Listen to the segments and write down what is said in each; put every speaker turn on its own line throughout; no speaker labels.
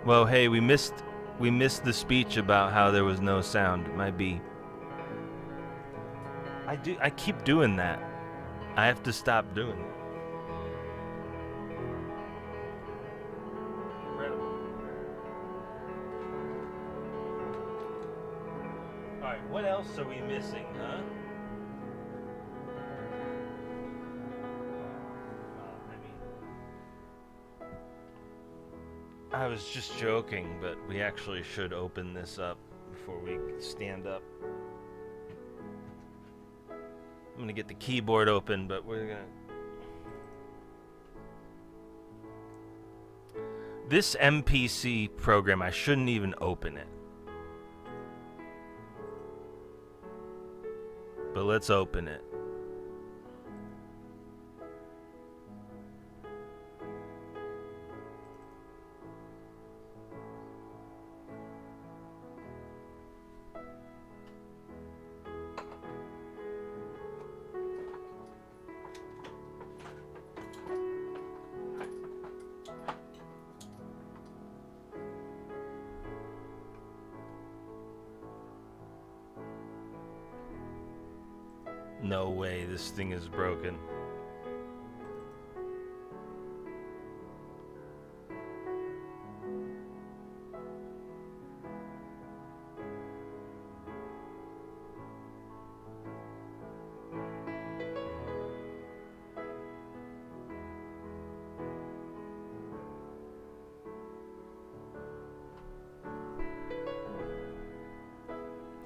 Well, hey, we missed the speech about how there was no sound. It might be. I keep doing that. I have to stop doing it. Incredible. All right, what else are we missing, huh? I was just joking, but we actually should open this up before we stand up. I'm gonna get the keyboard open, but we're gonna. This MPC program, I shouldn't even open it. But let's open it. No way, this thing is broken.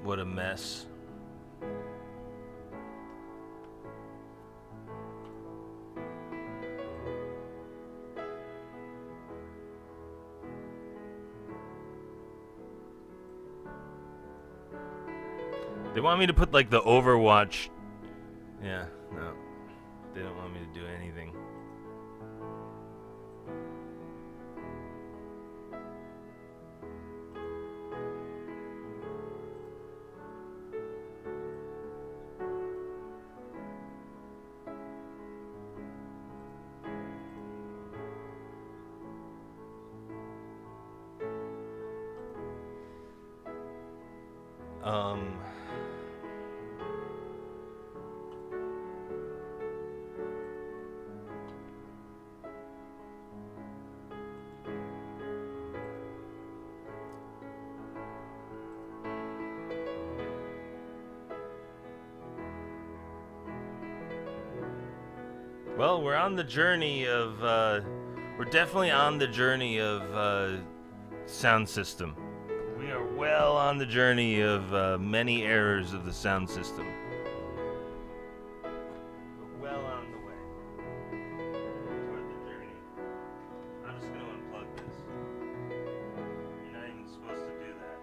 What a mess. They want me to put like the Overwatch. Yeah, no. They don't want me to do anything. Um Well, we're on the journey of, we're definitely on the journey of sound system. We are well on the journey of many errors of the sound system. We're well on the way toward the journey. I'm just going to unplug this. You're not even supposed to do that.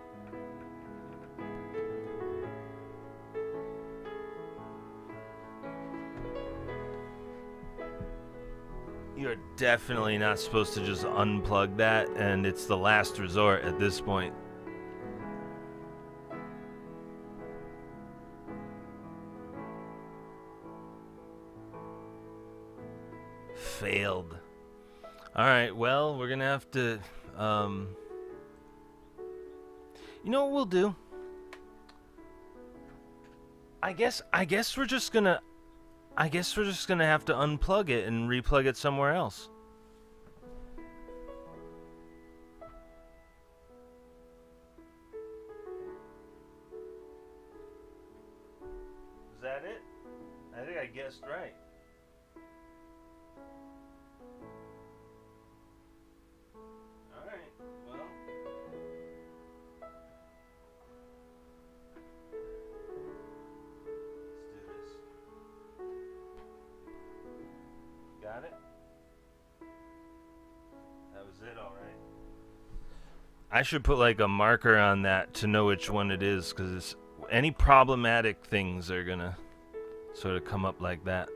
You're definitely not supposed to just unplug that, and it's the last resort at this point. Failed. Alright, well, we're gonna have to, you know what we'll do? I guess we're just gonna have to unplug it and replug it somewhere else. Is that it? I think I guessed right. Alright, well. Let's do this. Got it? That was it, alright. I should put like a marker on that to know which one it is, because any problematic things are gonna sort of come up like that.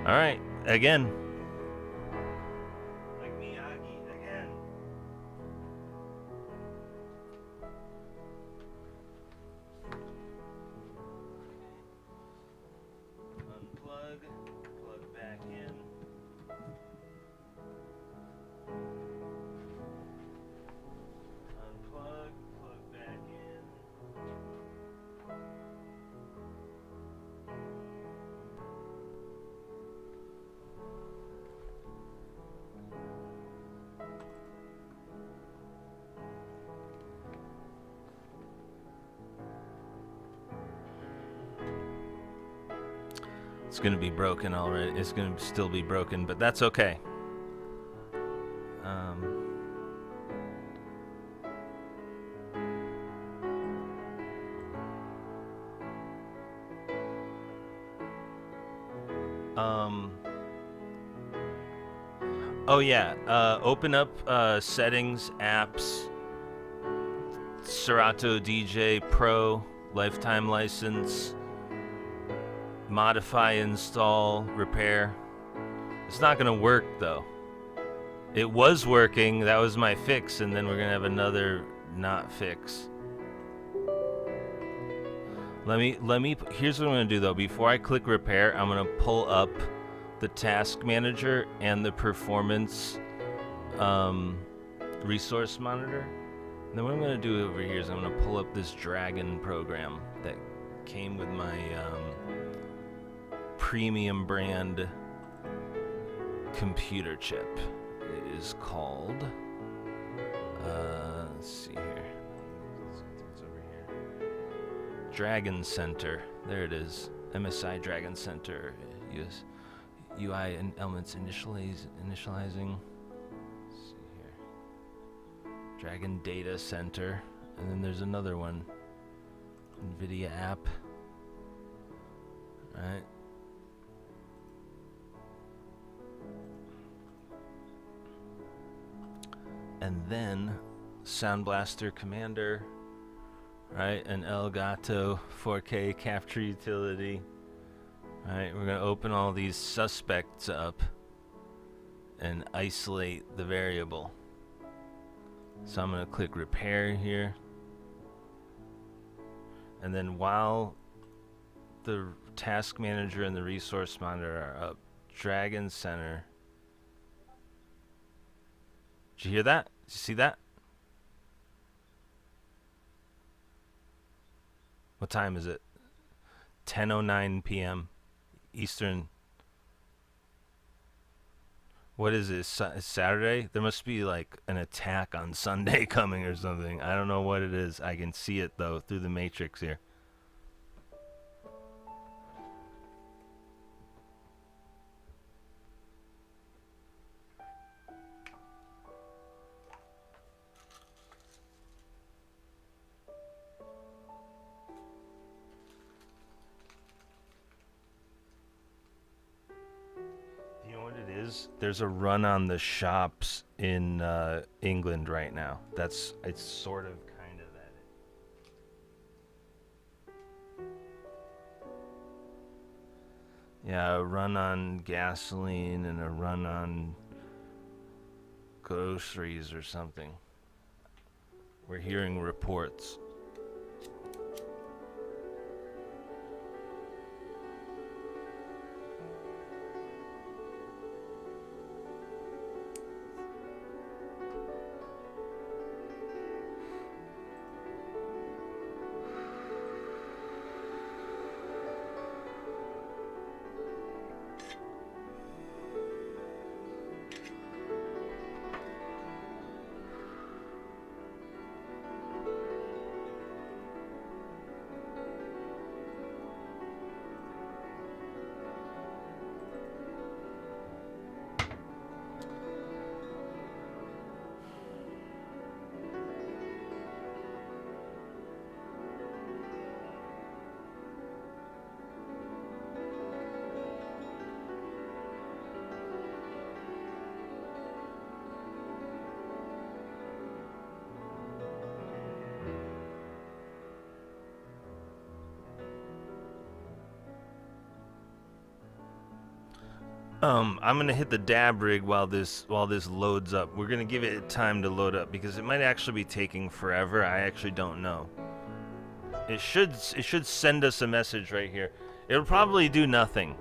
All right, again. Like Miyagi, again. Unplug, plug back in. Unplug, plug back in. It's gonna be broken already. It's gonna still be broken, but that's okay. Oh yeah. Open up settings, apps, Serato DJ Pro, lifetime license. Modify, install, repair. It's not gonna work though. It was working, that was my fix, and then we're gonna have another not fix. Let me, here's what I'm gonna do though. Before I click repair, I'm gonna pull up the task manager and the performance resource monitor. And then what I'm gonna do over here is I'm gonna pull up this Dragon program that came with my premium brand computer chip. It is called let's see here. It's over here. Dragon Center. There it is. MSI Dragon Center. Use UI and elements initializing. Let's see here. Dragon Data Center. And then there's another one. NVIDIA app. Alright. And then Sound Blaster Commander, right? An Elgato 4K capture utility. All right, we're gonna open all these suspects up and isolate the variable. So I'm gonna click repair here. And then while the task manager and the resource monitor are up, Dragon Center. Did you hear that? Did you see that? What time is it? 10:09 p.m. Eastern. What is this? Saturday? There must be like an attack on Sunday coming or something. I don't know what it is. I can see it though through the matrix here. There's a run on the shops in England right now. It's sort of kind of that. Yeah, a run on gasoline and a run on groceries or something. We're hearing reports. I'm gonna hit the dab rig while this loads up. We're gonna give it time to load up because it might actually be taking forever. I actually don't know. It should send us a message right here. It'll probably do nothing,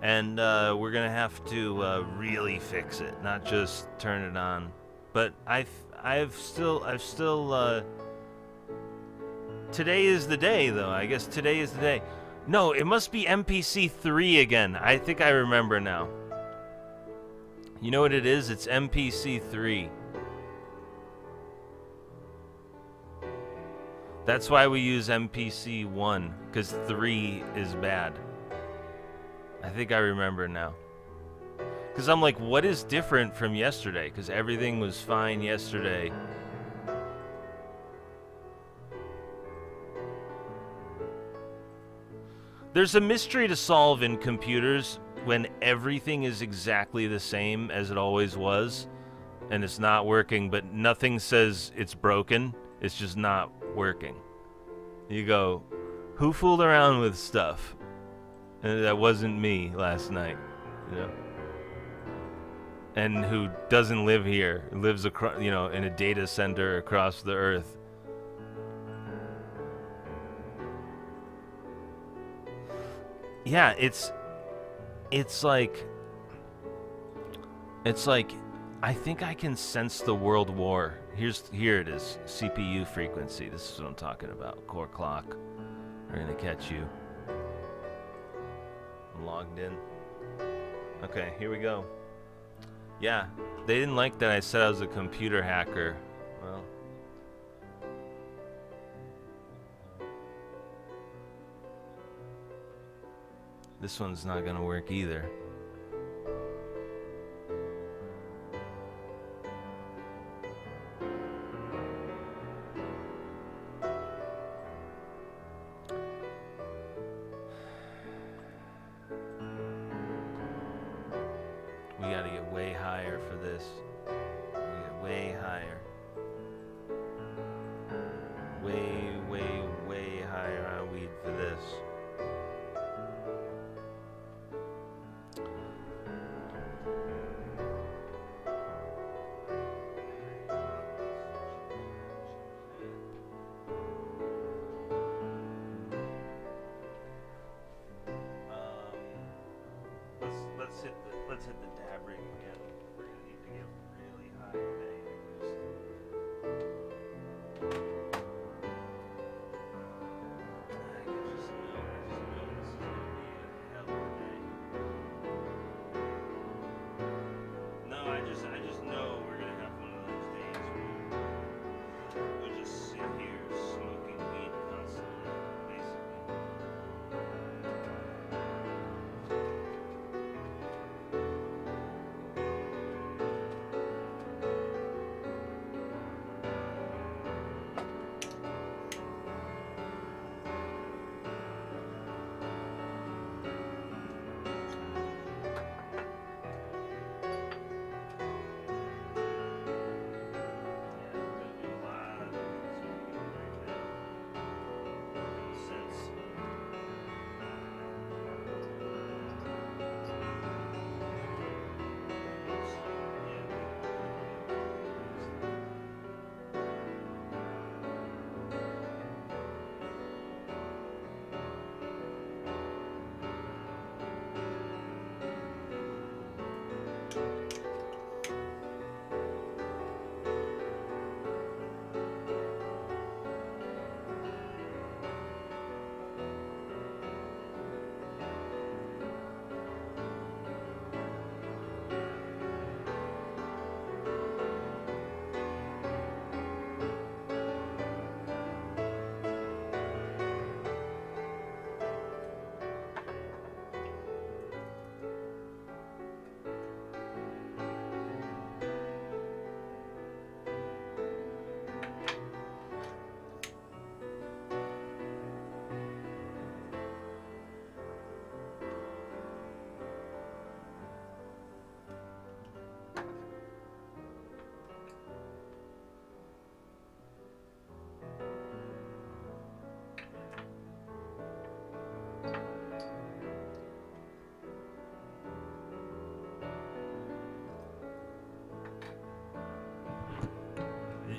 and we're gonna have to really fix it, not just turn it on. But I've still today is the day though. I guess today is the day. No, it must be MPC 3 again. I think I remember now. You know what it is? It's MPC 3. That's why we use MPC 1, because 3 is bad. I think I remember now. Because I'm like, what is different from yesterday? Because everything was fine yesterday. There's a mystery to solve in computers when everything is exactly the same as it always was, and it's not working, but nothing says it's broken. It's just not working. You go, who fooled around with stuff? And that wasn't me last night, you know? And who doesn't live here, lives across, you know, in a data center across the earth. Yeah, it's like I think I can sense the world war. Here it is. CPU frequency. This is what I'm talking about. Core clock. We're gonna catch you. I'm logged in. Okay, here we go. Yeah, they didn't like that I said I was a computer hacker. Well, this one's not gonna work either. We gotta get way higher for this. We get way higher. Way higher on weed for this. Let's hit the dab ring again. We're gonna need to get really high today. I just know this is gonna be a hell of a day. No, I just know we're gonna have one of those days where we'll just sit here smoking weed constantly, basically.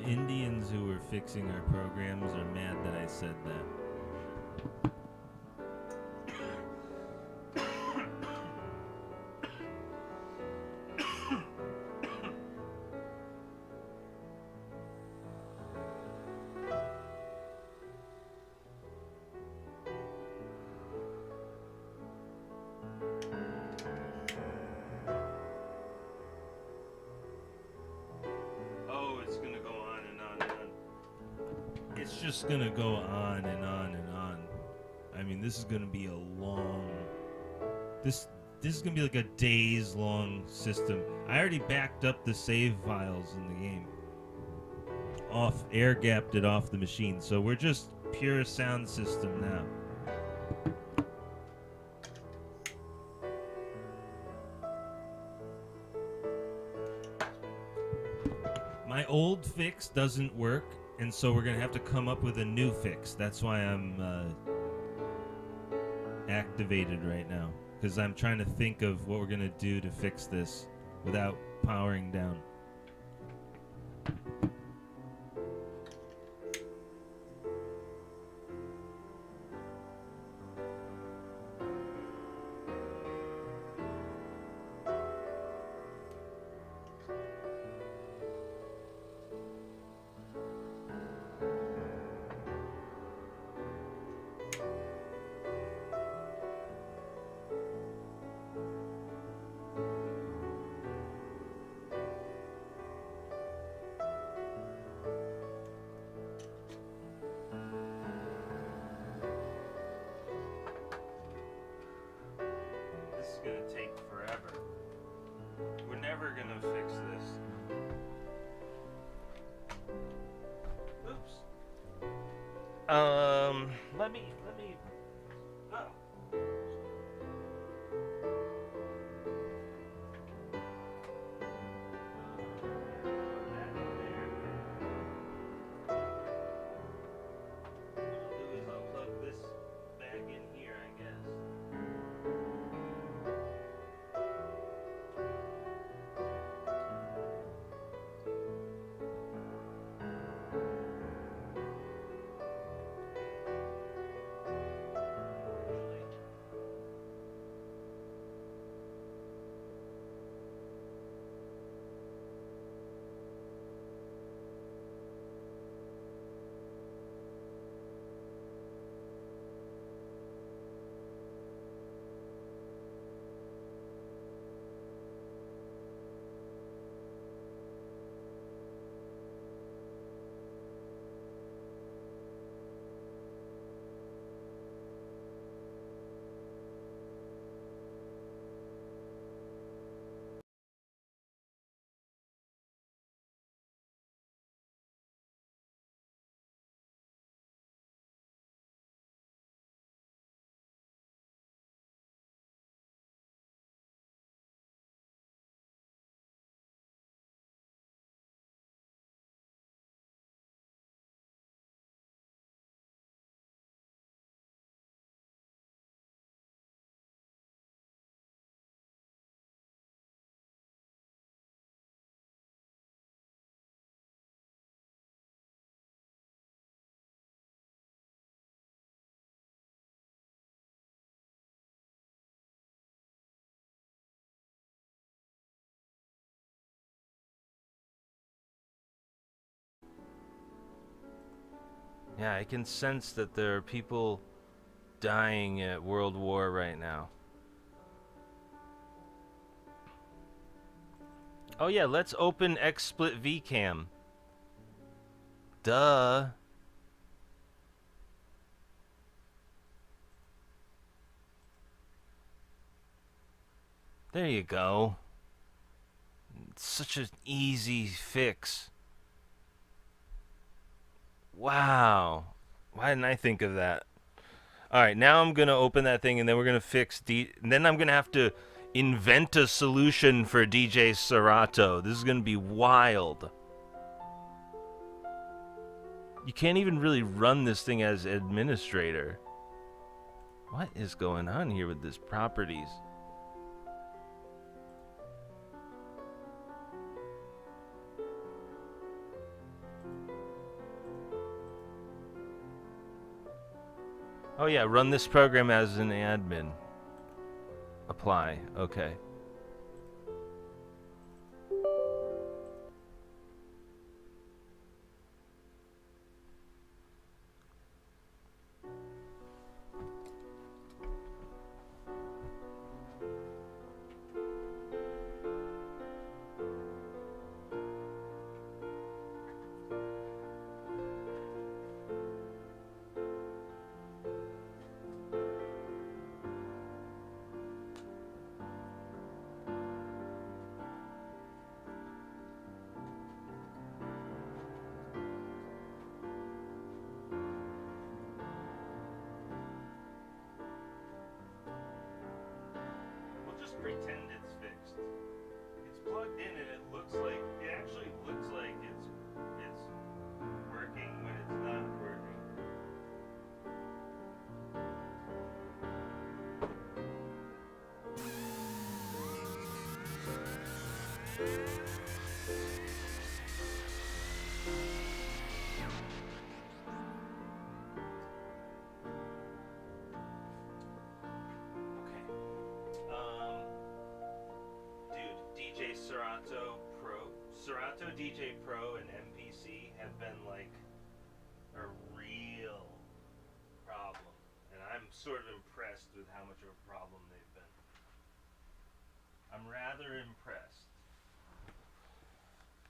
Indians who were fixing our programs are mad that I said that. It's just gonna go on and on and on. I mean, this is gonna be a long. This is gonna be like a days long system. I already backed up the save files in the game. Air gapped it off the machine, so we're just pure sound system now. My old fix doesn't work, and so we're gonna have to come up with a new fix. That's why I'm activated right now, because I'm trying to think of what we're gonna do to fix this without powering down. Let me. Oh. I'll plug this back in here, I guess. Yeah, I can sense that there are people dying at World War right now. Oh yeah, let's open XSplit VCam. Duh. There you go. It's such an easy fix. Wow. Why didn't I think of that? Alright, now I'm going to open that thing and then we're going to fix and then I'm going to have to invent a solution for DJ Serato. This is going to be wild. You can't even really run this thing as administrator. What is going on here with this properties? Oh yeah, run this program as an admin. Apply. Okay. Pretend it's fixed. It's plugged in and it actually looks like it's working when it's not working. Serato, DJ Pro, and MPC have been like a real problem, and I'm sort of impressed with how much of a problem they've been. I'm rather impressed.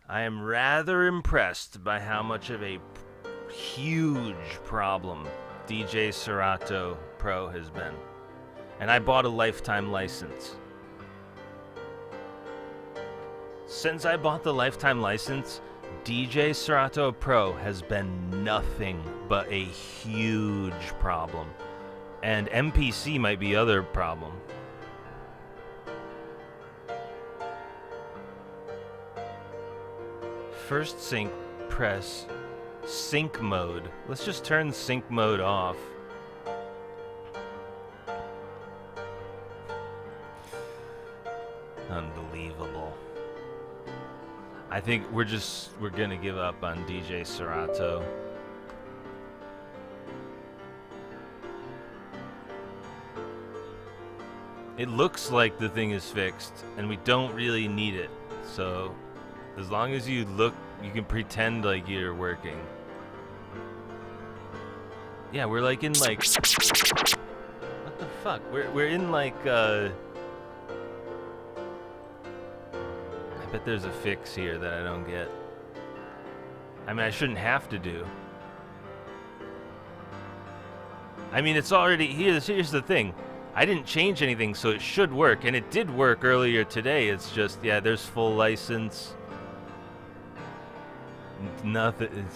I am rather impressed by how much of a huge problem DJ Serato Pro has been. And I bought a lifetime license. Since I bought the lifetime license, DJ Serato Pro has been nothing but a huge problem. And MPC might be other problem. First sync, press sync mode. Let's just turn sync mode off. Unbelievable. I think we're gonna give up on DJ Serato. It looks like the thing is fixed, and we don't really need it. So, as long as you look, you can pretend like you're working. Yeah, we're like in like... What the fuck? We're in like, I bet there's a fix here that I don't get. I mean, I shouldn't have to do. I mean, it's already... Here's the thing. I didn't change anything, so it should work. And it did work earlier today. It's just, yeah, there's full license. Nothing...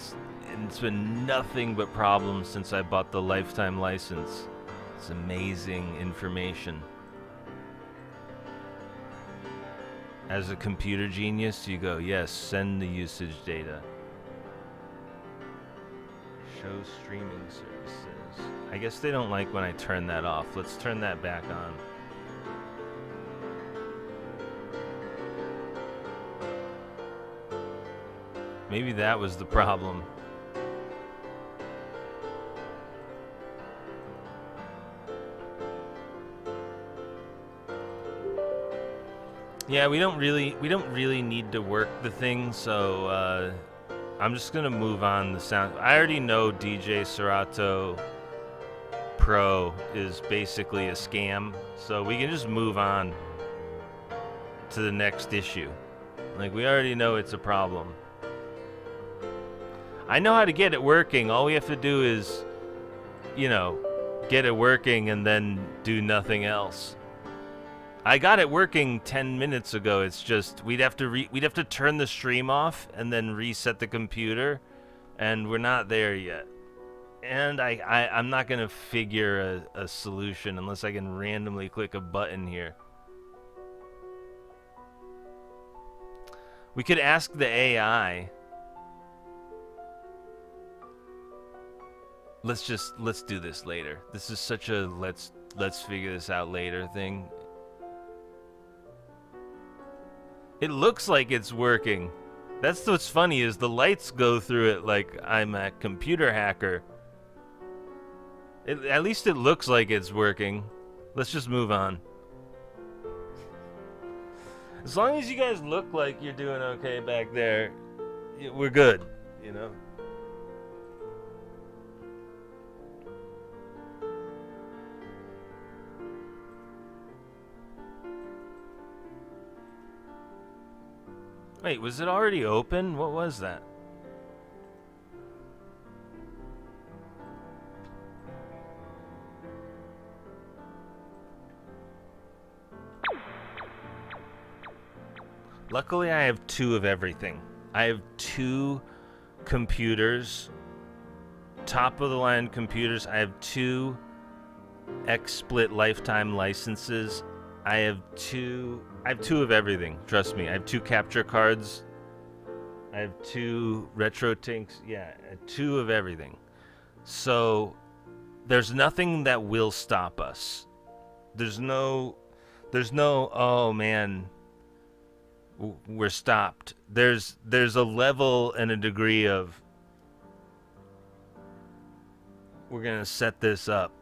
It's been nothing but problems since I bought the lifetime license. It's amazing information. As a computer genius, you go, yes, send the usage data. Show streaming services. I guess they don't like when I turn that off. Let's turn that back on. Maybe that was the problem. Yeah, we don't really need to work the thing, so I'm just gonna move on the sound. I already know DJ Serato Pro is basically a scam, so we can just move on to the next issue. Like, we already know it's a problem. I know how to get it working. All we have to do is, you know, get it working and then do nothing else. I got it working 10 minutes ago. It's just we'd have to turn the stream off and then reset the computer, and we're not there yet. And I'm not gonna figure a solution unless I can randomly click a button here. We could ask the AI. Let's do this later. This is such a let's figure this out later thing. It looks like it's working. That's what's funny, is the lights go through it like I'm a computer hacker. At least it looks like it's working. Let's just move on. As long as you guys look like you're doing okay back there, we're good, you know? Wait, was it already open? What was that? Luckily, I have 2 of everything. I have 2 computers, top of the line computers. I have 2 XSplit lifetime licenses. I have 2 of everything. Trust me. I have 2 capture cards. I have 2 RetroTinks. Yeah, 2 of everything. So there's nothing that will stop us. There's no oh man, we're stopped. There's a level and a degree of we're gonna set this up.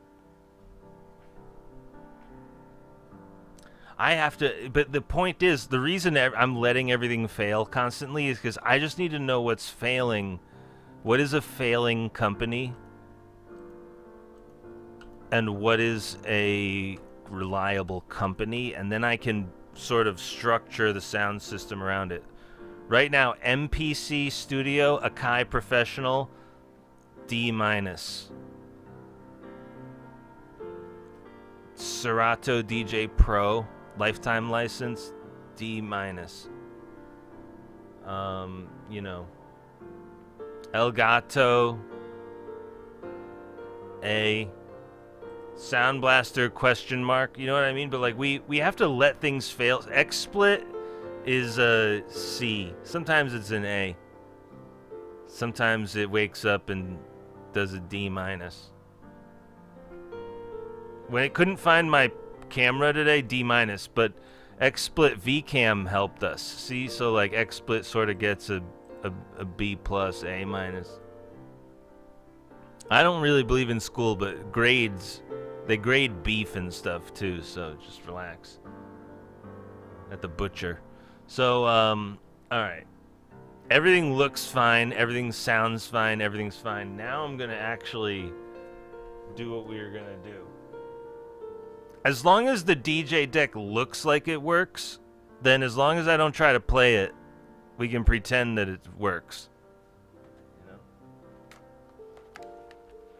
I have to, but the point is, the reason I'm letting everything fail constantly is because I just need to know what's failing. What is a failing company? And what is a reliable company? And then I can sort of structure the sound system around it. Right now, MPC Studio, Akai Professional, D-. Serato DJ Pro, lifetime license, D-. You know, Elgato, A. Sound Blaster, question mark. You know what I mean? But like we have to let things fail. XSplit is a C. Sometimes it's an A. Sometimes it wakes up and does a D-. When it couldn't find my camera today, D-. But XSplit VCam helped us. See, so like XSplit sort of gets a B+, A-. I don't really believe in school, but grades, they grade beef and stuff too, so just relax. At the butcher. So, alright. Everything looks fine, everything sounds fine, everything's fine. Now I'm gonna actually do what we were gonna do. As long as the DJ deck looks like it works, then as long as I don't try to play it, we can pretend that it works.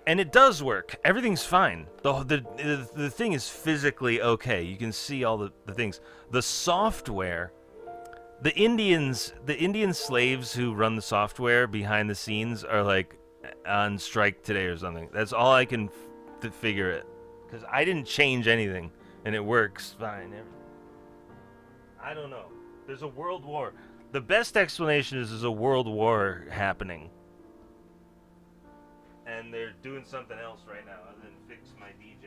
And it does work. Everything's fine. The thing is physically okay. You can see all the things. The software, the Indian slaves who run the software behind the scenes are like on strike today or something. That's all I can figure it. Because I didn't change anything, and it works fine. I don't know. There's a world war. The best explanation is there's a world war happening. And they're doing something else right now other than fix my DJ.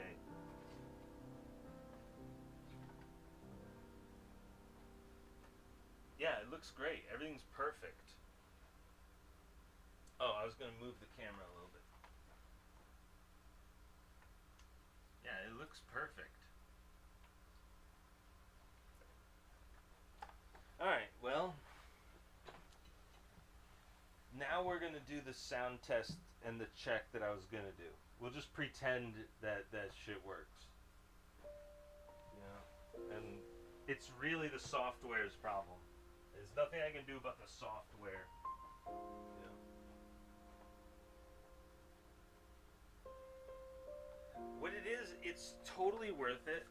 Yeah, it looks great. Everything's perfect. Oh, I was going to move the camera a little bit. Yeah, it looks perfect. Alright, well, now we're going to do the sound test and the check that I was going to do. We'll just pretend that shit works. You know? And it's really the software's problem. There's nothing I can do about the software. You know? What it is, it's totally worth it.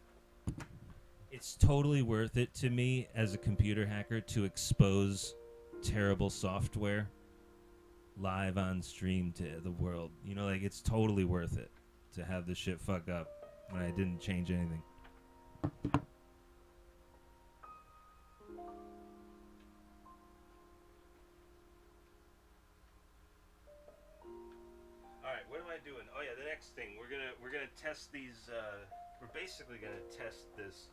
It's totally worth it to me as a computer hacker to expose terrible software live on stream to the world. You know, like, it's totally worth it to have this shit fuck up when I didn't change anything. Alright, what am I doing? Oh yeah, the next thing. We're gonna test these we're basically gonna test this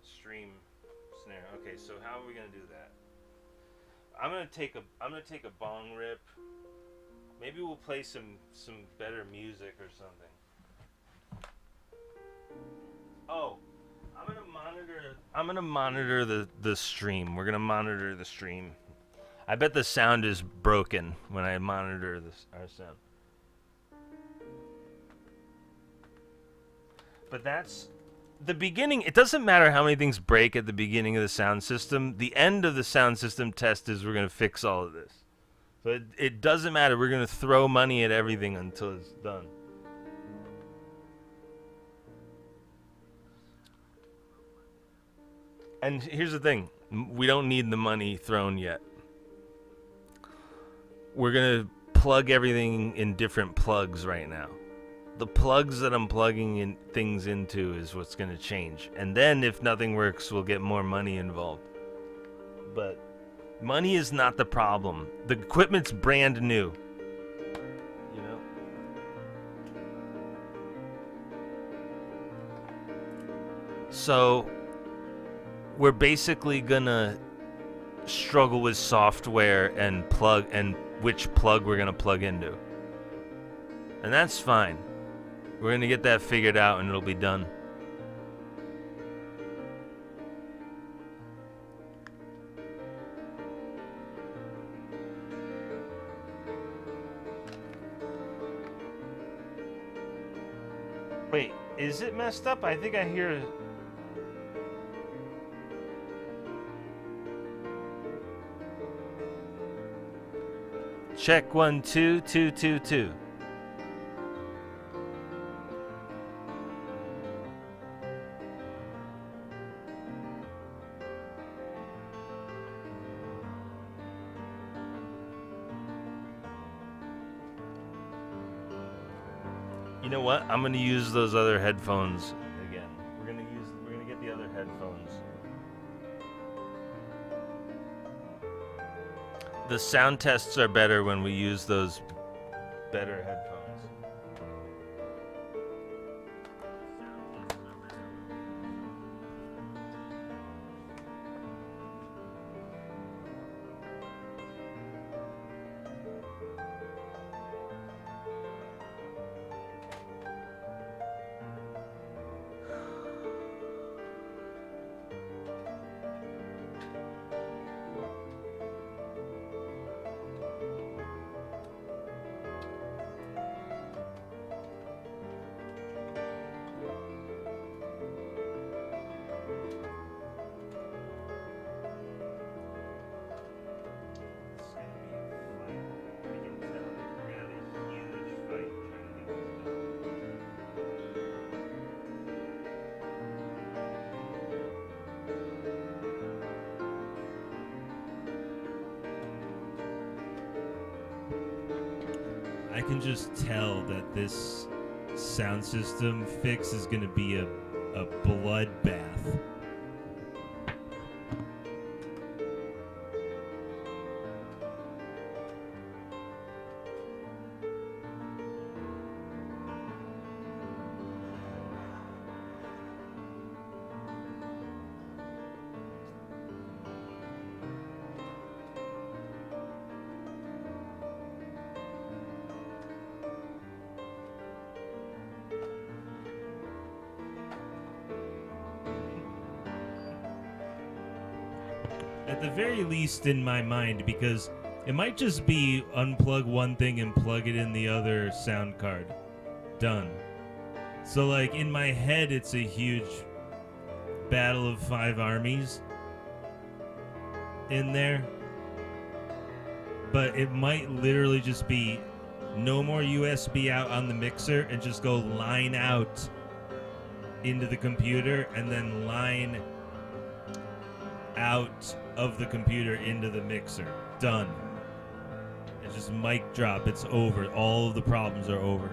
stream snare. Okay, so how are we gonna do that? I'm gonna take a bong rip
Maybe we'll play some better music or something. Oh, I'm gonna monitor the stream. We're gonna monitor the stream. I bet the sound is broken when I monitor our sound. But that's the beginning. It doesn't matter how many things break at the beginning of the sound system. The end of the sound system test is we're gonna fix all of this. So it doesn't matter. We're gonna throw money at everything until it's done. And here's the thing. We don't need the money thrown yet. We're going to plug everything in different plugs right now. The plugs that I'm plugging in things into is what's going to change. And then if nothing works, we'll get more money involved. But money is not the problem. The equipment's brand new. You know? So we're basically gonna struggle with software and which plug we're gonna plug into. And that's fine. We're gonna get that figured out and it'll be done. Wait, is it messed up? I think I hear... Check 1 2 2 2 2. You know what? I'm gonna use those other headphones again. We're gonna get the other headphones. The sound tests are better when we use those better headphones.
I can just tell that this sound system fix is going to be a bloodbath. At the very least in my mind, because it might just be unplug one thing and plug it in the other sound card. Done. So like in my head it's a huge battle of five armies in there. But it might literally just be no more USB out on the mixer and just go line out into the computer and then line out of the computer into the mixer. Done. It's just mic drop. It's over. All of the problems are over.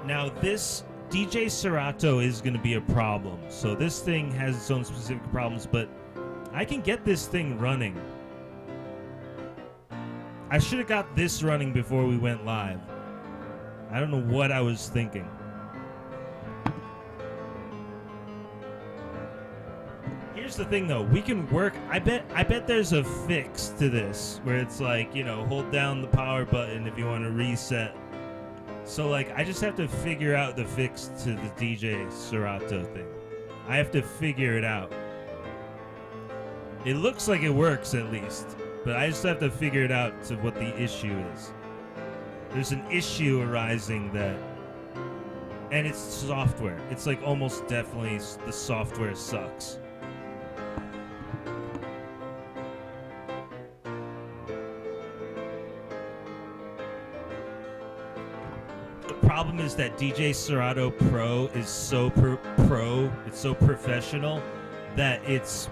Now this DJ Serato is going to be a problem. So this thing has its own specific problems, but I can get this thing running. I should have got this running before we went live. I don't know what I was thinking. Here's the thing, though. We can work. I bet there's a fix to this where it's like, you know, hold down the power button if you want to reset. So, like, I just have to figure out the fix to the DJ Serato thing. I have to figure it out. It looks like it works, at least. But I just have to figure it out to what the issue is. There's an issue arising that... And it's software. It's like almost definitely the software sucks. The problem is that DJ Serato Pro is so it's so professional that it's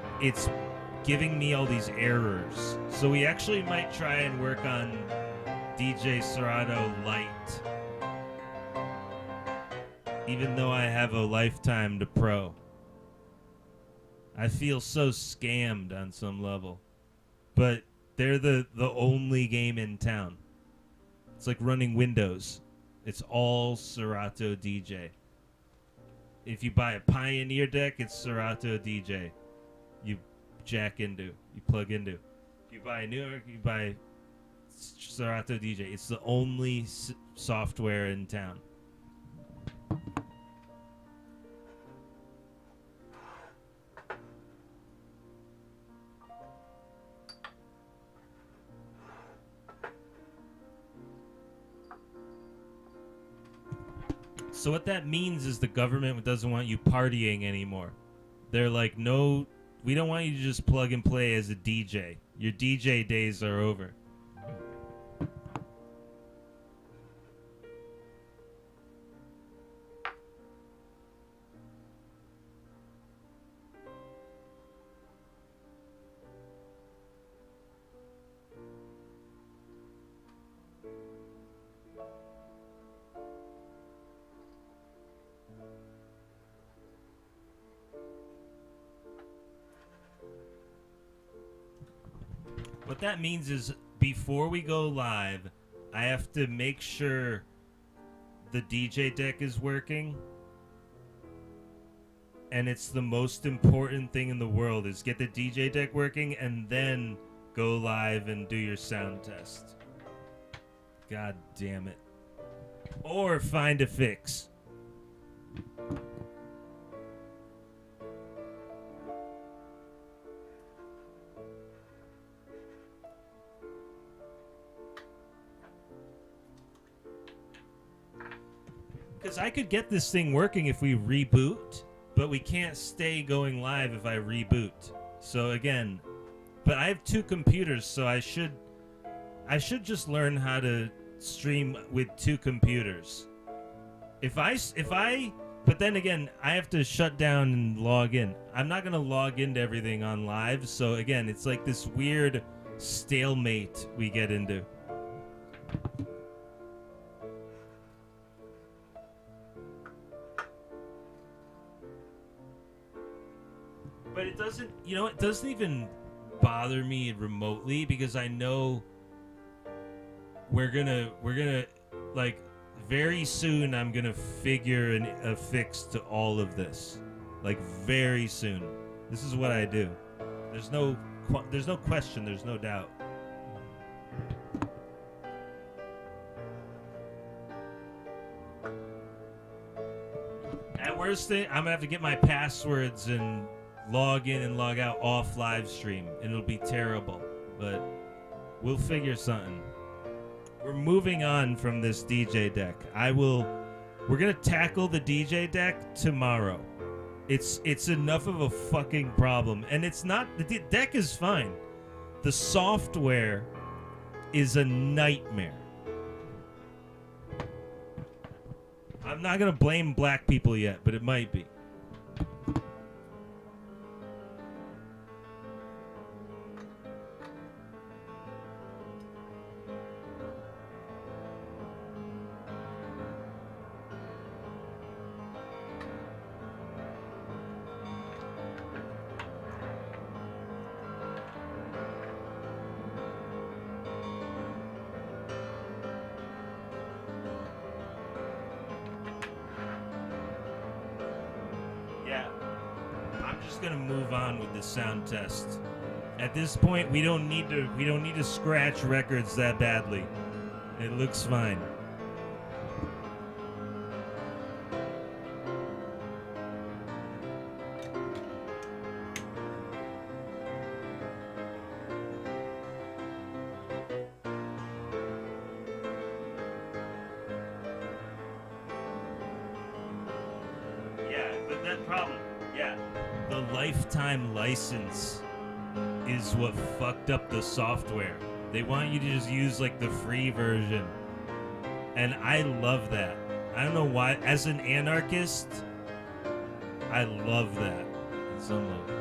giving me all these errors. So we actually might try and work on DJ Serato Lite, even though I have a lifetime to Pro. I feel so scammed on some level, but they're the only game in town. It's like running Windows. It's all Serato DJ. If you buy a Pioneer deck, it's Serato DJ. You jack into, you plug into. If you buy a New York, you buy Serato DJ. It's the only software in town. So what that means is the government doesn't want you partying anymore. They're like, no, we don't want you to just plug and play as a DJ. Your DJ days are over. What that means is before we go live, I have to make sure the DJ deck is working. And it's the most important thing in the world is get the DJ deck working and then go live and do your sound test. God damn it. Or find a fix. Because I could get this thing working if we reboot, but we can't stay going live if I reboot. So again, but I have two computers, so I should just learn how to stream with two computers. But then again, I have to shut down and log in. I'm not gonna log into everything on live, so again, it's like this weird stalemate we get into. But it doesn't, it doesn't even bother me remotely because I know we're gonna, like, very soon I'm gonna figure a fix to all of this. Like, very soon. This is what I do. There's no question, there's no doubt. At worst, I'm gonna have to get my passwords and log in and log out off live stream, and it'll be terrible, but we'll figure something. We're moving on from this DJ deck. We're gonna tackle the DJ deck tomorrow. It's enough of a fucking problem, and it's not, the deck is fine. The software is a nightmare. I'm not gonna blame black people yet, but it might be. just gonna move on with the sound test. At this point, we don't need to scratch records that badly. It looks fine. The lifetime license is what fucked up the software. They want you to just use like the free version. And I love that. I don't know why. As an anarchist, I love that. In some level.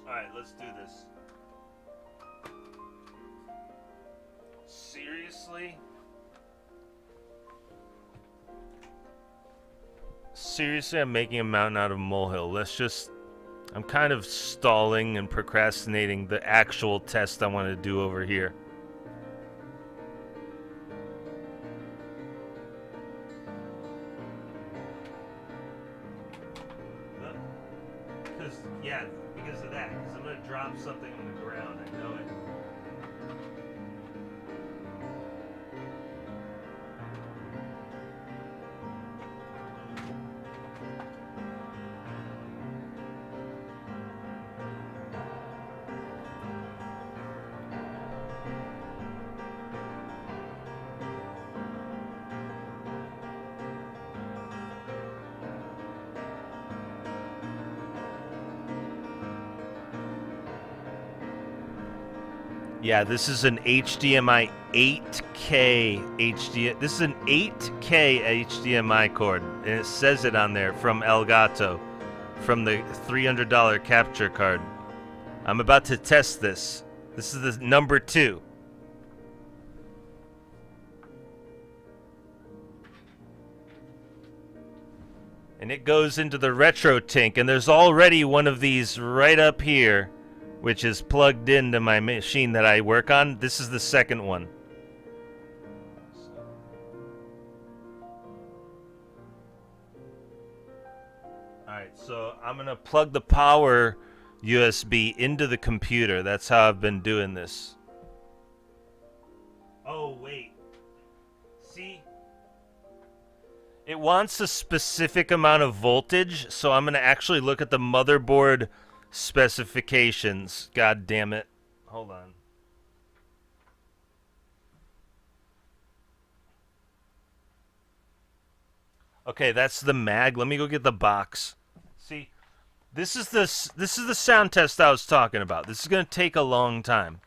Alright, let's do this. Seriously?
Seriously, I'm making a mountain out of a molehill. Let's just... I'm kind of stalling and procrastinating the actual test I want to do over here.
Because of that. Because I'm going to drop something on the ground. I know it.
Yeah, this is an HDMI 8K HDMI. This is an 8K HDMI cord, and it says it on there from Elgato, from the $300 capture card. I'm about to test this. This is the number 2. And it goes into the RetroTink, and there's already one of these right up here, which is plugged into my machine that I work on. This is the second one. Alright, so I'm going to plug the power USB into the computer. That's how I've been doing this.
Oh, wait. See?
It wants a specific amount of voltage, so I'm going to actually look at the motherboard specifications. God damn it. Hold on. Okay, that's the mag. Let me go get the box. See, this is the sound test I was talking about. This is going to take a long time.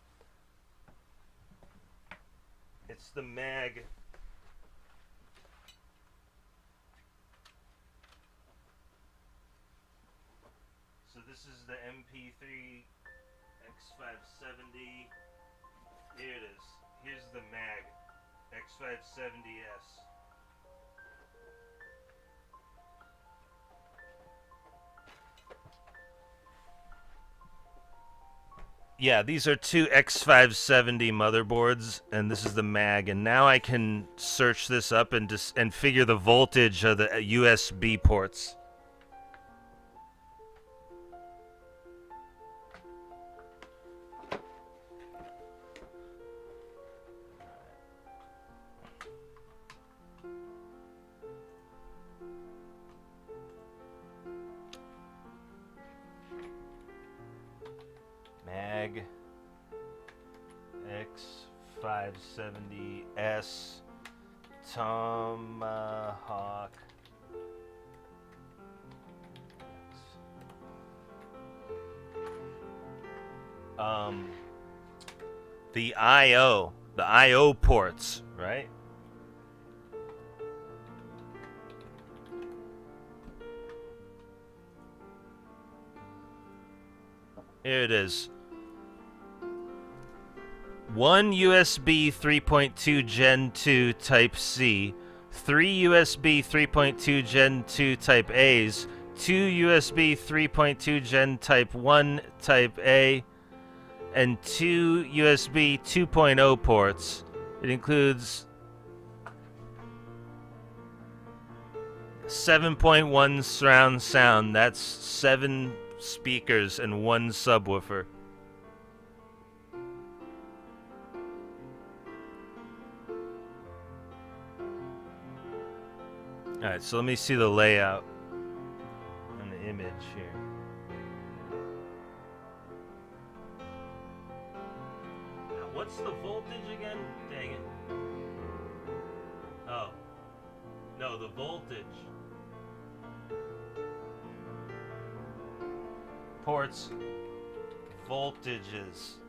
It's the mag. So this is the MP3 X570. Here it is. Here's the mag. X570S. Yeah, these are two X570 motherboards, and this is the mag. And now I can search this up and figure the voltage of the USB ports. Mag X570S Tomahawk. The I/O ports, right? Here it is. One USB 3.2 Gen 2 Type C, 3 USB 3.2 Gen 2 Type A's, 2 USB 3.2 Gen Type 1 Type A, and 2 USB 2.0 ports. It includes 7.1 surround sound. That's 7 speakers and 1 subwoofer. Alright, so let me see the layout on the image here. Now, what's the voltage again? Dang it. Oh. No, the voltage. Ports. Voltages.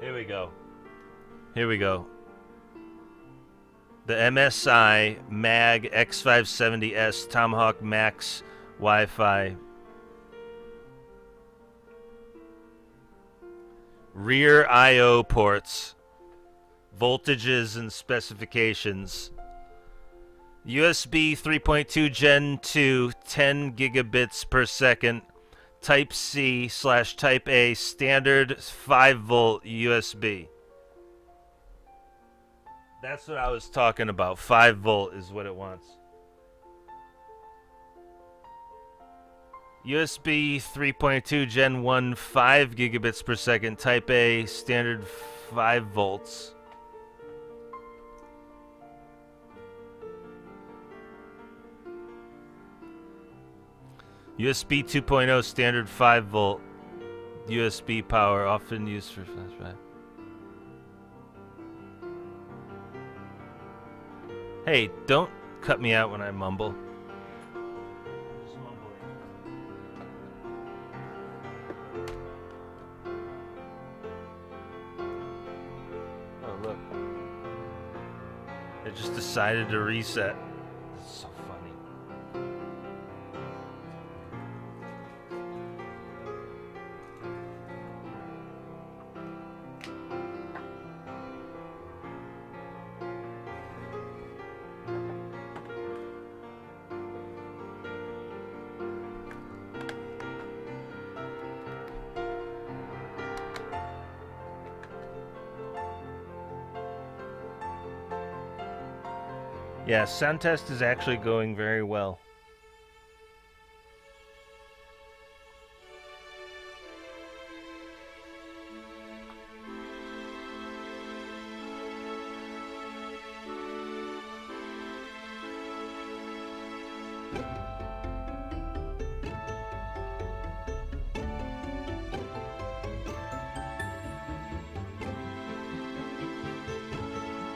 Here we go. Here we go. The MSI Mag X570S Tomahawk Max Wi-Fi. Rear I/O ports. Voltages and specifications. USB 3.2 Gen 2, 10 gigabits per second. Type C/Type A standard 5-volt USB. That's what I was talking about. 5 volt is what it wants. USB 3.2 Gen 1, 5 gigabits per second. Type A, standard 5 volts. USB 2.0, standard 5 volt. USB power, often used for flash drive. Hey, don't cut me out when I mumble. Just mumbling. Oh, look. It just decided to reset. This is so funny. Yeah, sound test is actually going very well.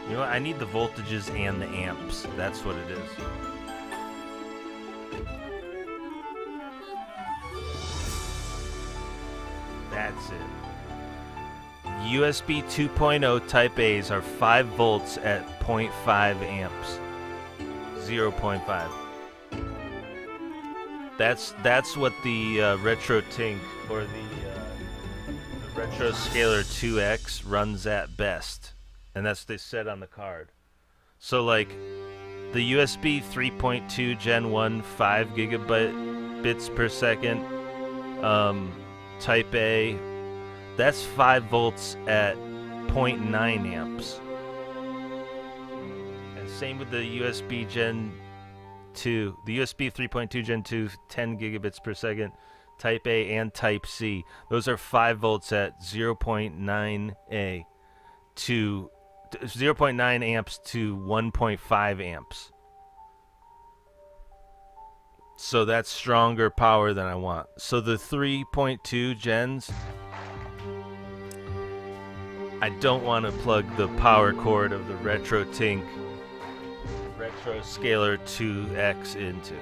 You know what? I need the voltages and the amps. That's what it is. That's it. USB 2.0 Type A's are 5 volts at 0.5 amps. 0.5. That's what the RetroTink or the Retroscaler 2X runs at best, and that's what they said on the card. So like the USB 3.2 Gen 1 5 gigabits per second Type A, that's 5 volts at 0.9 amps. And same with the USB Gen 2, the USB 3.2 Gen 2 10 gigabits per second Type A and Type C. Those are 5 volts at 0.9 A to 0.9 amps to 1.5 amps. So that's stronger power than I want. So the 3.2 gens, I don't want to plug the power cord of the RetroTink Retroscaler 2X into.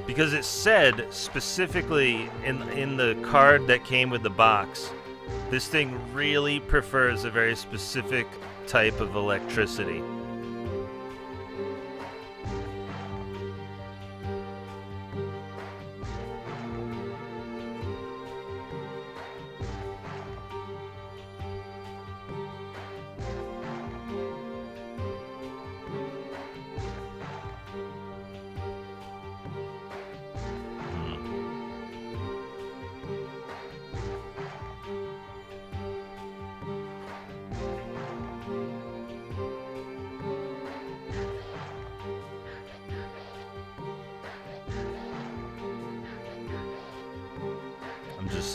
Because it said specifically in the card that came with the box, this thing really prefers a very specific type of electricity.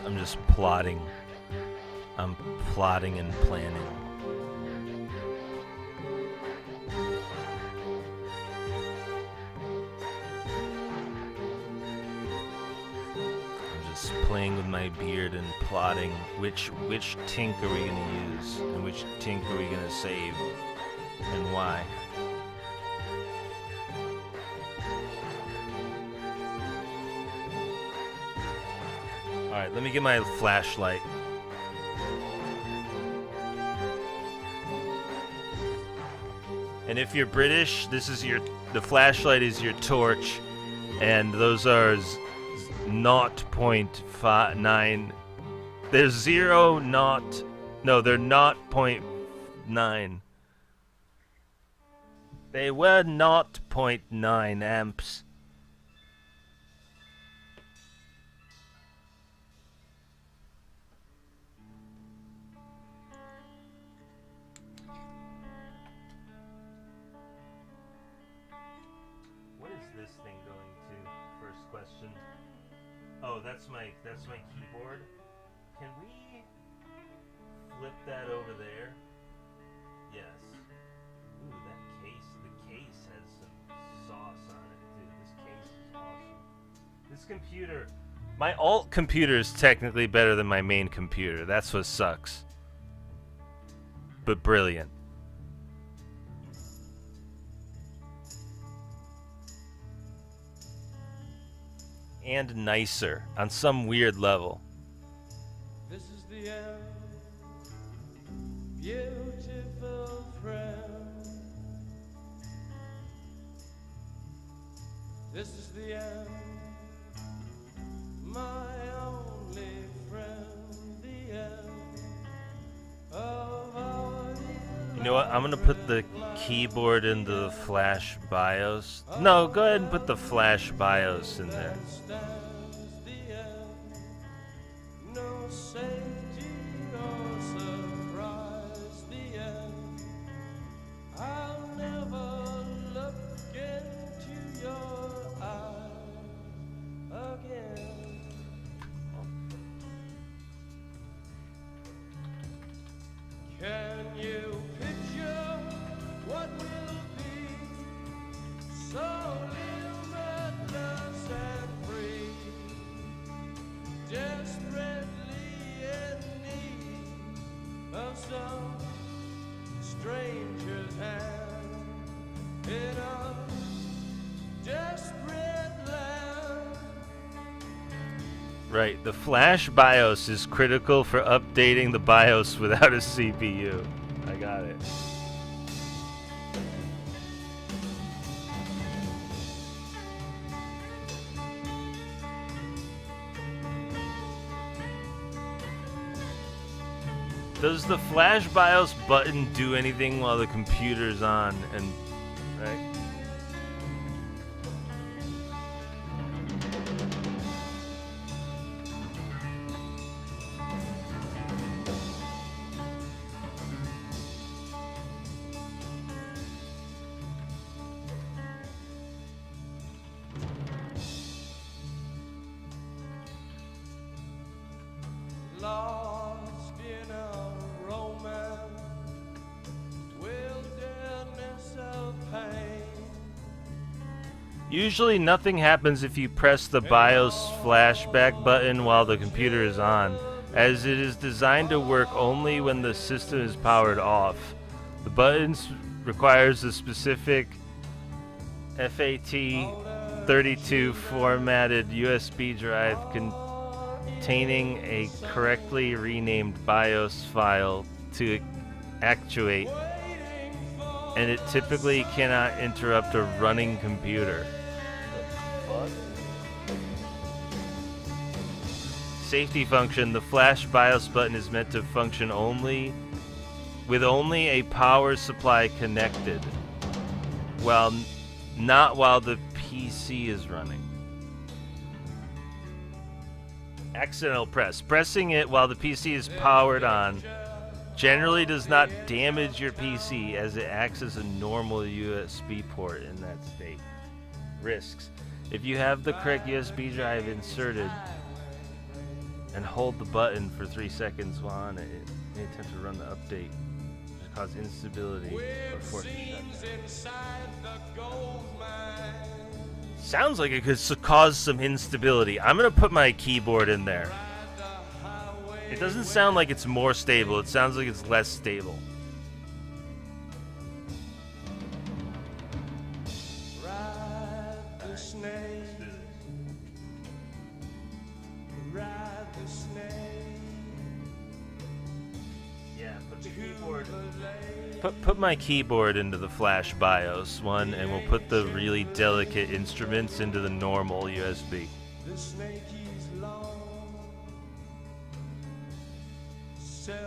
I'm just plotting. I'm plotting and planning. I'm just playing with my beard and plotting which tink are we gonna use and which tink are we gonna save and why. Alright, let me get my flashlight. And if you're British, the flashlight is your torch, and those are 0.9. They're 0, not, no, they're not 0.9. They were not 0.9 amps. Oh, that's my keyboard. Can we flip that over there? Yes. Ooh, the case has some sauce on it, dude. This case is awesome. This computer, my alt computer is technically better than my main computer. That's what sucks. But brilliant. And nicer on some weird level.
This is the end, beautiful friend. This is the end, my only friend. The end of our
You know what? I'm gonna put the keyboard into the Flash BIOS. No, go ahead and put the Flash BIOS in there.
no safety or surprise. The end. I'll never look into your eyes again. Can you picture what will be so limitless and free, desperately in need of some stranger's hand in a desperate land?
Right, the Flash BIOS is critical for updating the BIOS without a CPU. I got it.
Does the flash BIOS button do anything while the computer's on? And right?
Lost in a romance, wilderness of pain.
Usually nothing happens if you press the BIOS flashback button while the computer is on, as it is designed to work only when the system is powered off. The button requires a specific FAT32 formatted USB drive containing a correctly renamed BIOS file to actuate, and it typically cannot interrupt a running computer. Safety function: the flash BIOS button is meant to function only with a power supply connected, not while the PC is running. Accidental press: pressing it while the PC is powered on generally does not damage your PC, as it acts as a normal USB port in that state. Risks: if you have the correct USB drive inserted and hold the button for 3 seconds while on it, any attempt to run the update could cause instability or force a shutdown. Sounds like it could cause some instability. I'm gonna put my keyboard in there. It doesn't sound like it's more stable. It sounds like it's less stable.
Ride the snake, ride the snake.
Yeah, put the keyboard. Put my keyboard into the flash BIOS one, and we'll put the really delicate instruments into the normal USB.
The snake is long, 7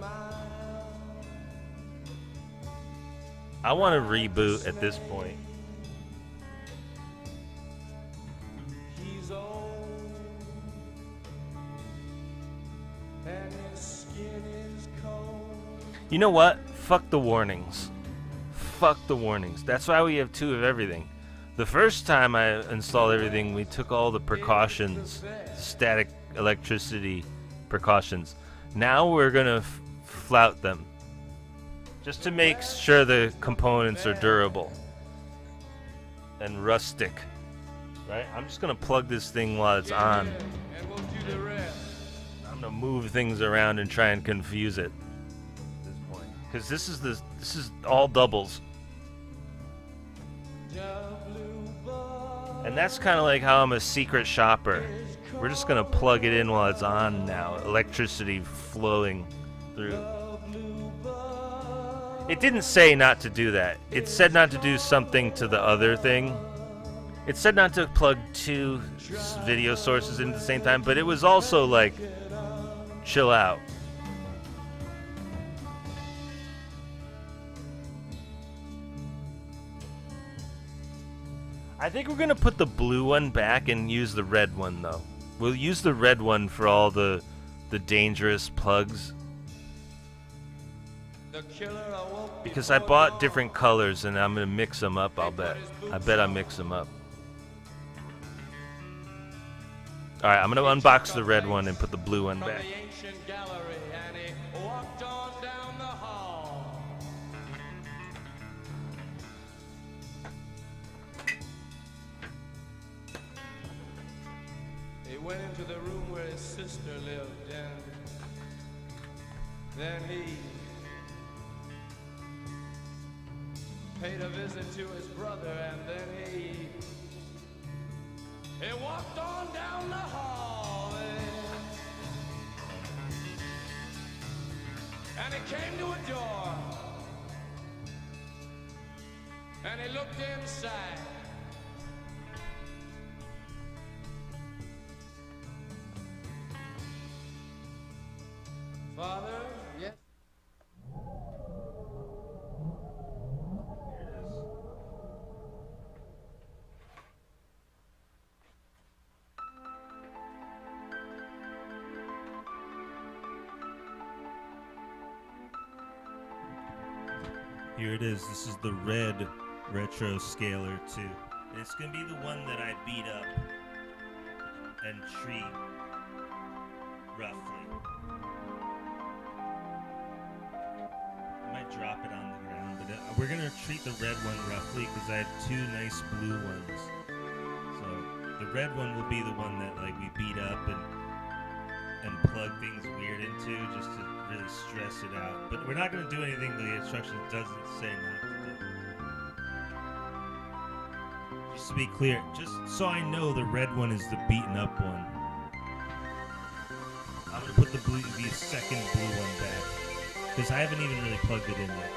miles.
I want to reboot at this point.
He's old, and his skin is cold.
You know what? Fuck the warnings. Fuck the warnings. That's why we have 2 of everything. The first time I installed everything, we took all the precautions, static electricity precautions. Now we're gonna flout them, just to make sure the components are durable and rustic. Right? I'm just gonna plug this thing while it's on.
And we'll do the rest.
I'm gonna move things around and try and confuse it. Because this is all doubles. And that's kind of like how I'm a secret shopper. We're just going to plug it in while it's on now. Electricity flowing through. It didn't say not to do that. It said not to do something to the other thing. It said not to plug 2 video sources in at the same time, but it was also like, chill out. I think we're gonna put the blue one back and use the red one though. We'll use the red one for all the dangerous plugs. Because I bought different colors and I'm gonna mix them up, I'll bet. I bet I'll mix them up. Alright, I'm gonna unbox the red one and put the blue one back.
Went into the room where his sister lived, and then he paid a visit to his brother, and then he walked on down the hall, and he came to a door, and he looked inside. Father, yeah,
Here it is. This is the red retro scaler 2. And it's going to be the one that I beat up and treat roughly. I might drop it on the ground, but we're going to treat the red one roughly because I had 2 nice blue ones. So the red one will be the one that like we beat up and plug things weird into just to really stress it out. But we're not going to do anything the instructions doesn't say not to do. Just to be clear, just so I know the red one is the beaten up one. I'm going to put the second blue one back because I haven't even really plugged it in yet.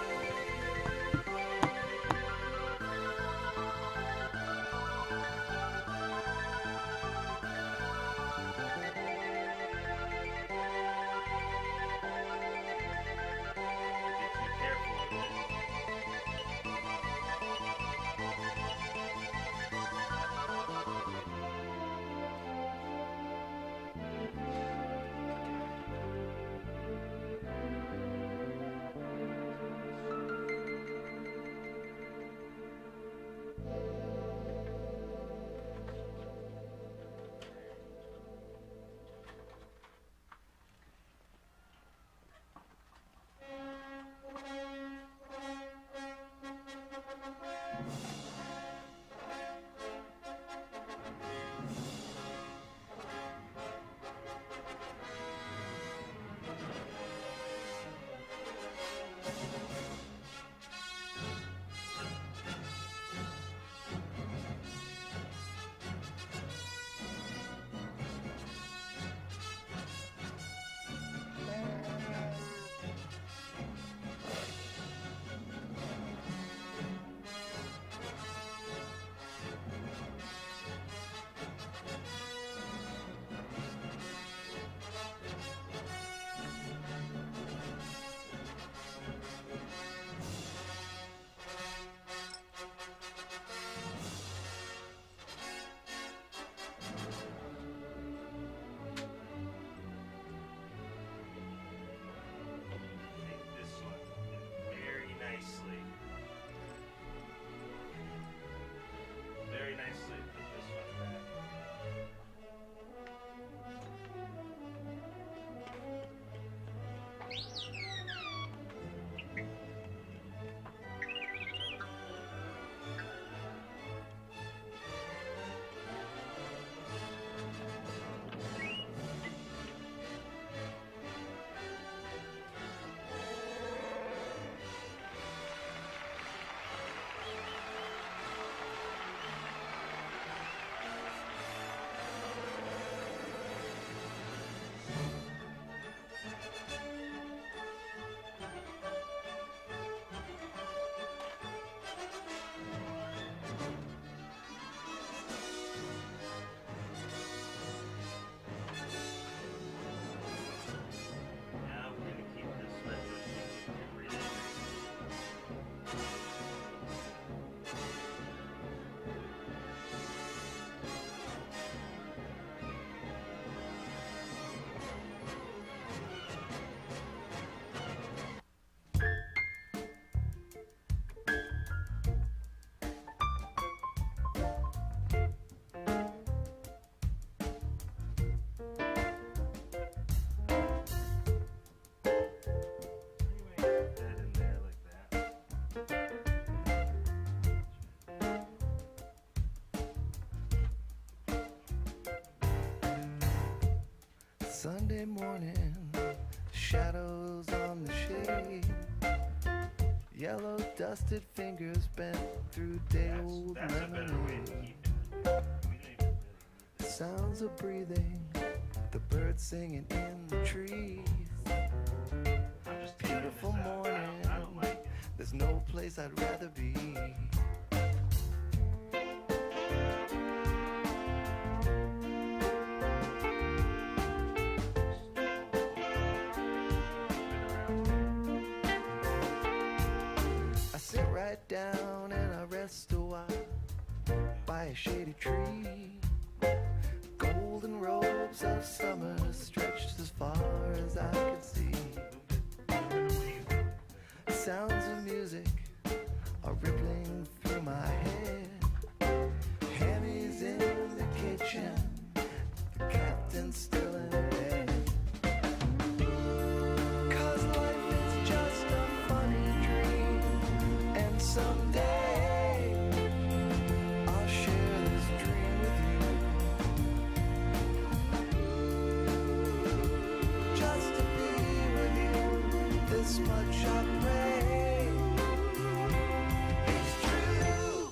Sunday morning, shadows on the shade, yellow dusted fingers bent through day old lemonade. Sounds of breathing, the birds singing in the trees. Beautiful morning, there's no place I'd rather be. I sit right down and I rest a while by a shady tree. Golden robes of summer stretched as far as I could see. Sounds of music this much I pray. It's true.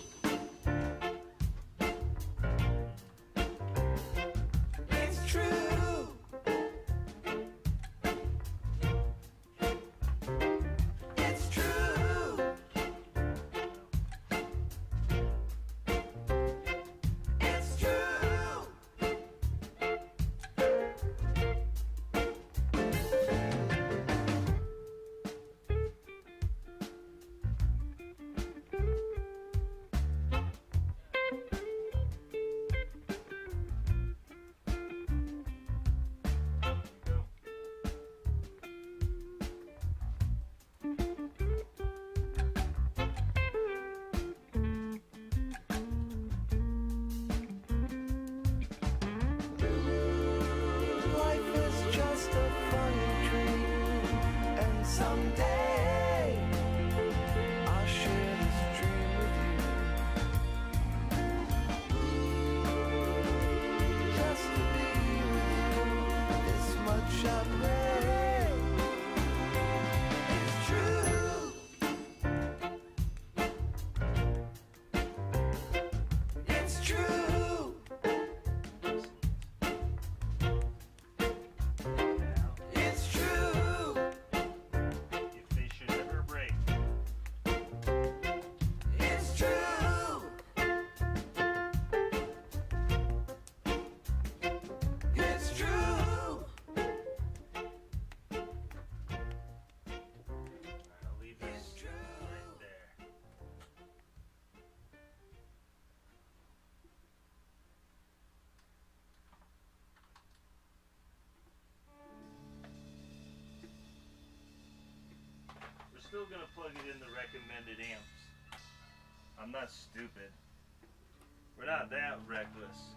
It's true. It's true. It's true. Life is just a funny dream, and someday I'll share this dream with you. Just to be with you, this much I pray. It's true. It's true. It's true.
If they should ever break.
It's true. It's true.
I'll leave this right there. We're still gonna plug it in the recommended amps. I'm not stupid. We're not that reckless.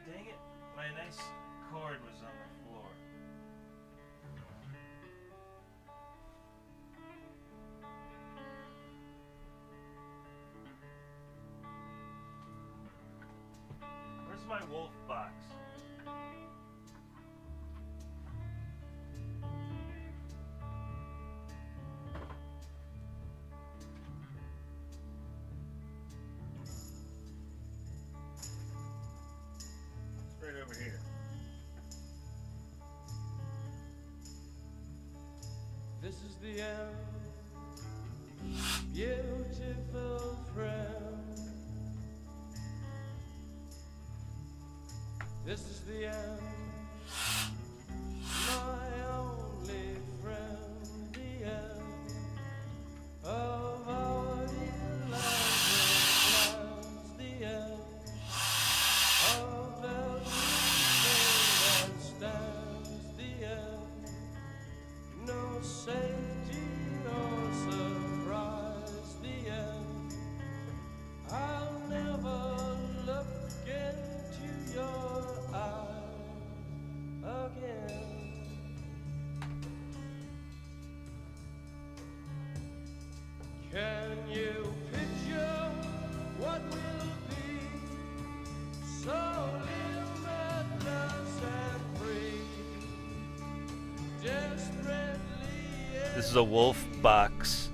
Dang it, my nice cord was on the floor. Where's my wolf box? It's right over here.
This is the end, beautiful friend. This is the end, my only friend. The end of our elaborate plans. The end of everything that stands. The end. No safety or surprise, the end. I'll never look into your eyes again. Can you picture what will be so limitless and free? Desperately
This is a wolf box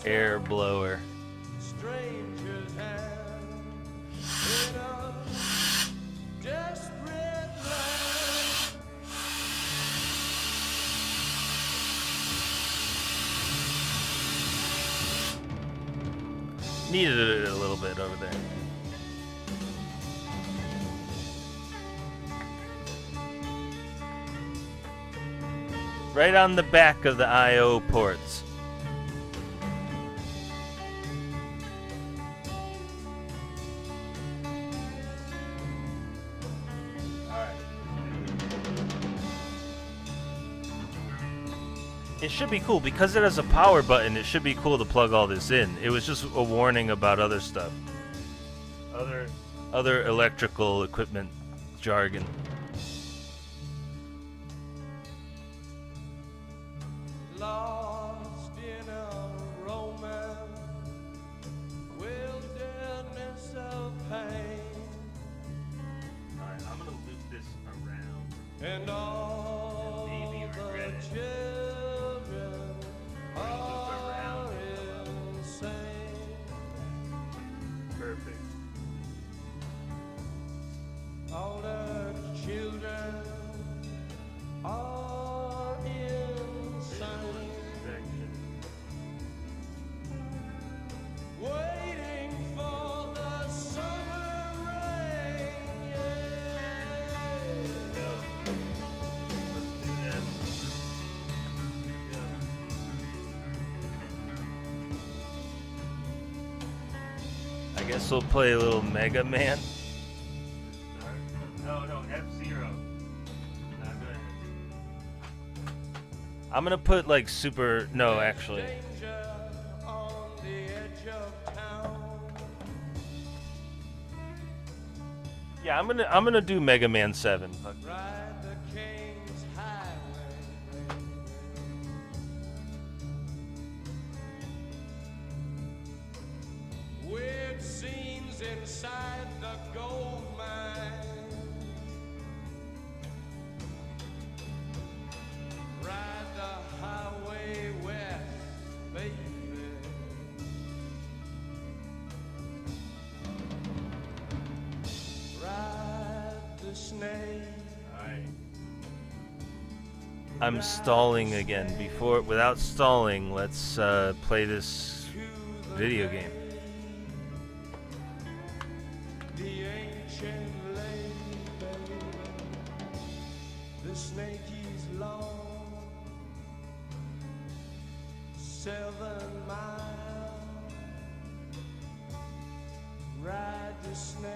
air blower.
stranger's hand in a desperate land.
Needed it a little bit over there. Right on the back of the I/O ports. It should be cool because it has a power button. It should be cool to plug all this in. It was just a warning about other stuff, other electrical equipment jargon.
Lost in a romance, wilderness of pain.
Alright, I'm
and all the children are insane.
Perfect.
All the children are insane. Waiting for the summer rain.
I guess we'll play a little Mega Man.
No, F-Zero.
I'm gonna put like super. No, actually.
Danger on the edge of town.
Yeah, I'm gonna do Mega Man 7. Fuck.
Ride the King's Highway. Weird scenes inside the gold mine. Ride the highway west, baby. Ride the snake.
I'm stalling again. Without stalling, let's play this video game.
The ancient lady, baby. The snake is long, 7 miles. Ride the snake.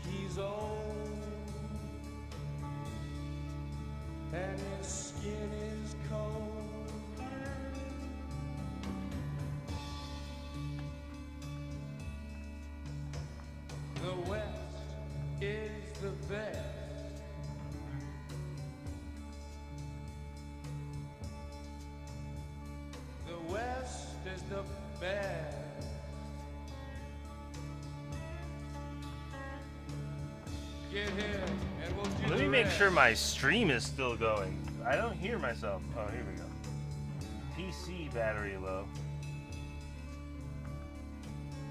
He's old, and his skin is cold. The West is the best. The West is the best. Get here and we'll do
Let
the
me make
rest.
sure my stream is still going. I don't hear myself. Oh, here we go. PC battery low.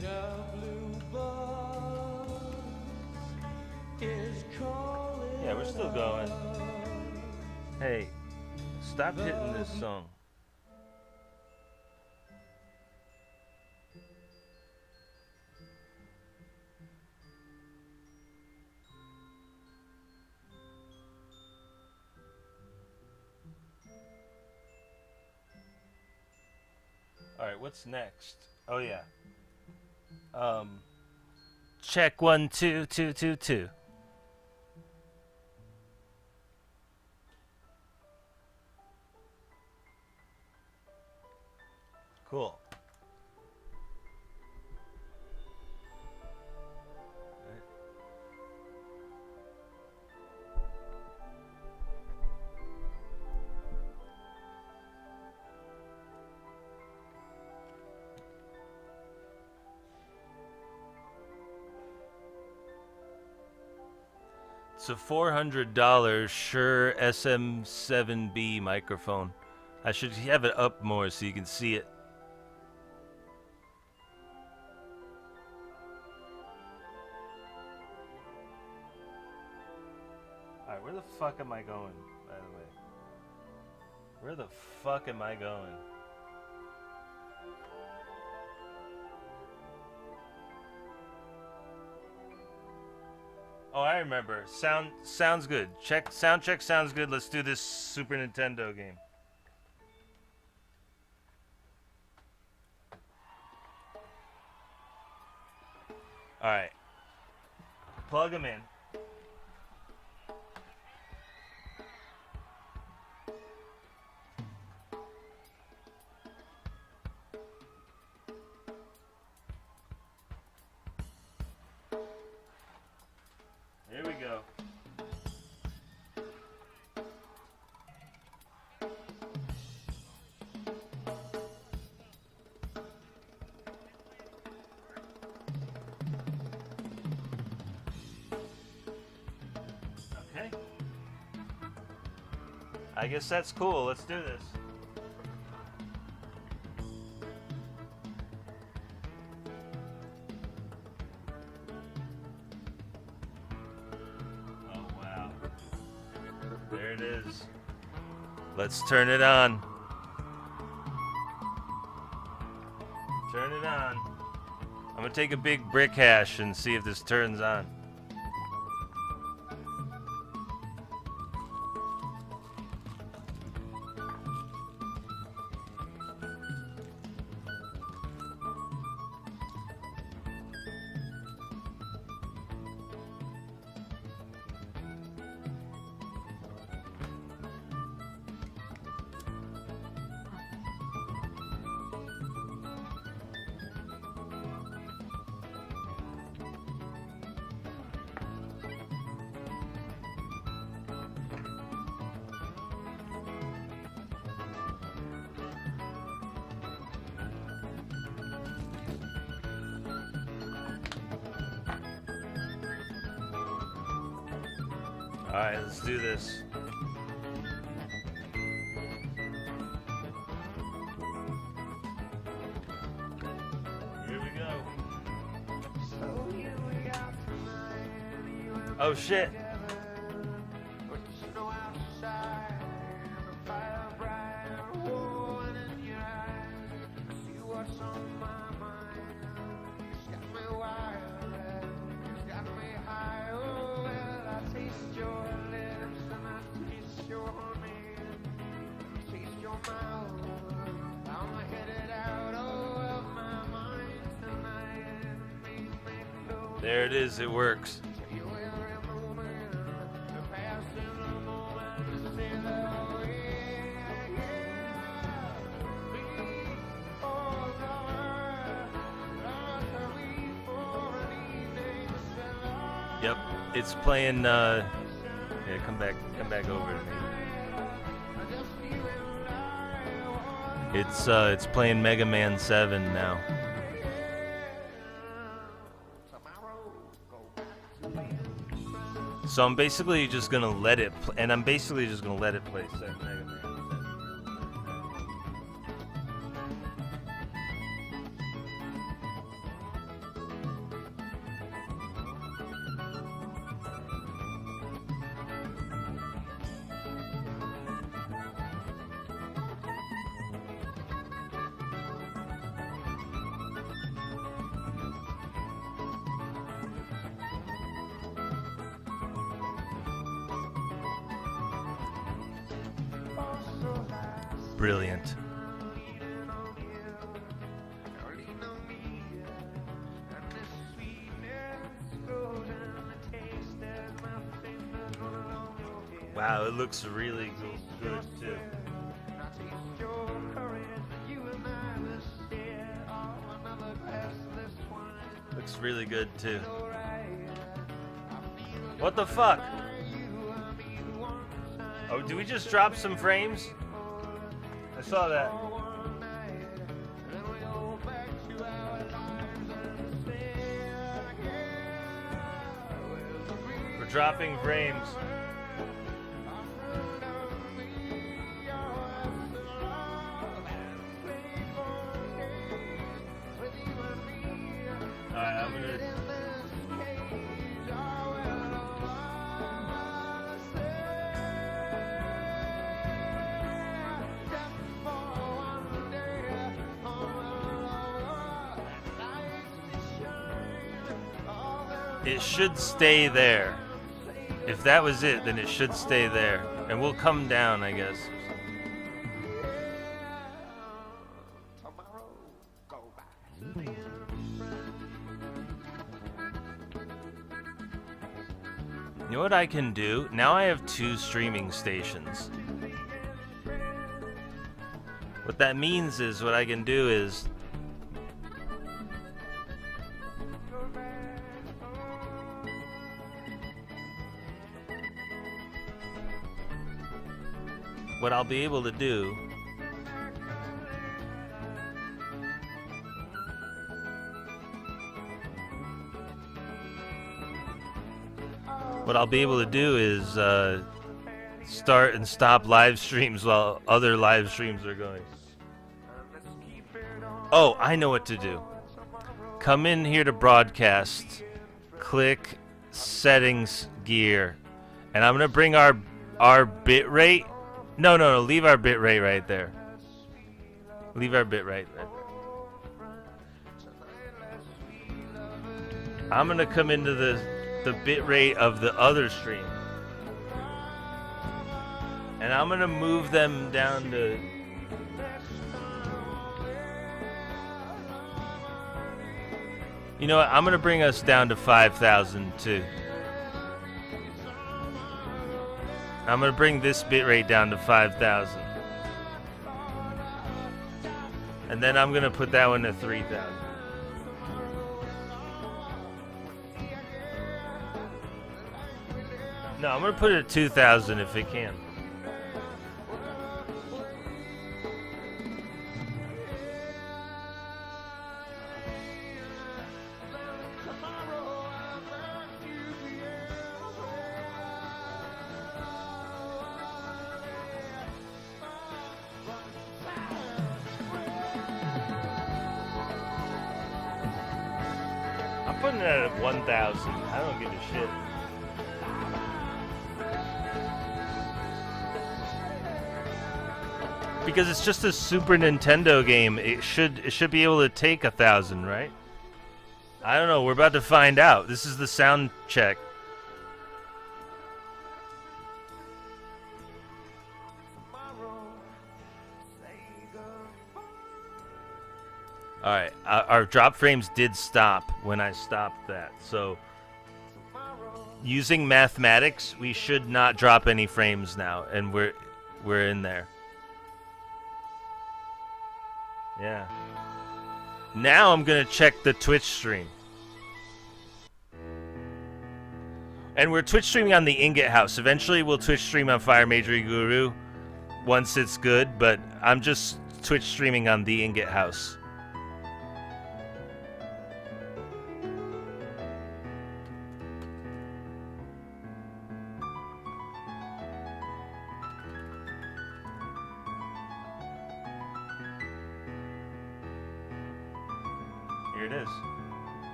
The blue bus is calling.
Yeah, we're still going.
us.
Hey, stop hitting this song. All right, what's next? Oh yeah. Check 1 2 2 2 2. Cool. It's a $400 Shure SM7B microphone. I should have it up more so you can see it. Alright, where the fuck am I going, by the way? Where the fuck am I going? Oh, I remember. Sounds good. Sound check sounds good. Let's do this Super Nintendo game. All right. Plug them in. Here we go. I guess that's cool. Let's do this. Oh, wow. There it is. Let's turn it on. Turn it on. I'm gonna take a big brick hash and see if this turns on. Alright, let's do this. Here we go. Oh shit. There it is, it works. Yep, it's playing, yeah, come back over to me. It's playing Mega Man 7 now. So I'm basically just gonna let it, play Mega Man. Brilliant. Wow, it looks really good too. Looks really good too. What the fuck? Oh, did we just drop some frames? I saw that. We're dropping frames. Alright, I'm gonna... It should stay there. If that was it, then it should stay there. And we'll come down, I guess. You know what I can do? Now I have 2 streaming stations. What that means is, what I can do is... What I'll be able to do is start and stop live streams while other live streams are going. Oh, I know what to do. Come in here to broadcast, click settings gear, and I'm gonna bring our bit rate. No, leave our bit rate right there. Leave our bit rate right there. I'm gonna come into the bit rate of the other stream, and I'm gonna move them down to. You know what? I'm gonna bring us down to 5,000 too. I'm gonna bring this bitrate down to 5,000, and then I'm gonna put that one to 3,000. No, I'm gonna put it at 2,000 if it can. I'm putting it at 1,000. I don't give a shit. Because it's just a Super Nintendo game. It should be able to take 1,000, right? I don't know. We're about to find out. This is the sound check. All right, our drop frames did stop when I stopped that. So, using mathematics, we should not drop any frames now, and we're in there. Yeah. Now I'm gonna check the Twitch stream, and we're Twitch streaming on the Ingot House. Eventually, we'll Twitch stream on Fire Majory Guru once it's good, but I'm just Twitch streaming on the Ingot House.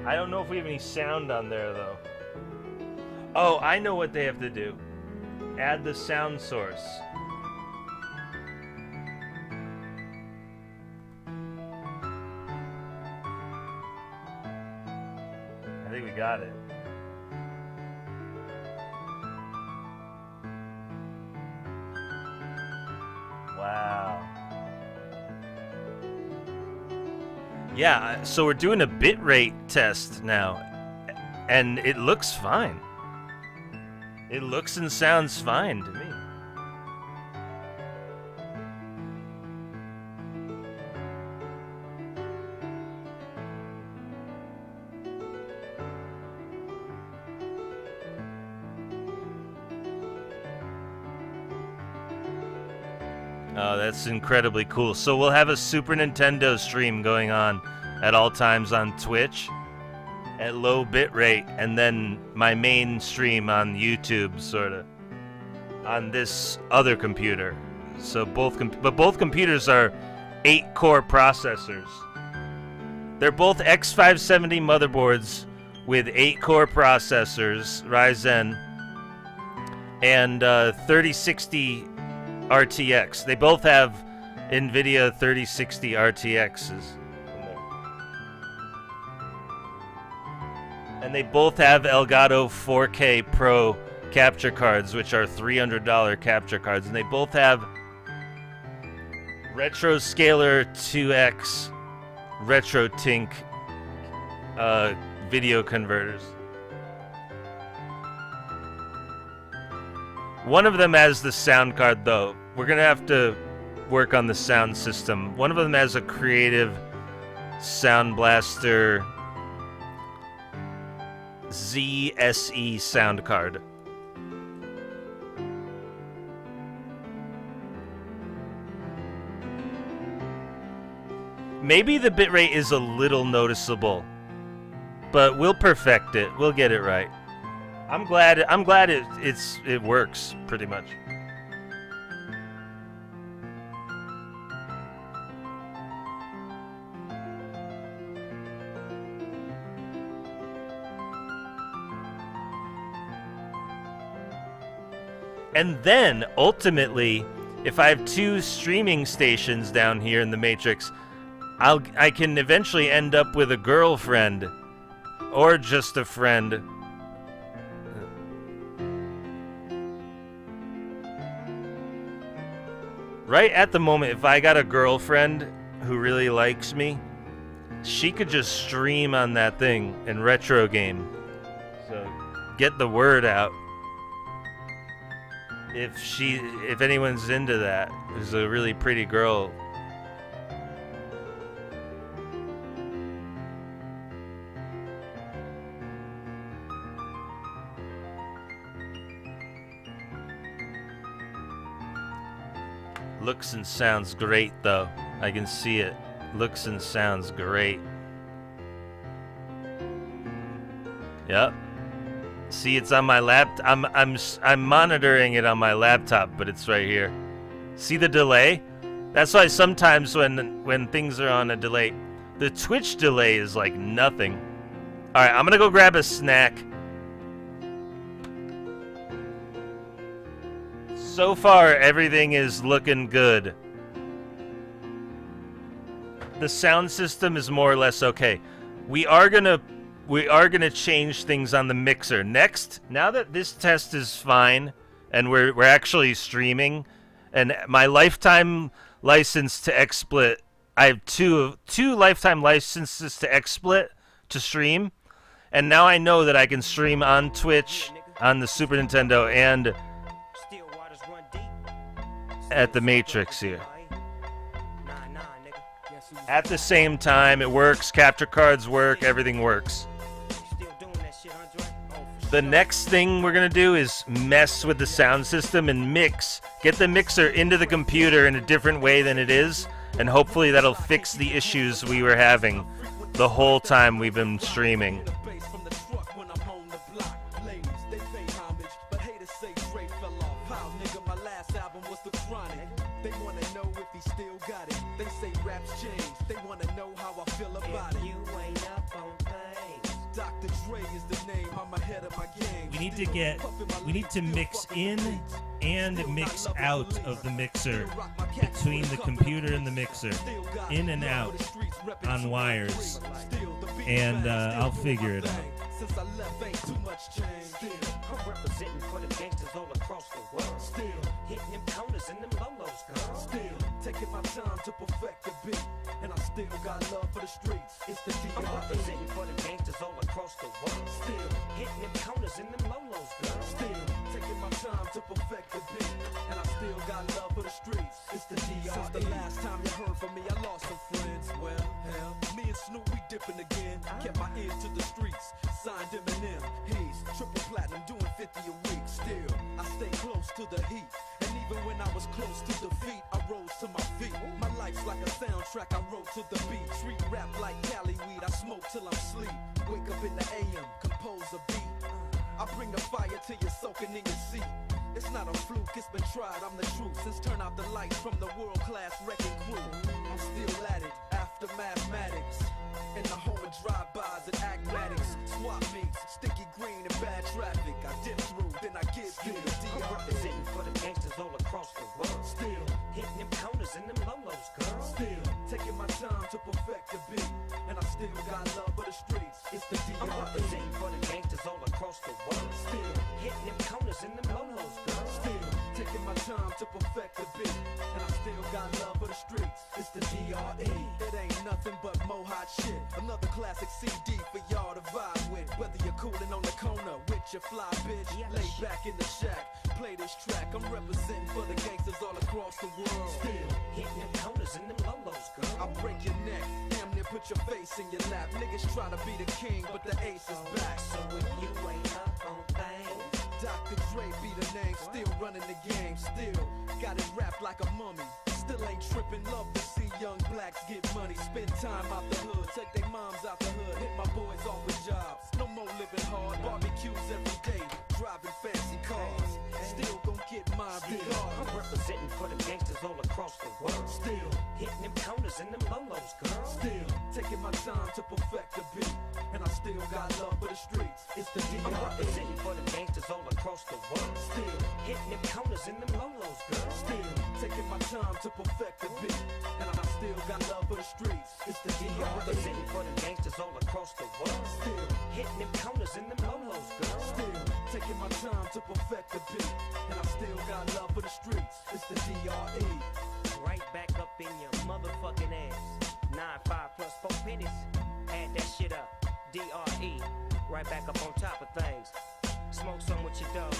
I don't know if we have any sound on there, though. Oh, I know what they have to do. Add the sound source. I think we got it. Wow. Yeah, so we're doing a bitrate test now, and it looks fine. It looks and sounds fine to me. Oh, that's incredibly cool. So we'll have a Super Nintendo stream going on at all times on Twitch at low bit rate, and then my main stream on YouTube, sort of, on this other computer. So both computers are 8-core processors. They're both X570 motherboards with 8-core processors, Ryzen, and 3060 RTX. They both have NVIDIA 3060 RTXs. And they both have Elgato 4K Pro capture cards, which are $300 capture cards. And they both have RetroScaler 2X RetroTink video converters. One of them has the sound card, though. We're going to have to work on the sound system. One of them has a Creative Sound Blaster ZSE sound card. Maybe the bitrate is a little noticeable, but we'll perfect it. We'll get it right. I'm glad it works pretty much. And then, ultimately, if I have 2 streaming stations down here in the Matrix, I can eventually end up with a girlfriend. Or just a friend. Right at the moment, if I got a girlfriend who really likes me, she could just stream on that thing and retro game. So, get the word out. If anyone's into that, there's a really pretty girl. Looks and sounds great though. I can see it. Looks and sounds great. Yep. See, it's on my I'm monitoring it on my laptop, but it's right here. See the delay? That's why sometimes when things are on a delay, the Twitch delay is like nothing. All right, I'm gonna go grab a snack. So far, everything is looking good. The sound system is more or less okay. We are gonna change things on the mixer. Next, now that this test is fine and we're actually streaming, and my lifetime license to XSplit, I have two lifetime licenses to XSplit to stream, and now I know that I can stream on Twitch, on the Super Nintendo, and at the Matrix here. At the same time, it works, capture cards work, everything works. The next thing we're gonna do is mess with the sound system and get the mixer into the computer in a different way than it is, and hopefully that'll fix the issues we were having the whole time we've been streaming.
We need to mix in and mix out of the mixer, between the computer and the mixer, in and out on wires, and I'll figure it out. Since I left, ain't too much change. I'm representing for the gangsters all across the world. Still hitting them counters and them lolos, girl. Still taking my time to perfect the beat, and I still got love for the streets. It's the D.R.E. I'm representing for the gangsters all across the world. Still hitting them counters and them lolos, girl. Still taking my time to perfect the beat, and I still got love for the streets. It's the D.R.E. Since the last time you heard from me, I lost some friends. Well, hell, me and Snoop, we dipping again. Kept my ear to the streets. Signed Eminem, he's triple platinum, doing 50 a week. Still, I stay close to the heat, and even when I was close to defeat, I rose to my feet. My life's like a soundtrack, I wrote to the beat. Street rap like Cali weed, I smoke till I'm sleep. Wake up in the AM, compose a beat. I bring the fire till you're soaking in your seat. It's not a fluke, it's been tried, I'm the truth. Since turn out the lights from the world-class wrecking crew, I'm still at it, after mathematics. In the home of drive-bys and acmatics, swap meets, sticky green and bad traffic. I dip through, then I get through the D.R.E. I'm representing for the gangsters all across the world. Still hitting them counters and them lolos, girl. Still taking my time to perfect the beat, and I still got love for the streets. It's the D.R.E. I'm representing for the gangsters all across the world. Still hitting them counters and them lolos, girl. Still taking my time to perfect the beat, and I still got love for the streets. It's the D.R.E. It ain't nothing but mo hot shit. Another classic CD for y'all to vibe with. Whether you're coolin' on the corner with your fly bitch, lay back in the shack, play this track. I'm representing for the gangsters all across the world. Still hitting them counters and them lolos, girl. I'll break your neck, damn near put your face in your lap. Niggas try to be the king, but the ace is back. So if you ain't up on things, Dr. Dre be the name, still running the game, still got it wrapped like a mummy. Still ain't tripping, love to see young blacks get money. Spend time out the hood, take their moms out the hood. Hit my boys off with jobs, no more living hard. Barbecues every day,
I'm representing for the gangsters all across the world.
Still
Hitting them corners and them lolos, girl.
Still taking my time to perfect the beat, and I still got love for the streets. It's the
I'm
D.R.E.
representing for the gangsters all across the world.
Still
Hitting them corners and them lolos, girl.
Still taking my time to perfect the beat, and I still got love for the streets. It's the
I'm
D.R.E.
representing for the gangsters all across the world.
Still
Hitting them corners and them lolos, girl.
Still taking my time to perfect the beat, and I still got love for the streets. It's the D.R.E.
Right back up in your motherfucking ass. 9-5 plus 4 pennies. Add that shit up. D.R.E. Right back up on top of things. Smoke some with your dog.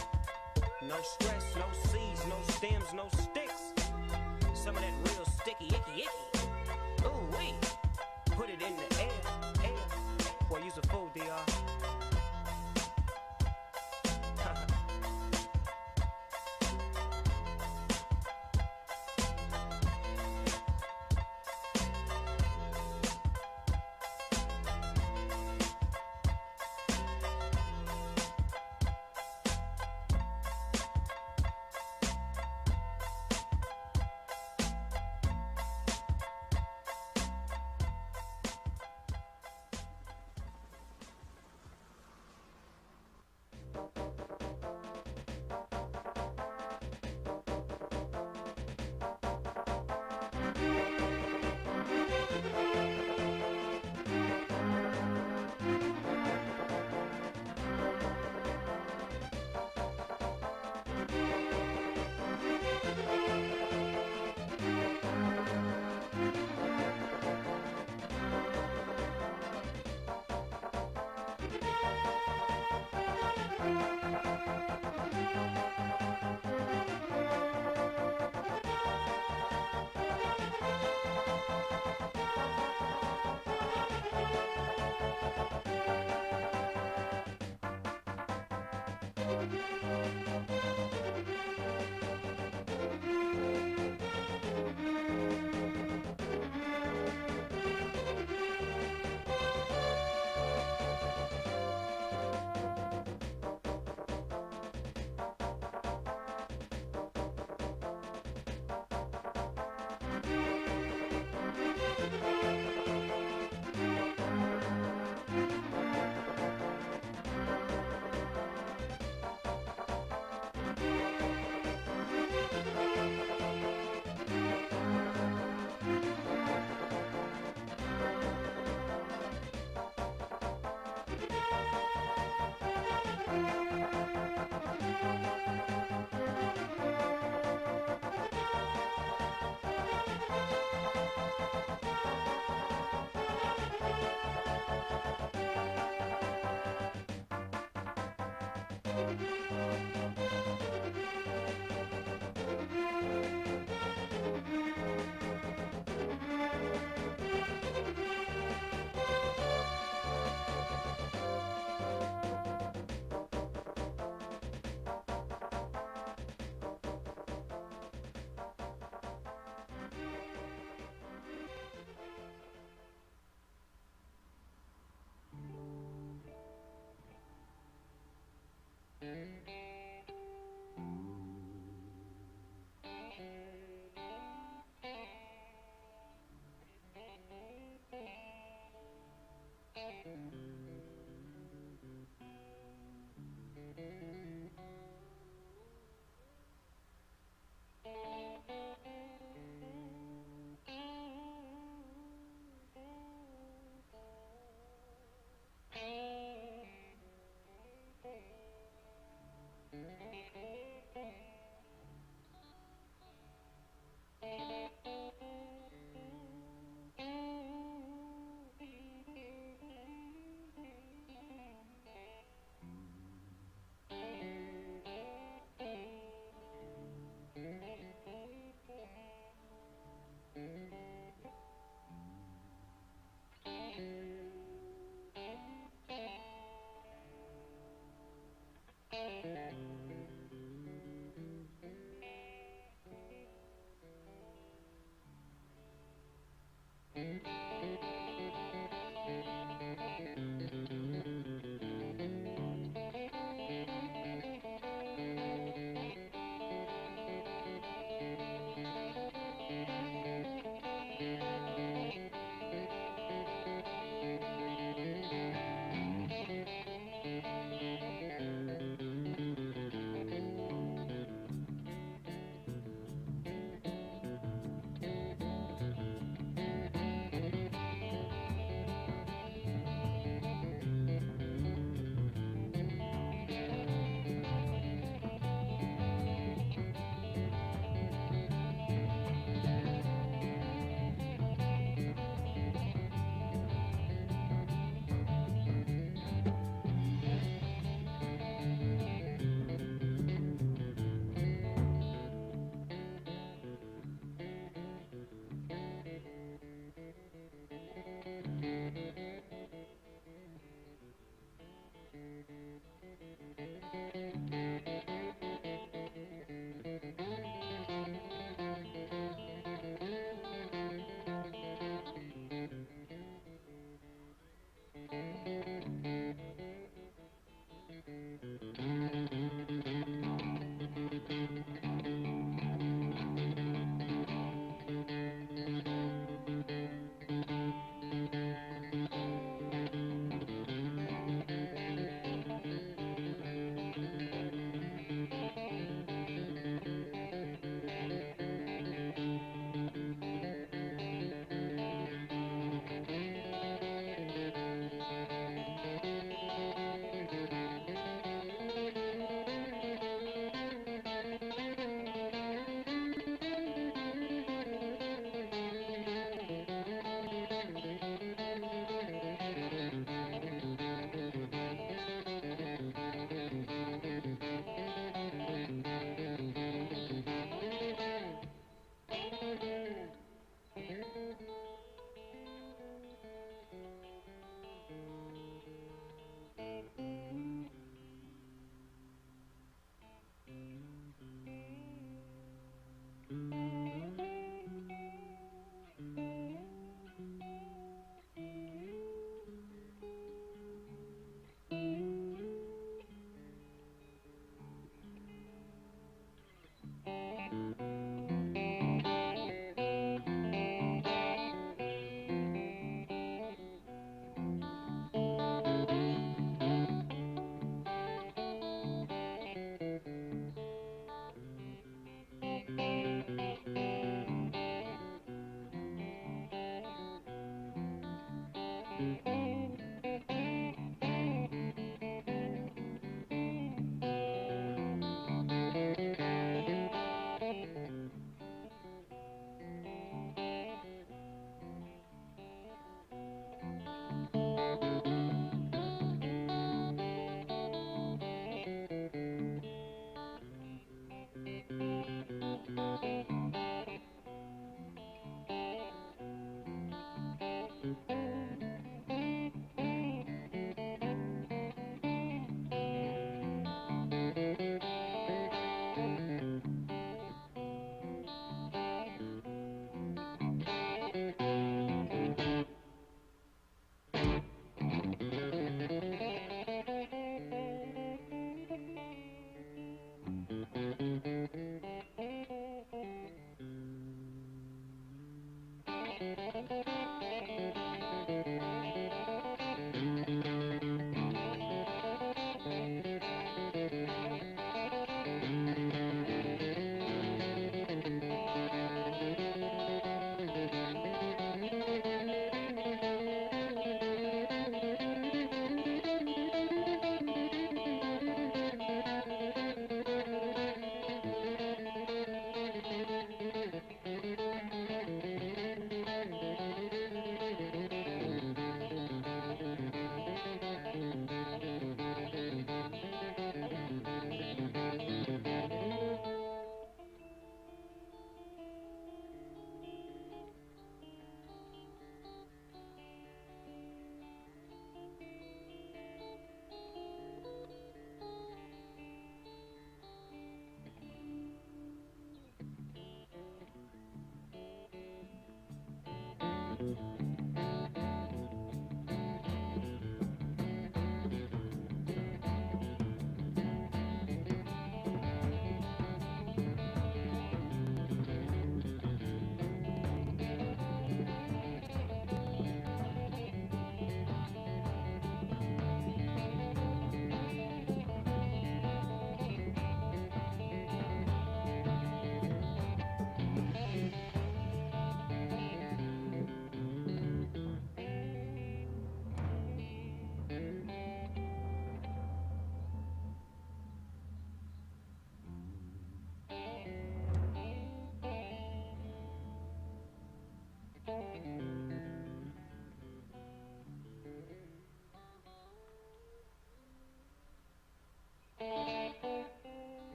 No stress, no seeds, no stems, no sticks. Some of that real sticky, icky, icky. Ooh, wee. Put it in the air. Boy, you's a fool, D.R.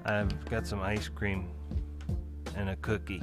I've got some ice cream and a cookie.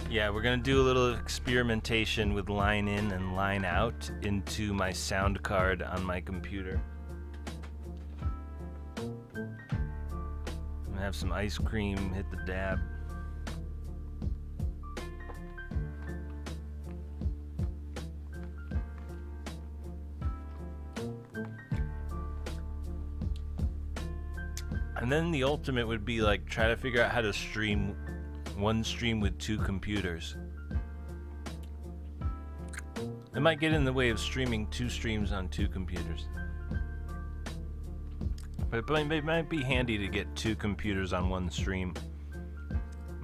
Yeah, we're gonna do a little experimentation with line in and line out into my sound card on my computer. I'm gonna have some ice cream, hit the dab. And then the ultimate would be like try to figure out how to stream one stream with two computers. It might get in the way of streaming two streams on two computers. But it might be handy to get two computers on one stream.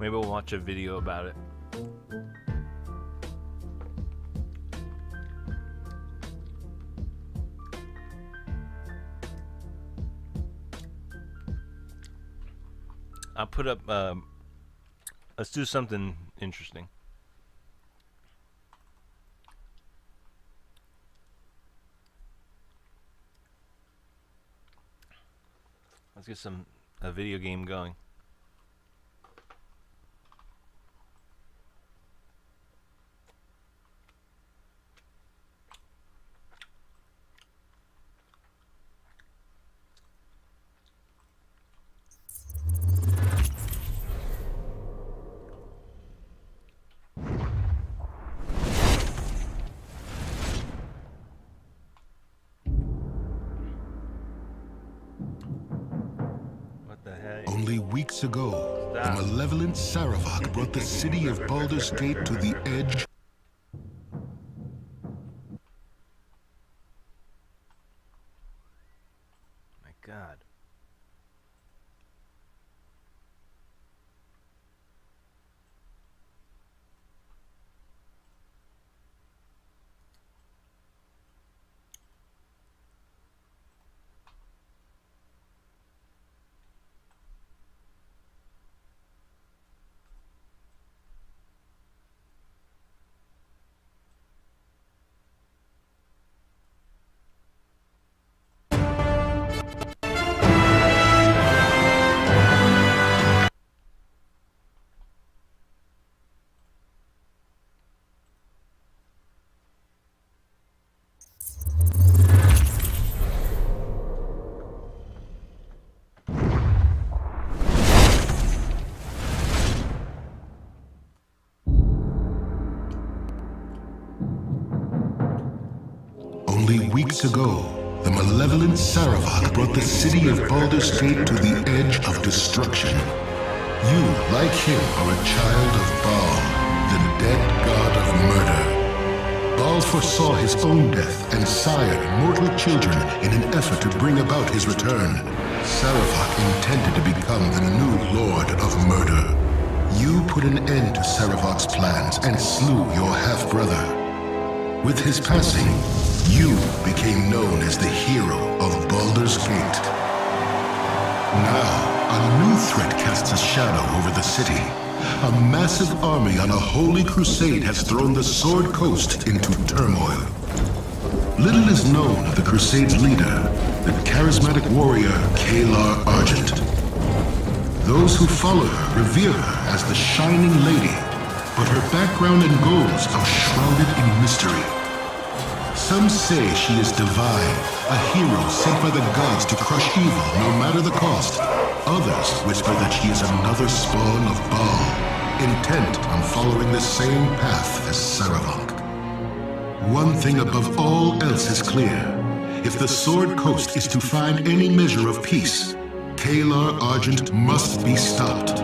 Maybe we'll watch a video about it. I'll put up, let's do something interesting. Let's get a video game going.
Only weeks ago, the malevolent Saravak brought the city of Baldur's Gate to the edge.
My God.
Only weeks ago, the malevolent Saravak brought the city of Baldur's Gate to the edge of destruction. You, like him, are a child of Baal, the dead god of murder. Baal foresaw his own death and sired mortal children in an effort to bring about his return. Saravak intended to become the new lord of murder. You put an end to Saravak's plans and slew your half-brother. With his passing, you became known as the hero of Baldur's Gate. Now, a new threat casts a shadow over the city. A massive army on a holy crusade has thrown the Sword Coast into turmoil. Little is known of the crusade's leader, the charismatic warrior Kalar Argent. Those who follow her revere her as the Shining Lady, but her background and goals are shrouded in mystery. Some say she is divine, a hero sent by the gods to crush evil no matter the cost. Others whisper that she is another spawn of Baal, intent on following the same path as Saravak. One thing above all else is clear. If the Sword Coast is to find any measure of peace, Kalar Argent must be stopped.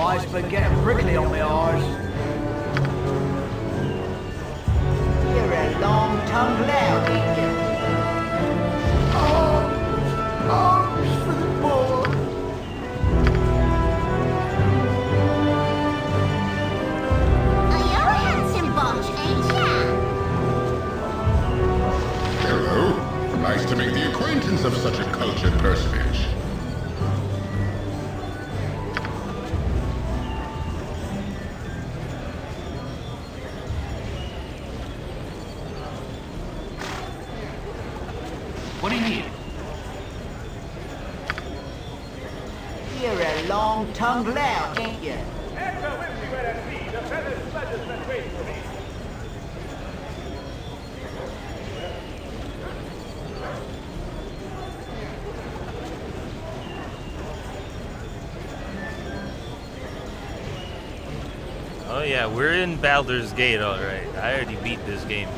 Ice been getting prickly on my eyes. You're a long-tongued lout, ain't you? Arms for the boy.
Oh, you're a handsome bunch, ain't ya?
Hello. Nice to make the acquaintance of such a cultured personage.
What do you need? You're a long-tongued lout, ain't you?
Oh yeah, we're in Baldur's Gate, alright. I already beat this game.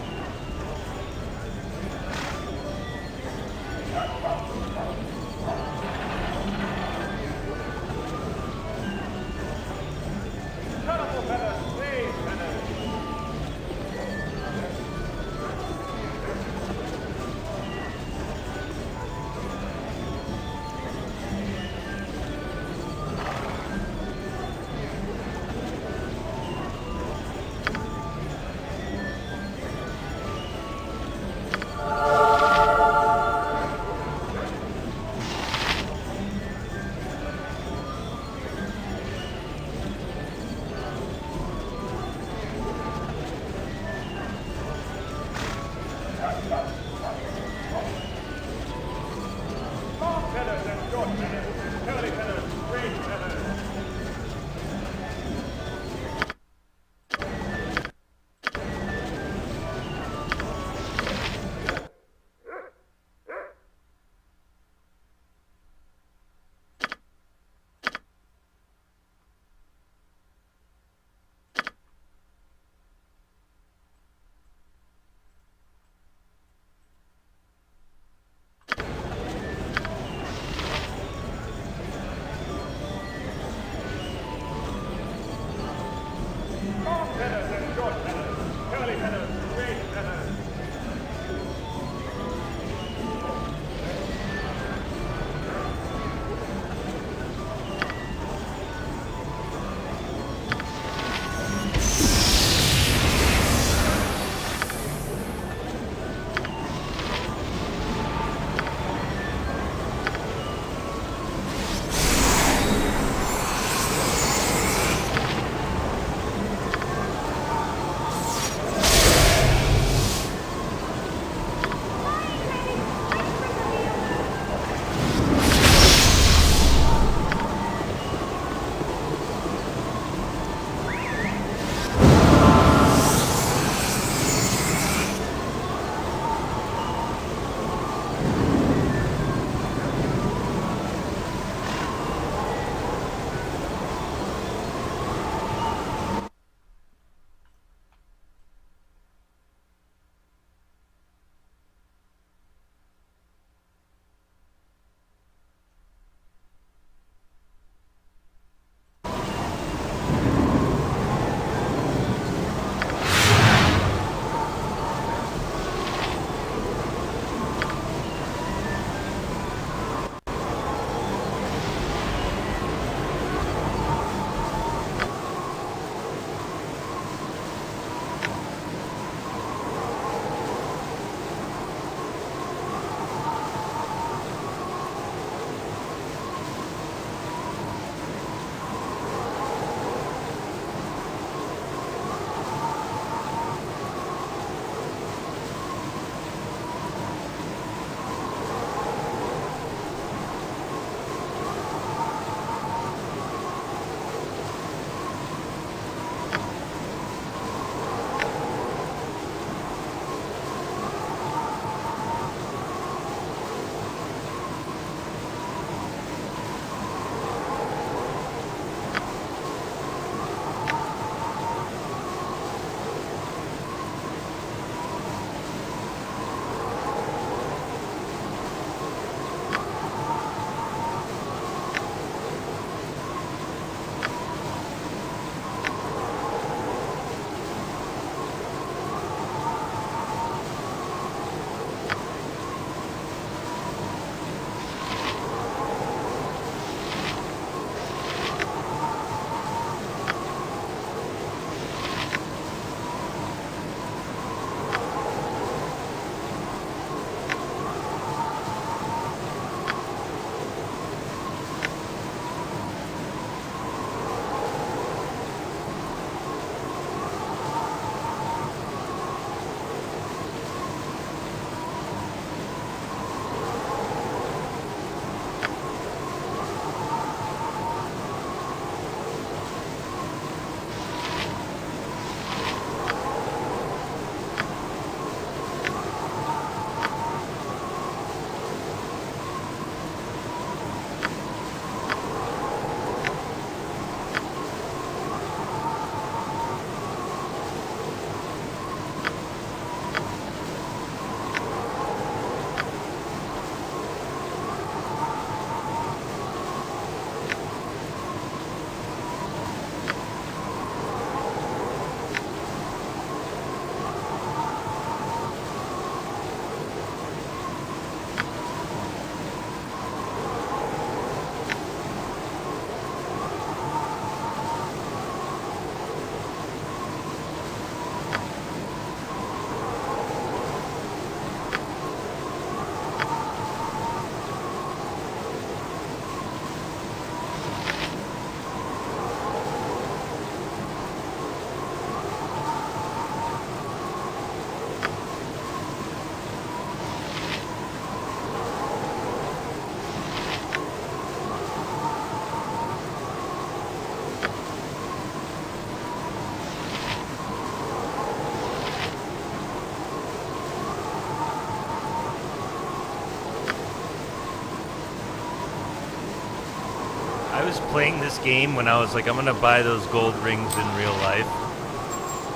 was playing this game when I was like, I'm gonna buy those gold rings in real life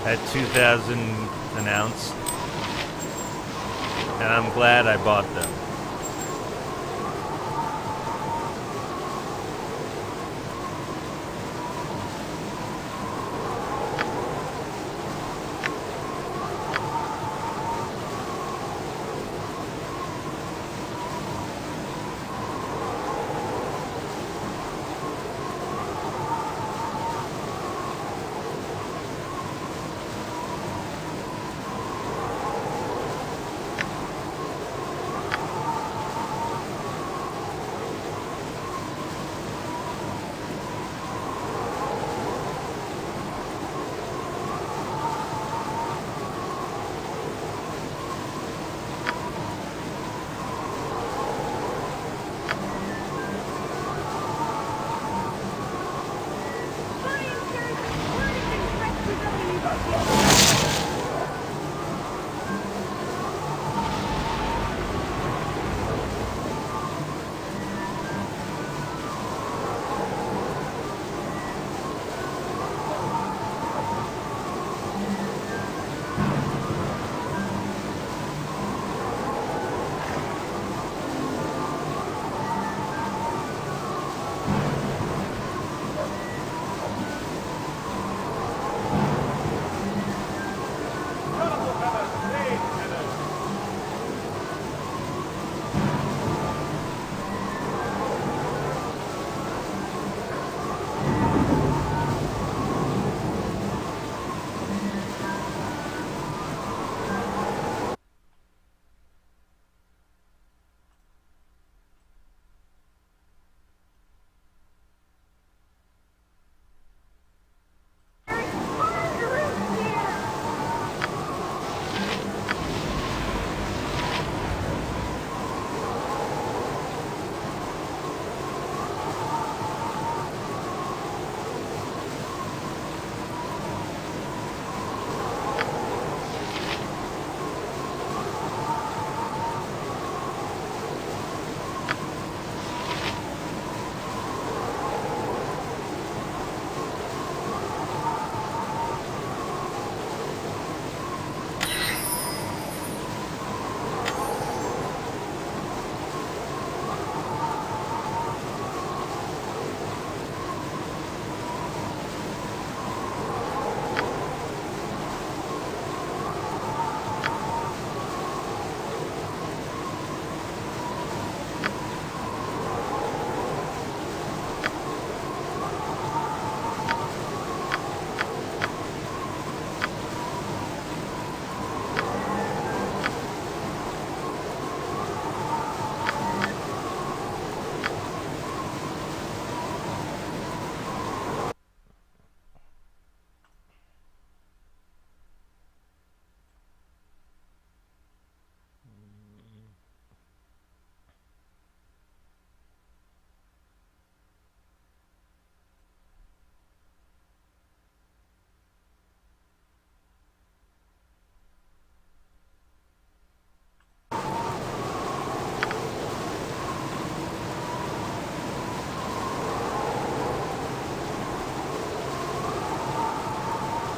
at 2,000 an ounce, and I'm glad I bought them.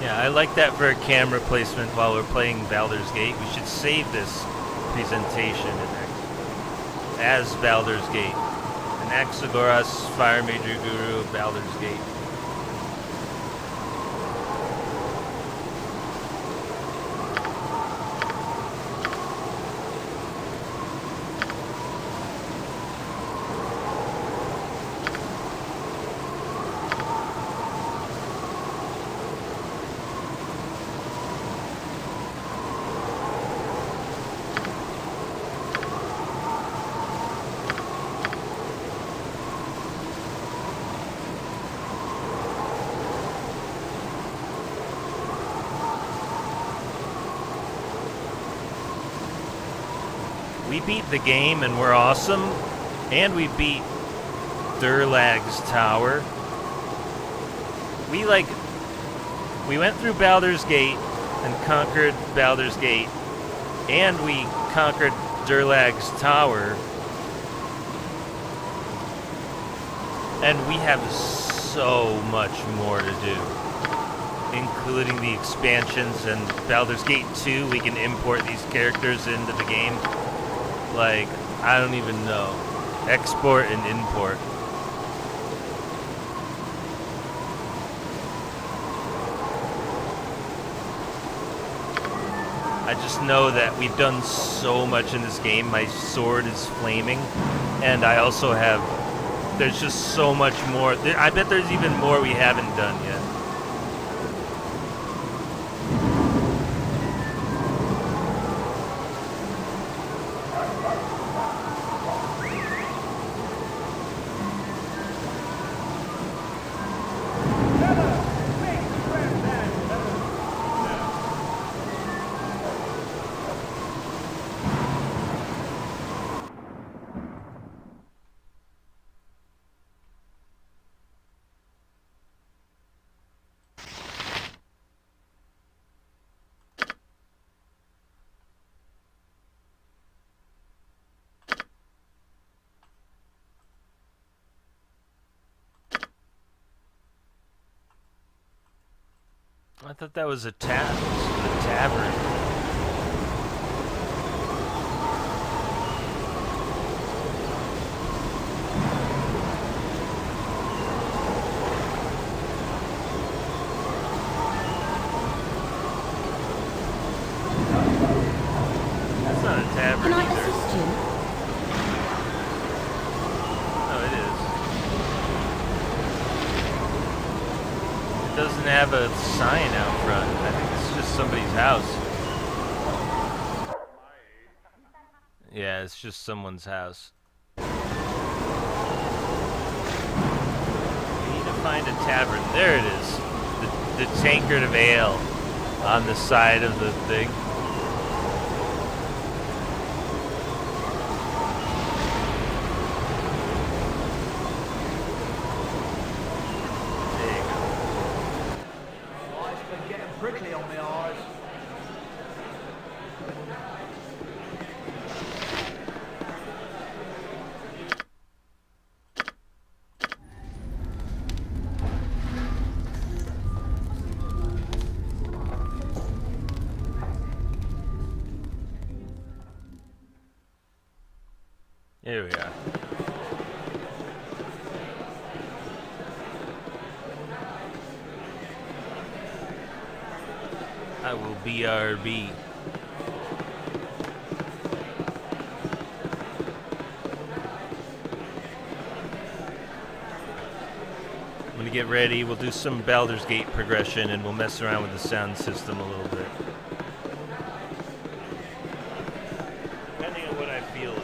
Yeah, I like that for a camera placement while we're playing Baldur's Gate. We should save this presentation as Baldur's Gate. Anaxagoras, Fire Major Guru, Baldur's Gate. We beat the game and we're awesome, and we beat Durlag's Tower. We went through Baldur's Gate and conquered Baldur's Gate, and we conquered Durlag's Tower. And we have so much more to do, including the expansions and Baldur's Gate 2. We can import these characters into the game. Like, I don't even know. Export and import. I just know that we've done so much in this game. My sword is flaming, and I also have... There's just so much more. I bet there's even more we haven't done yet. I thought that was a tavern. That's not a tavern.
Can I
either.
assist you?
No, it is. It doesn't have a sign out front. I think it's just somebody's house. Yeah, it's just someone's house. We need to find a tavern. There it is. The tankard of ale on the side of the thing. There you go.
Oh, it's been getting prickly on my eyes.
Here we are. I will BRB. I'm gonna get ready. We'll do some Baldur's Gate progression and we'll mess around with the sound system a little bit. Depending on what I feel like.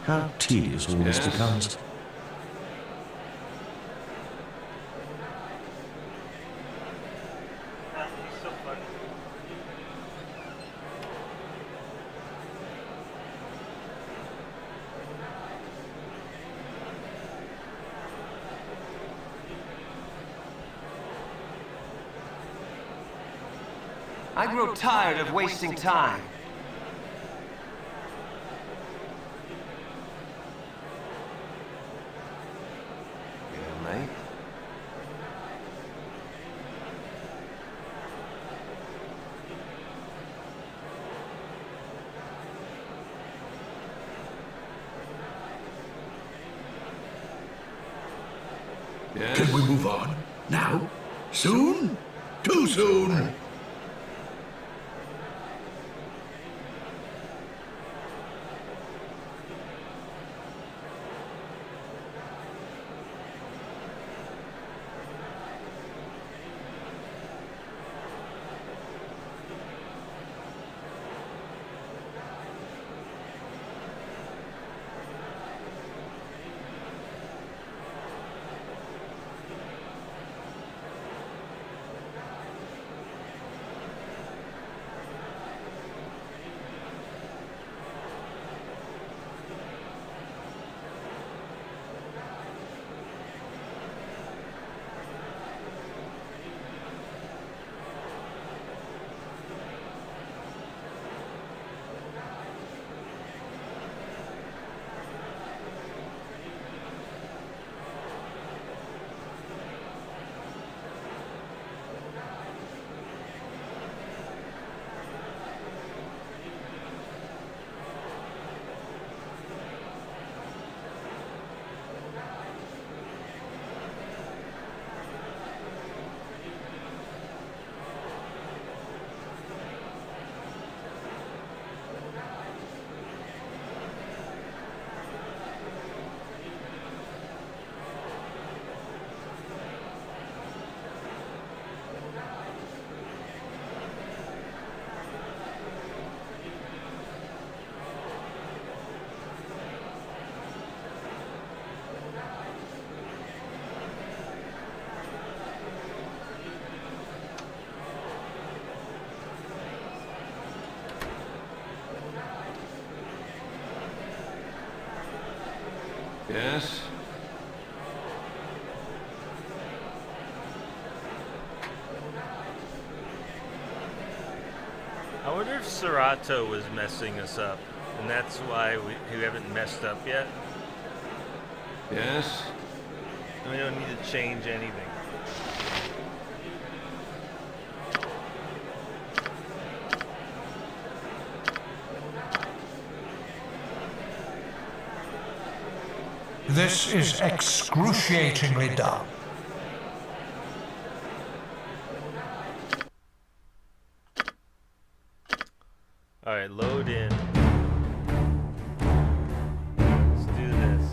How tedious all this becomes.
I grow tired of wasting time.
Yes?
Can we move on? Now? Soon? Too soon?
Yes?
I wonder if Serato was messing us up, and that's why we haven't messed up yet.
Yes?
We don't need to change anything.
This is excruciatingly dumb.
All right, load in. Let's do this.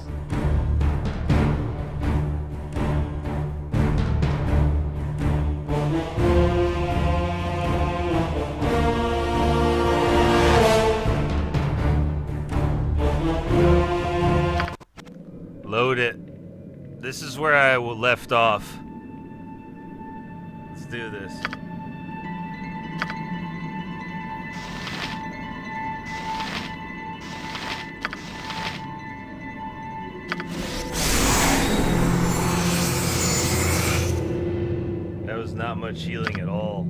Load it. This is where I left off. Let's do this. That was not much healing at all.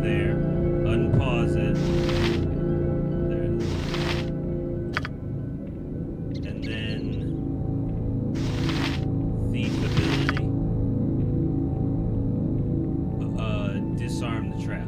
there. Unpause it. There it is. And then thief ability. Disarm the trap.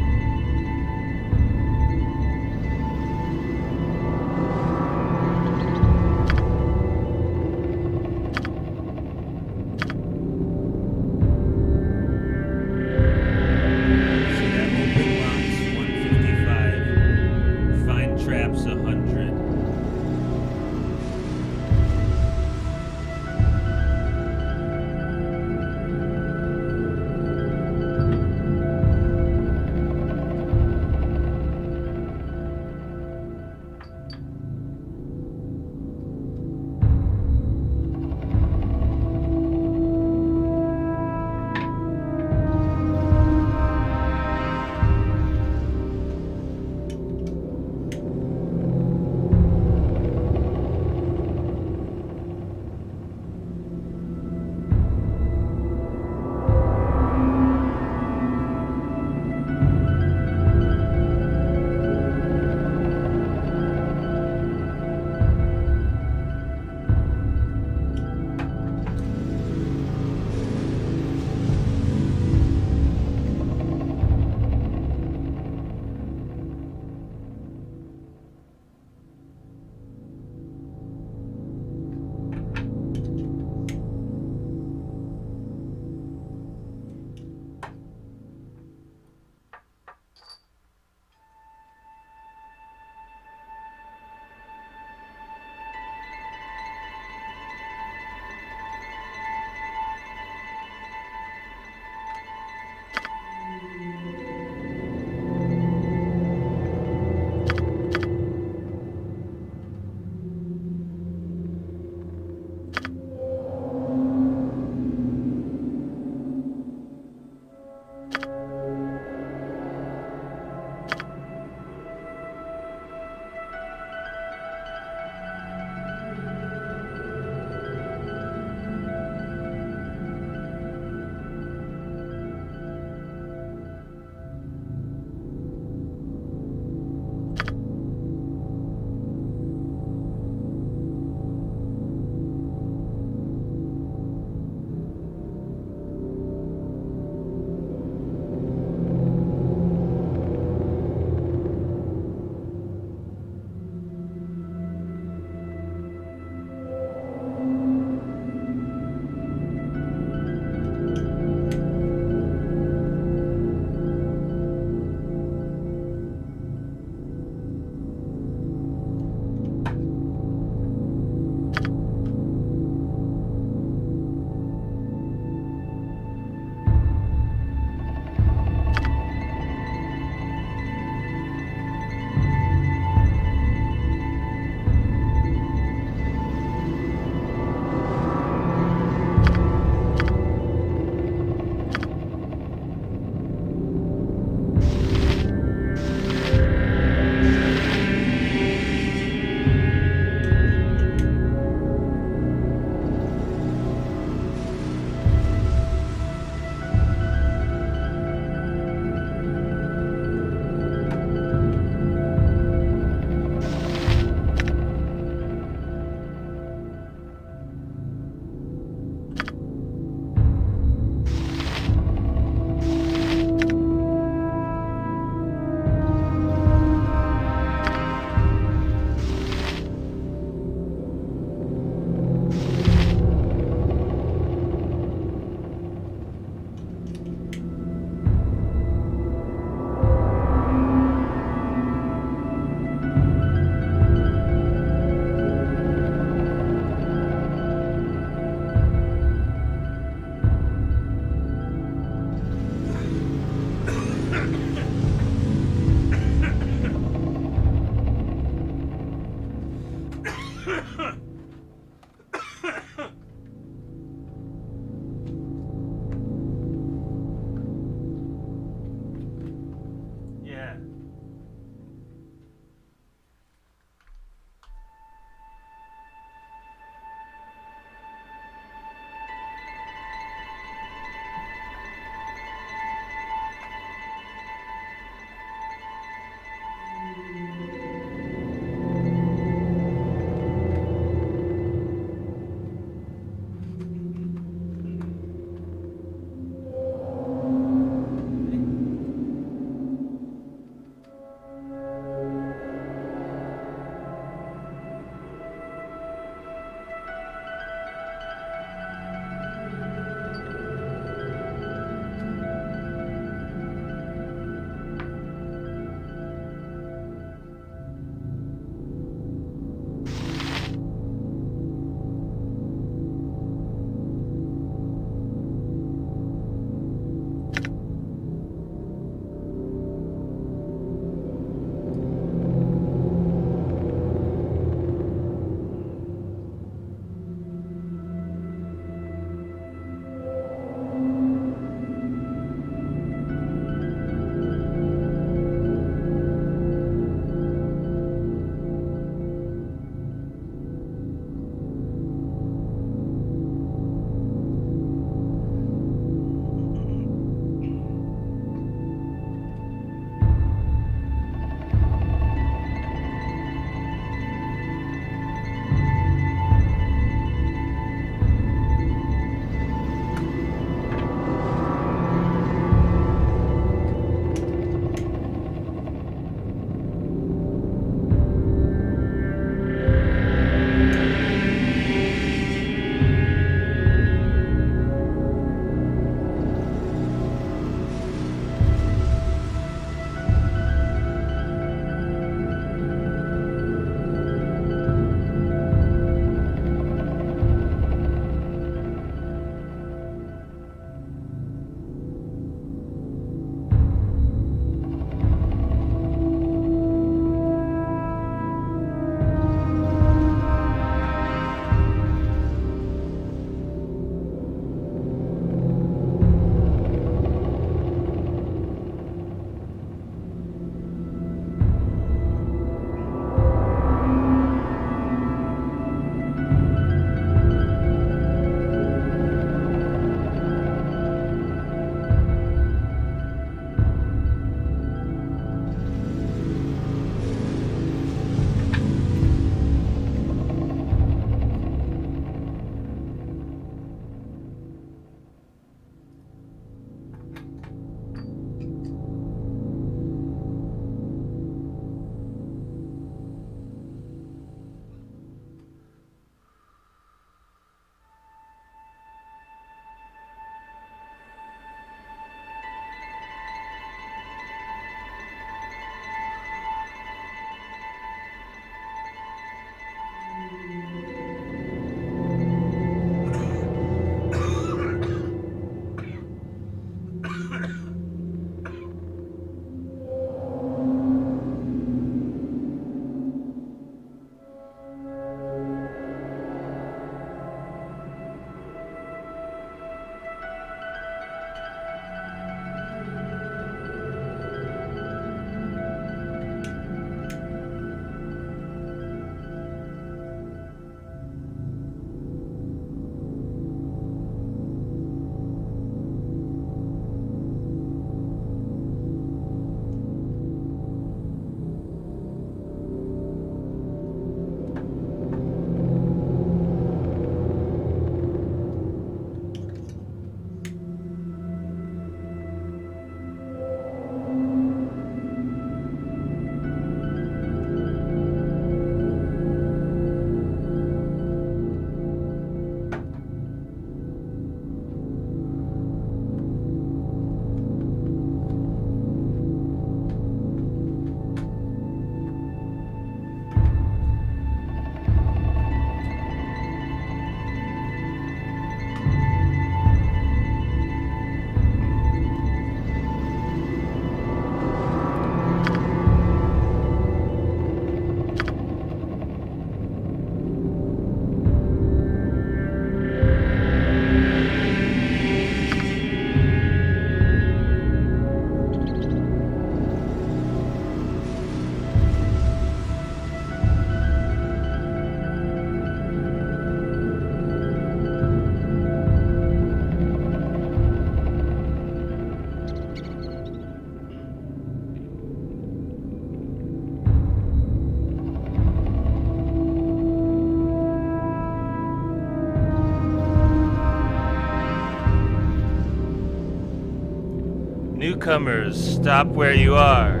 newcomers, stop where you are.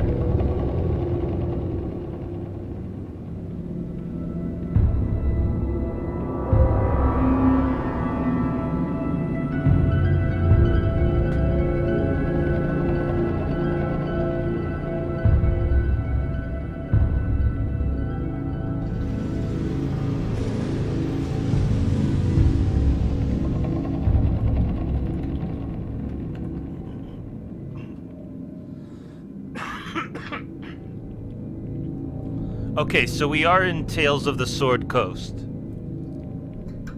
Okay, so we are in Tales of the Sword Coast.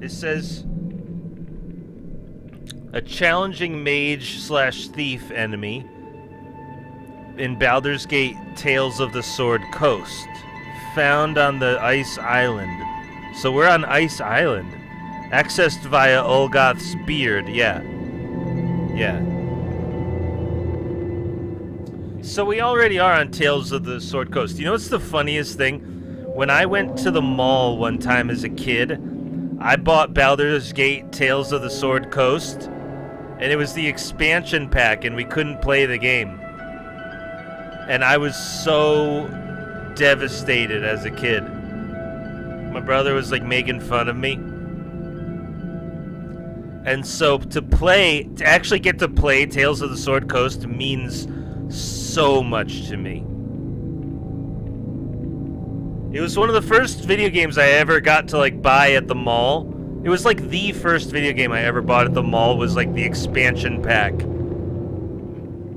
It says a challenging mage/thief enemy in Baldur's Gate Tales of the Sword Coast, found on the Ice Island. So we're on Ice Island, accessed via Olgoth's beard. Yeah. So we already are on Tales of the Sword Coast. You know what's the funniest thing? When I went to the mall one time as a kid, I bought Baldur's Gate Tales of the Sword Coast, and it was the expansion pack, and we couldn't play the game. And I was so devastated as a kid. My brother was like making fun of me. And so to actually get to play Tales of the Sword Coast means so much to me. It was one of the first video games I ever got to like buy at the mall. It was like the first video game I ever bought at the mall was like the expansion pack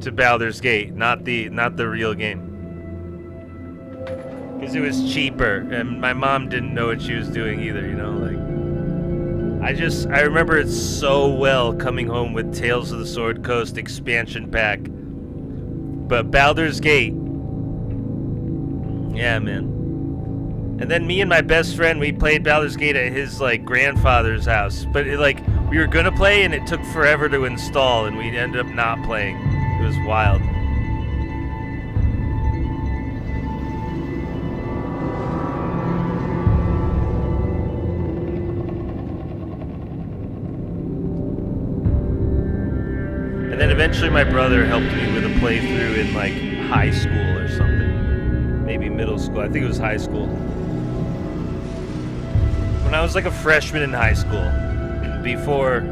to Baldur's Gate, not the real game. Because it was cheaper, and my mom didn't know what she was doing either, you know, like. I remember it so well coming home with Tales of the Sword Coast expansion pack. But Baldur's Gate, yeah, man. And then me and my best friend, we played Baldur's Gate at his like grandfather's house. But we were gonna play, and it took forever to install, and we ended up not playing. It was wild. And then eventually my brother helped me with a playthrough in like high school or something. Maybe middle school. I think it was high school. When I was like a freshman in high school. Before...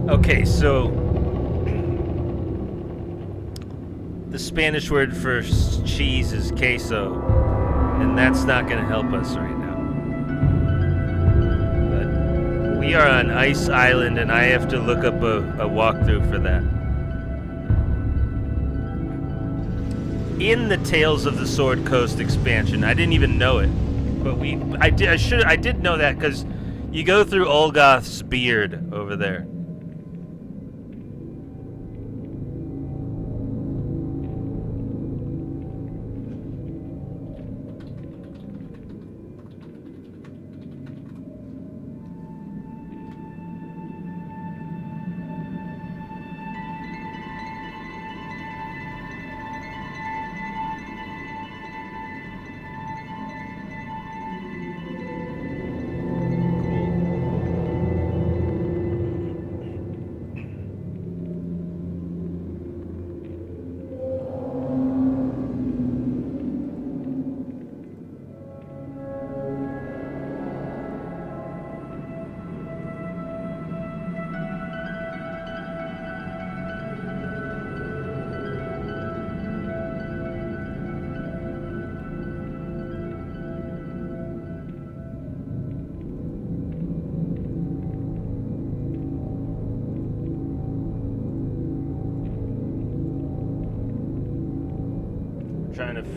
Okay, so the Spanish word for cheese is queso, and that's not going to help us right now. But we are on Ice Island, and I have to look up a walkthrough for that. In the Tales of the Sword Coast expansion, I didn't even know it, but I did know that because you go through Olgoth's beard over there.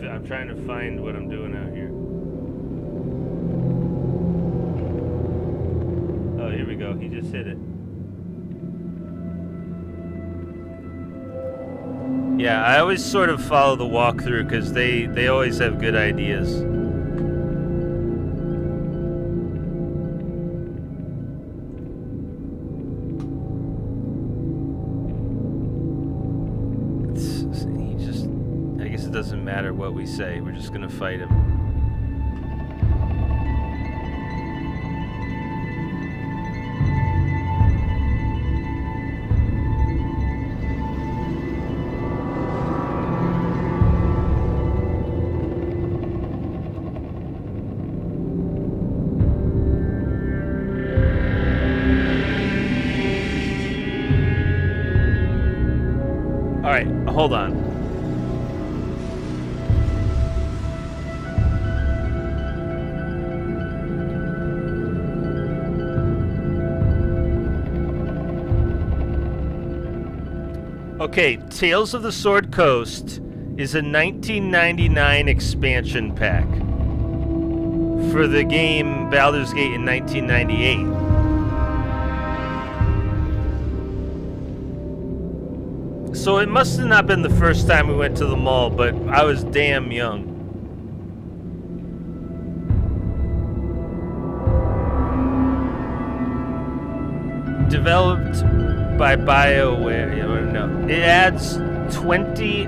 I'm trying to find what I'm doing out here. Oh, here we go. He just hit it. Yeah, I always sort of follow the walkthrough because they always have good ideas. doesn't matter what we say. We're just gonna fight him. All right, hold on. Okay, Tales of the Sword Coast is a 1999 expansion pack for the game Baldur's Gate in 1998. So it must have not been the first time we went to the mall, but I was damn young. Developed by BioWare. No, it adds 20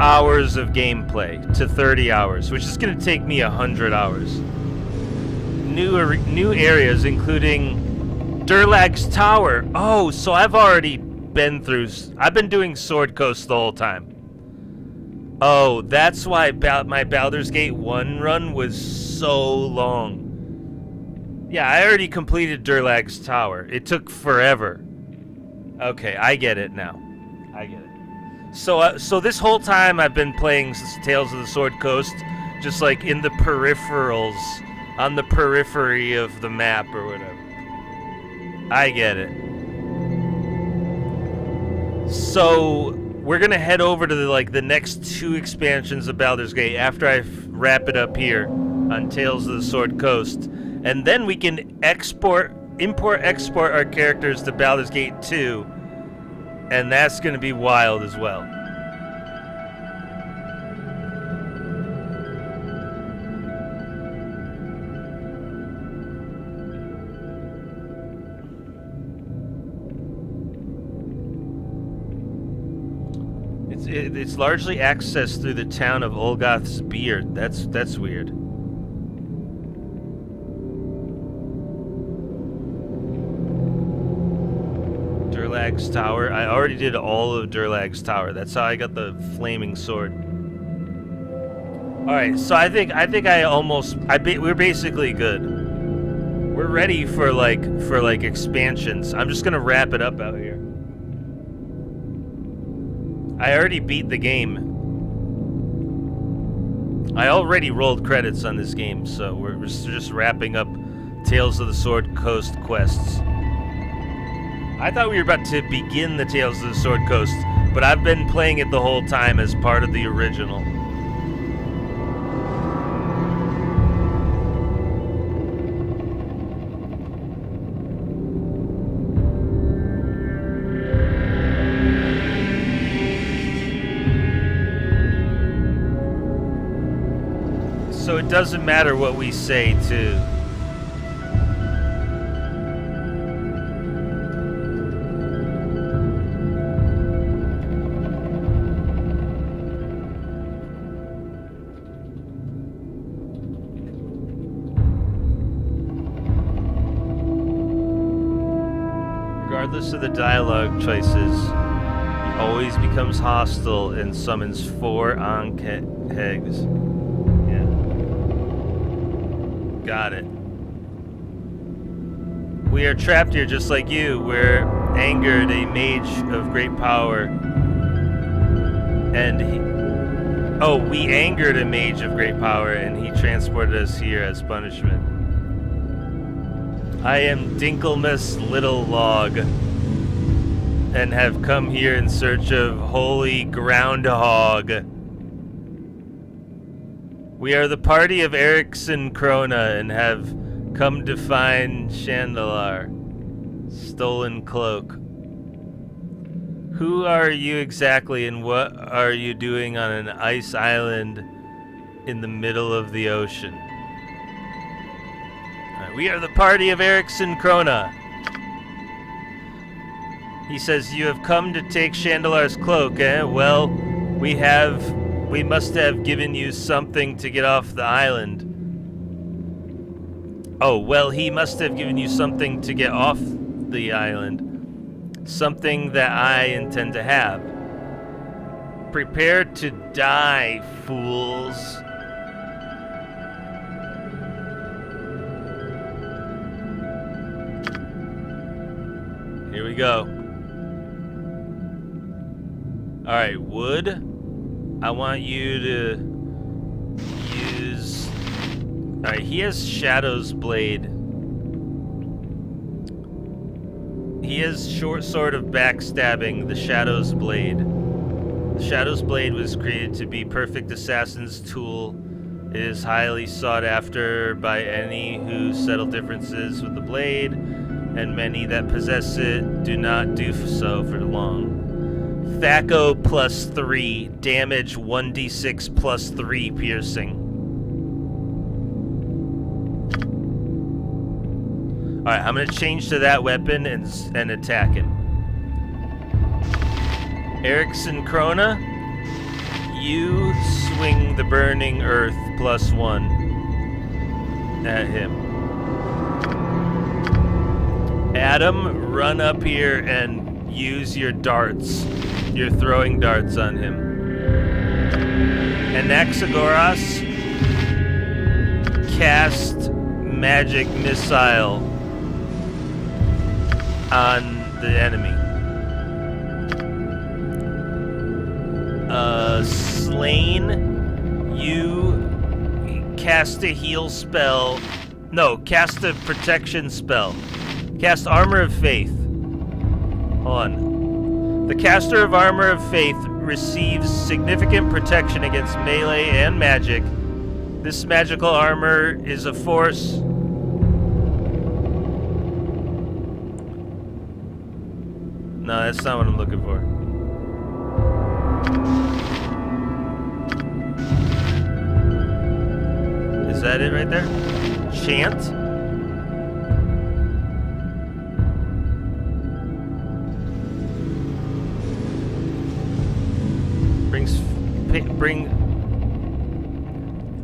hours of gameplay to 30 hours, which is going to take me 100 hours. New areas, including Durlag's Tower. Oh, so I've already been through. I've been doing Sword Coast the whole time. Oh, that's why my Baldur's Gate 1 run was so long. Yeah, I already completed Durlag's Tower. It took forever. Okay, I get it now. I get it. So this whole time I've been playing Tales of the Sword Coast, just like in the peripherals, on the periphery of the map or whatever. I get it. So we're gonna head over to the next 2 expansions of Baldur's Gate after I wrap it up here on Tales of the Sword Coast, and then we can import our characters to Baldur's Gate 2, and that's gonna be wild as well. It's largely accessed through the town of Olgoth's Beard. That's weird. Durlag's Tower. I already did all of Durlag's Tower. That's how I got the flaming sword. All right, so I think we're basically good. We're ready for expansions. I'm just gonna wrap it up out here. I already beat the game. I already rolled credits on this game, so we're just wrapping up Tales of the Sword Coast quests. I thought we were about to begin the Tales of the Sword Coast, but I've been playing it the whole time as part of the original. So it doesn't matter what we say, too. Regardless of the dialogue choices, he always becomes hostile and summons 4 Ankh-Hegs. Got it. We are trapped here just like you. We're angered a mage of great power. We angered a mage of great power and he transported us here as punishment. I am Dinkelmus Little Log and have come here in search of Holy Groundhog. We are the party of Erickson Krona and have come to find Chandalar. Stolen cloak. Who are you exactly and what are you doing on an ice island in the middle of the ocean? We are the party of Erickson Krona. He says, you have come to take Chandalar's cloak, eh? Well, we We must have given you something to get off the island. Oh, well, he must have given you something to get off the island. Something that I intend to have. Prepare to die, fools. Here we go. Alright, wood. I want you to use... Alright, he has Shadow's Blade. He has short sword of backstabbing, the Shadow's Blade. The Shadow's Blade was created to be perfect assassin's tool. It is highly sought after by any who settle differences with the blade, and many that possess it do not do so for long. Thaco plus 3, damage 1d6 plus 3 piercing. Alright, I'm gonna change to that weapon and attack him. Erickson Krona, you swing the burning earth plus 1 at him. Adam, run up here and use your darts. Your throwing darts on him. Anaxagoras, cast magic missile on the enemy. Slain, you cast a heal spell. No, cast a protection spell. Cast Armor of Faith. Hold on. The caster of Armor of Faith receives significant protection against melee and magic. This magical armor is a force. No, that's not what I'm looking for. Is that it right there? Chant?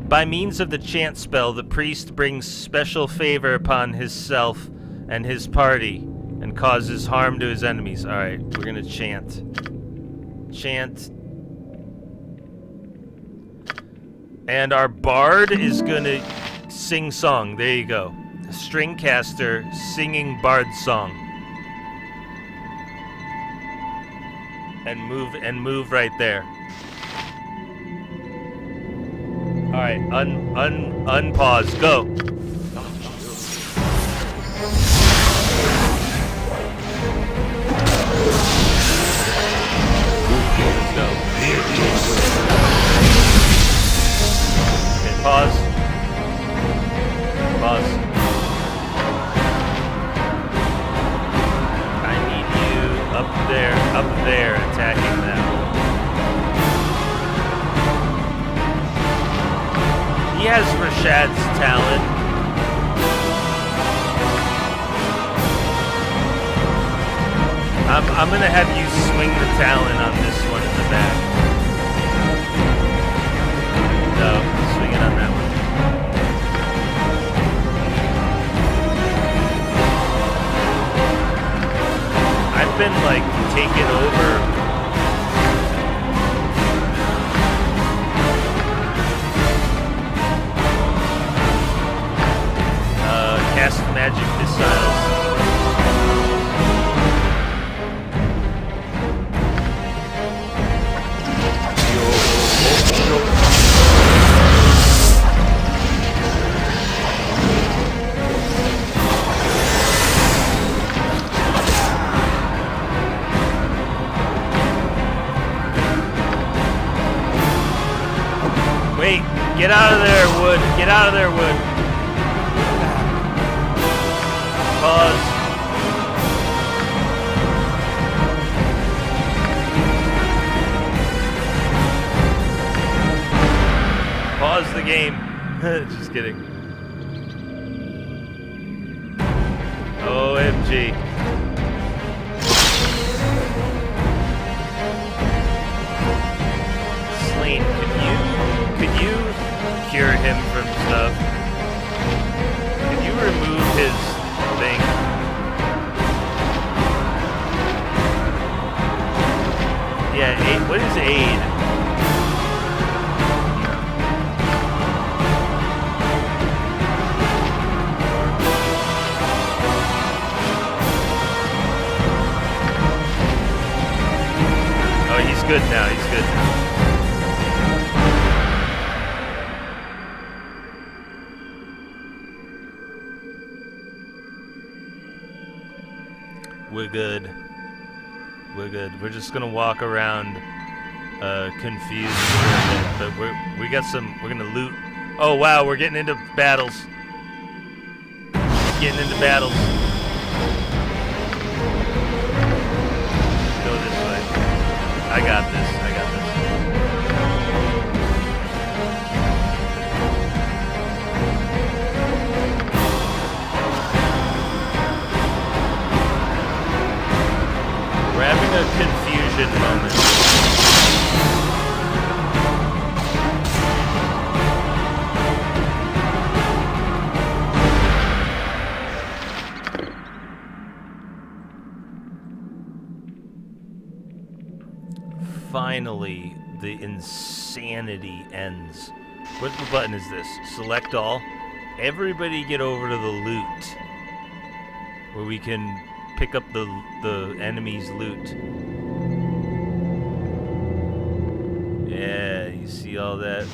By means of the chant spell, the priest brings special favor upon himself and his party and causes harm to his enemies. Alright, we're gonna chant. Chant. And our bard is gonna sing song. There you go. A string caster singing bard song. And move right there. Alright, unpause, go. Okay, pause. Pause. I need you up there, attacking them. He has Rashad's talent. I'm gonna have you swing the talent on this one in the back. No, swing it on that one. I've been like taken over. Cast magic missiles. Wait, get out of there, Wood. Get out of there, Wood. Pause. Pause the game. Just kidding. OMG. Slain, could you Could you cure him from stuff? Could you remove his thing? Yeah, what is aid? Oh, he's good now, he's good now. We're good. We're good. We're just gonna walk around confused for a bit, but we're gonna loot. Oh wow, we're getting into battles. Getting into battles. Go this way. I got this. I got this. We're having a confusion moment. Finally, the insanity ends. What button is this? Select all. Everybody get over to the loot, where we can pick up the enemy's loot. Yeah, you see all that?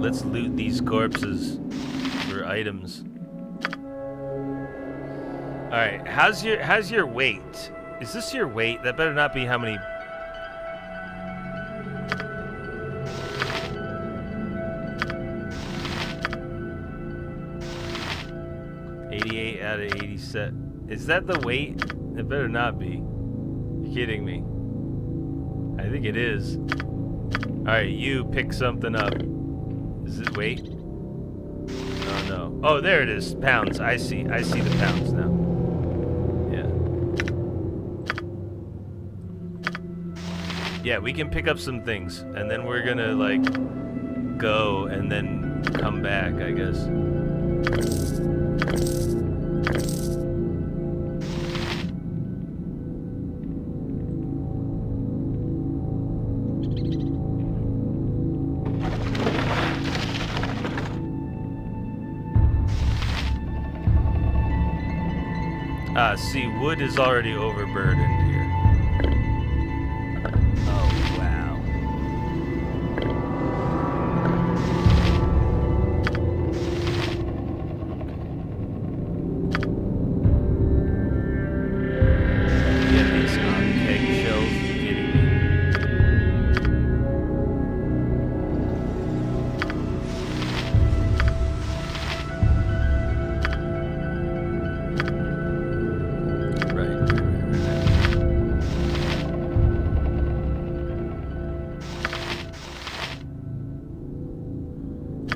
Let's loot these corpses for items. All right, how's your weight? Is this your weight? That better not be how many. $88 out of 80 set. Is that the weight? It better not be. You're kidding me. I think it is. All right, you pick something up. Is it weight? Oh no. Oh, there it is. Pounds. I see the pounds now. Yeah, we can pick up some things, and then we're gonna, like, go and then come back, I guess. Ah, see, wood is already overburdened here.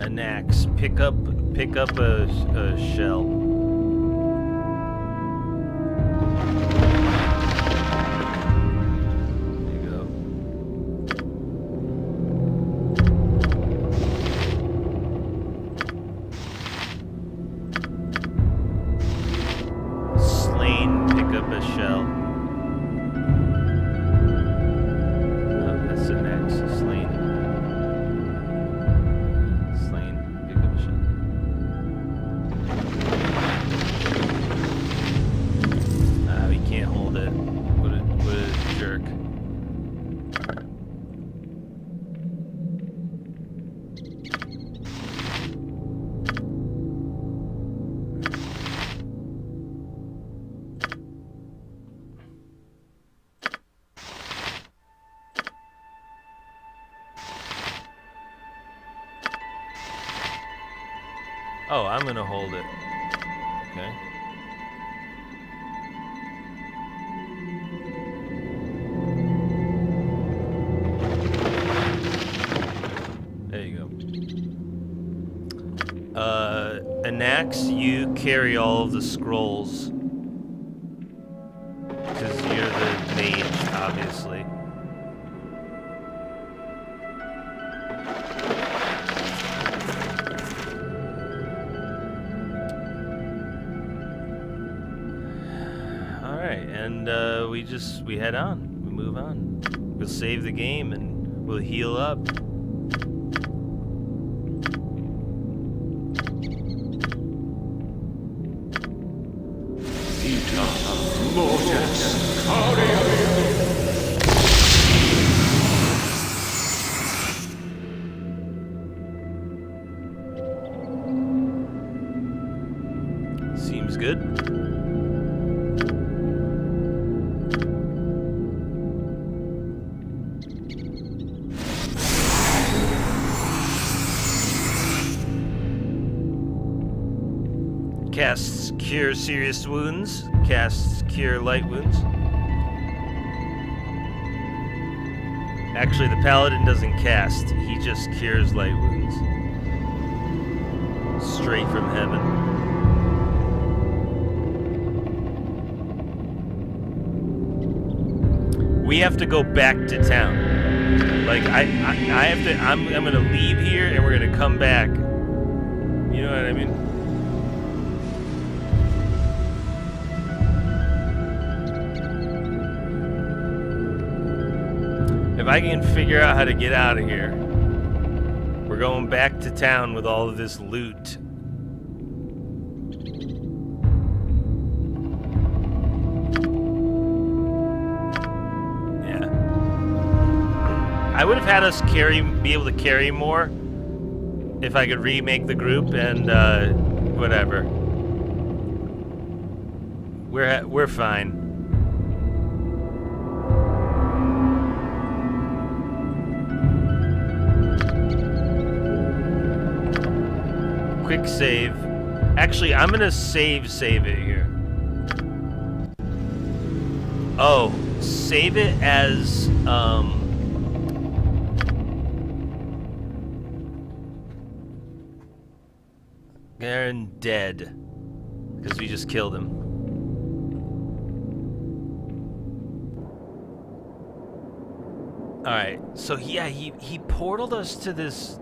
An axe. Pick up a shell. There you go. Slain. Pick up a shell. Oh, that's an axe. Slain. Oh, I'm gonna hold it. Okay. There you go. An axe, you carry all of the scrolls. Because you're the mage, obviously. we head on. We move on. We'll save the game and we'll heal up. Seems good. Casts Cure Serious Wounds. Casts Cure Light Wounds. Actually, the Paladin doesn't cast. He just cures light wounds. Straight from heaven. We have to go back to town. Like, I have to, I'm gonna leave here and we're gonna come back. You know what I mean? If I can figure out how to get out of here, we're going back to town with all of this loot. Yeah. I would have had us be able to carry more if I could remake the group and whatever. We're fine. Quick save. Actually, I'm gonna save it here. Oh, save it as Garen dead, because we just killed him. All right, so yeah, he portaled us to this.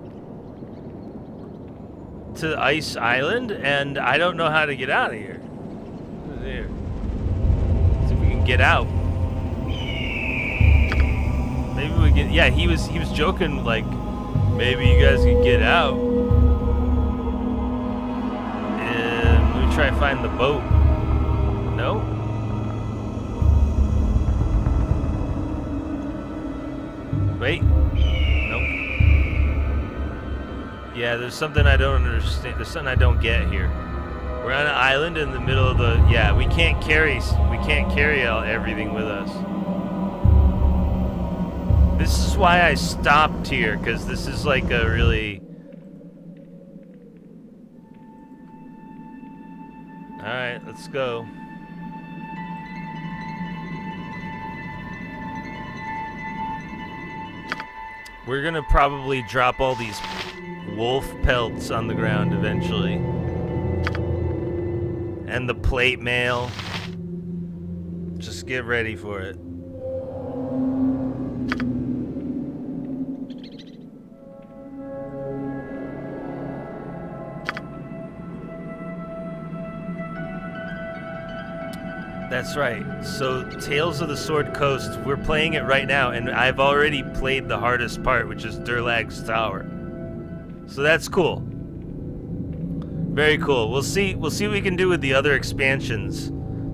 To Ice Island, and I don't know how to get out of here. There. See if we can get out. Maybe we get. Yeah, he was joking like, maybe you guys can get out. And let me try to find the boat. No. Wait. Yeah, there's something I don't understand. There's something I don't get here. We're on an island in the middle of the. Yeah, we can't carry everything with us. This is why I stopped here, because this is like a really. All right, let's go. We're gonna probably drop all these wolf pelts on the ground eventually. And the plate mail. Just get ready for it. That's right. So, Tales of the Sword Coast, we're playing it right now, and I've already played the hardest part, which is Durlag's Tower. So that's cool. Very cool. We'll see what we can do with the other expansions.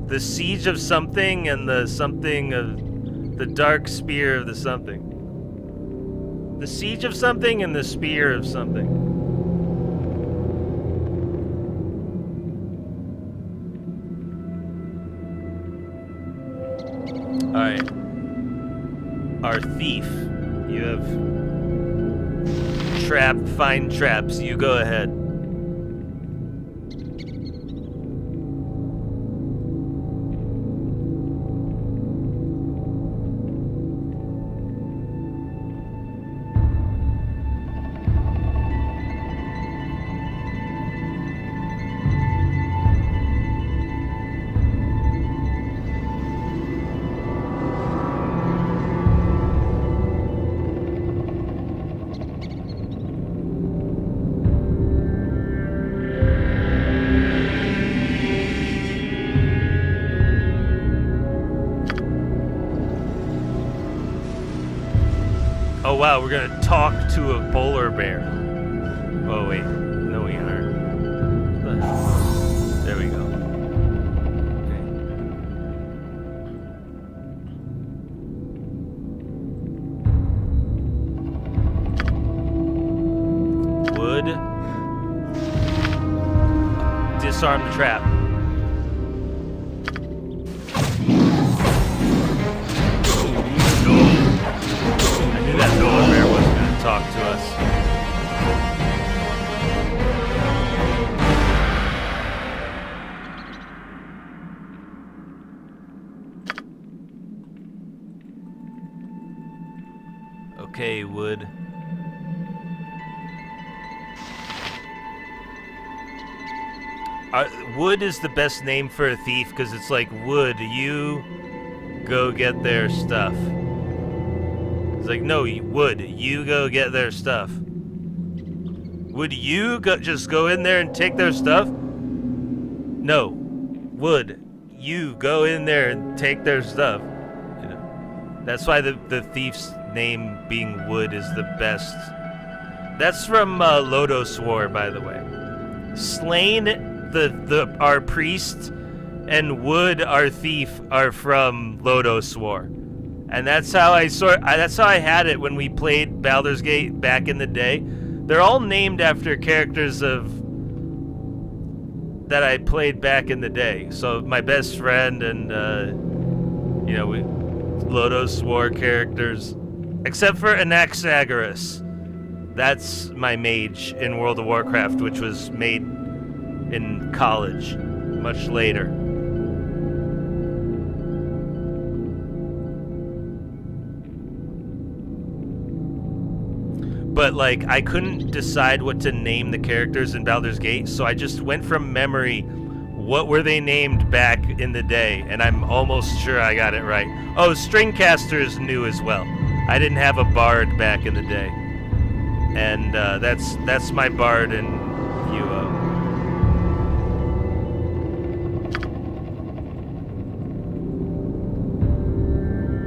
The Siege of Something and the something of the Dark Spear of the something. The Siege of Something and the Spear of Something. Alright. Our thief. You have find traps. You go ahead. Oh wow, we're gonna talk to a polar bear. Oh wait, no we aren't. What the hell? There we go. Okay. Wood. Disarm the trap. That polar bear wasn't going to talk to us. Okay, Wood. Wood is the best name for a thief because it's like, Wood, you go get their stuff. It's like, no, Wood, you go get their stuff. Would you just go in there and take their stuff? No. Wood, you go in there and take their stuff. You know, that's why the thief's name being Wood is the best. That's from Lodos War, by the way. Slain, our priest, and Wood, our thief, are from Lodos War. And that's how that's how I had it when we played Baldur's Gate back in the day. They're all named after characters that I played back in the day. So my best friend and Lodos War characters, except for Anaxagoras. That's my mage in World of Warcraft, which was made in college, much later. But, like, I couldn't decide what to name the characters in Baldur's Gate, so I just went from memory, what were they named back in the day, and I'm almost sure I got it right. Oh, Stringcaster is new as well. I didn't have a bard back in the day. And that's my bard in UO.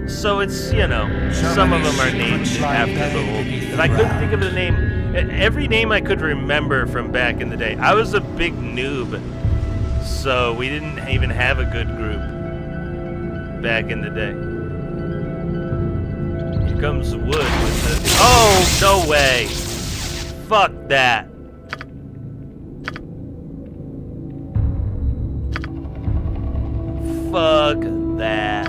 So it's, some of them are named after the old. And I couldn't think of the name. Every name I could remember from back in the day. I was a big noob, so we didn't even have a good group back in the day. Here comes Wood with the... Oh, no way! Fuck that. Fuck that.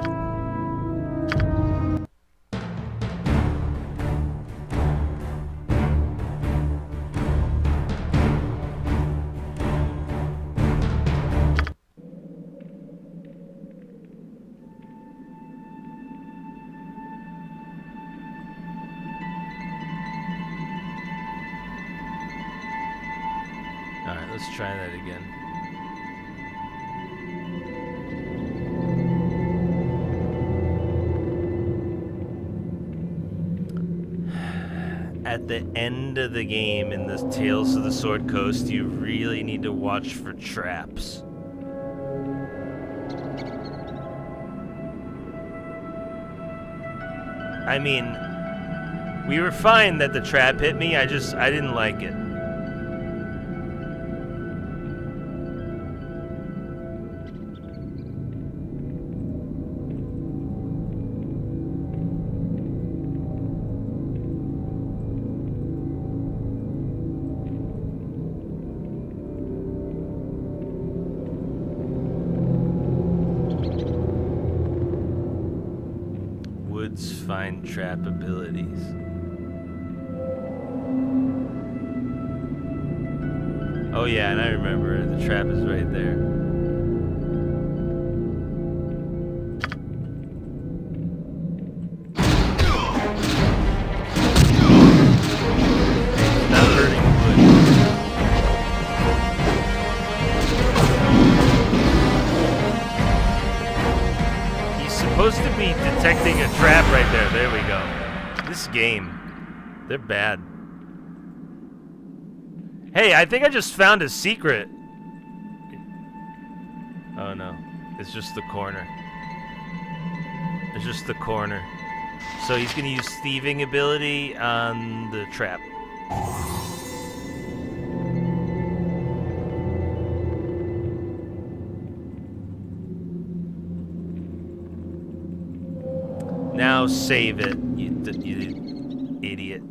Alright, let's try that again. At the end of the game in the Tales of the Sword Coast, you really need to watch for traps. I mean, we were fine that the trap hit me, I didn't like it. Fine trap abilities. Oh yeah, and I remember the trap is right there. Not hurting Wood. He's supposed to be detecting a trap right there. There we go. This game, they're bad. Hey, I think I just found a secret. Oh no, it's just the corner. It's just the corner. So he's gonna use thieving ability on the trap. Now save it, you idiot.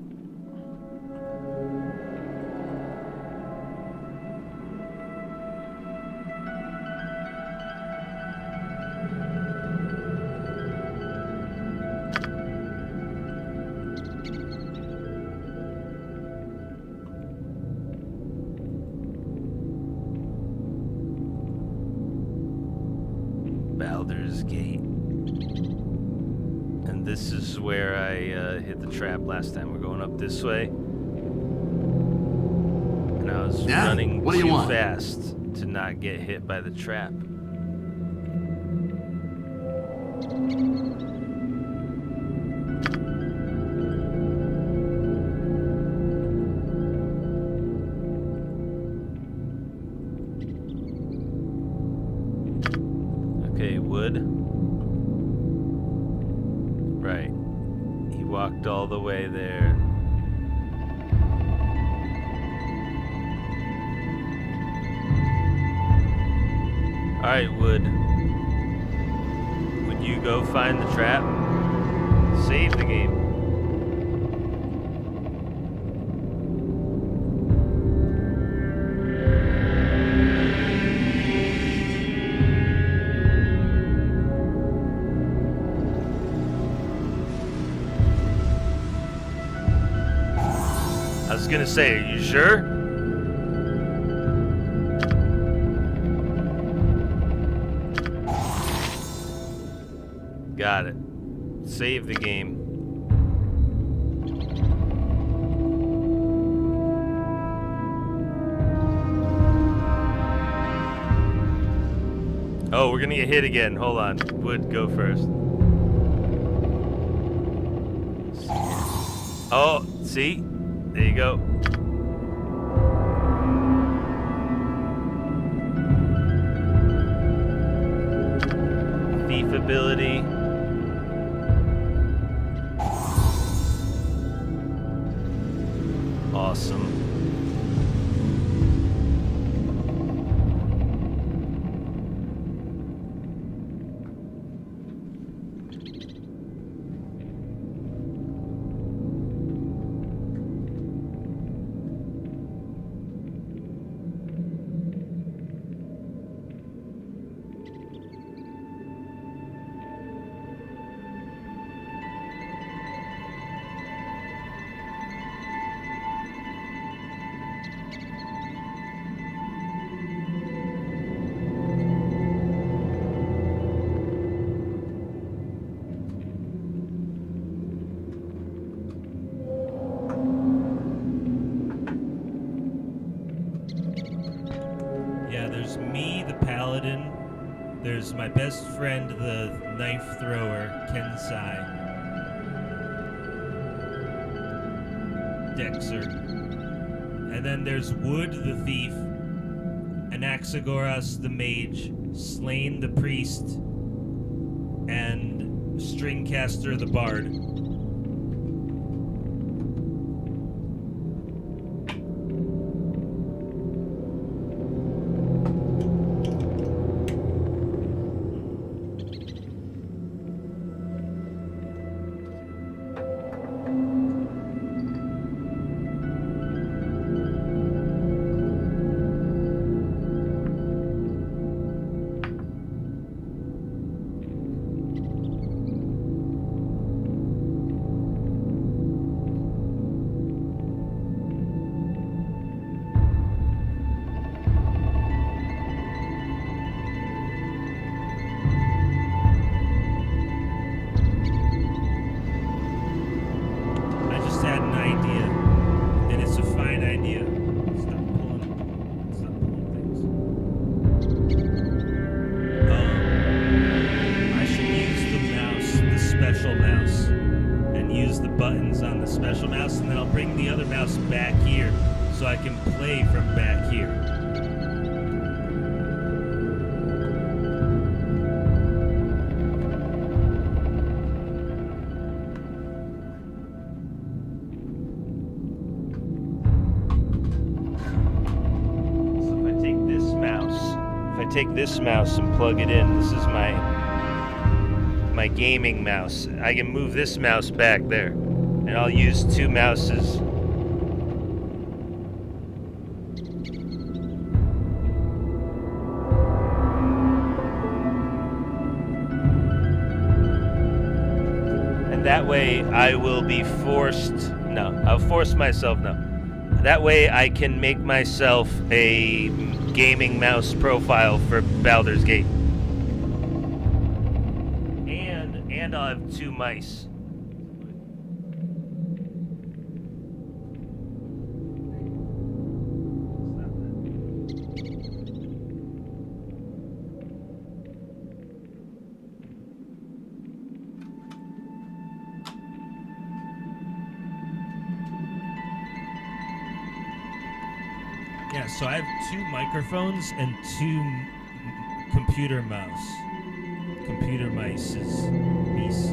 Baldur's Gate. And this is where I hit the trap last time. We're going up this way. And I was running
what do you
too
want?
fast to not get hit by the trap. Okay, wood. Right. He walked all the way there. Alright, Wood. Would you go find the trap? Save the game. I was gonna say, are you sure? Got it. Save the game. Oh, we're gonna get hit again. Hold on. Wood, go first. Oh, see? There you go. Thief ability. Awesome.
Yeah, there's me, the paladin. There's my best friend, the knife thrower, Kensai. Dexter. And then there's Wood, the thief. Anaxagoras, the mage. Slain, the priest. And Stringcaster, the bard. I just had an idea, and it's a fine idea. Stop pulling things. I should use the mouse, the special mouse, and use the buttons on the special mouse, and then I'll bring the other mouse back here so I can play from back here.
take this mouse and plug it in. This is my gaming mouse. I can move this mouse back there, and I'll use 2 mouses. And that way I will be forced, no, I'll force myself, no. That way I can make myself a gaming mouse profile for Baldur's Gate. And I'll have 2 mice.
Yeah, so I have 2 microphones and 2 computer mouse. Computer mice is niece.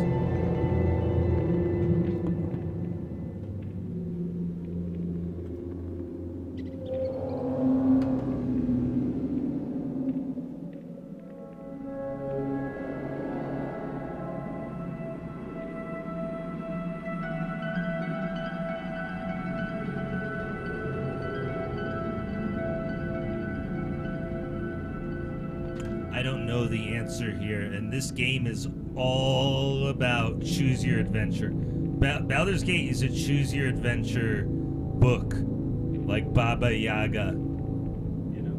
I don't know the answer here, and this game is all about choose your adventure. Baldur's Gate is a choose your adventure book, like Baba Yaga. You know.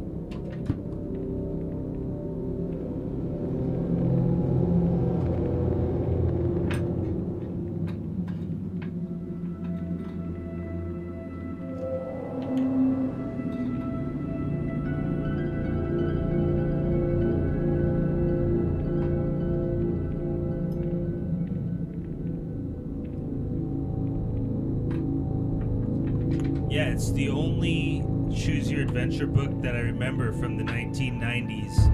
Yeah, it's the only choose your adventure book that I remember from the 1990s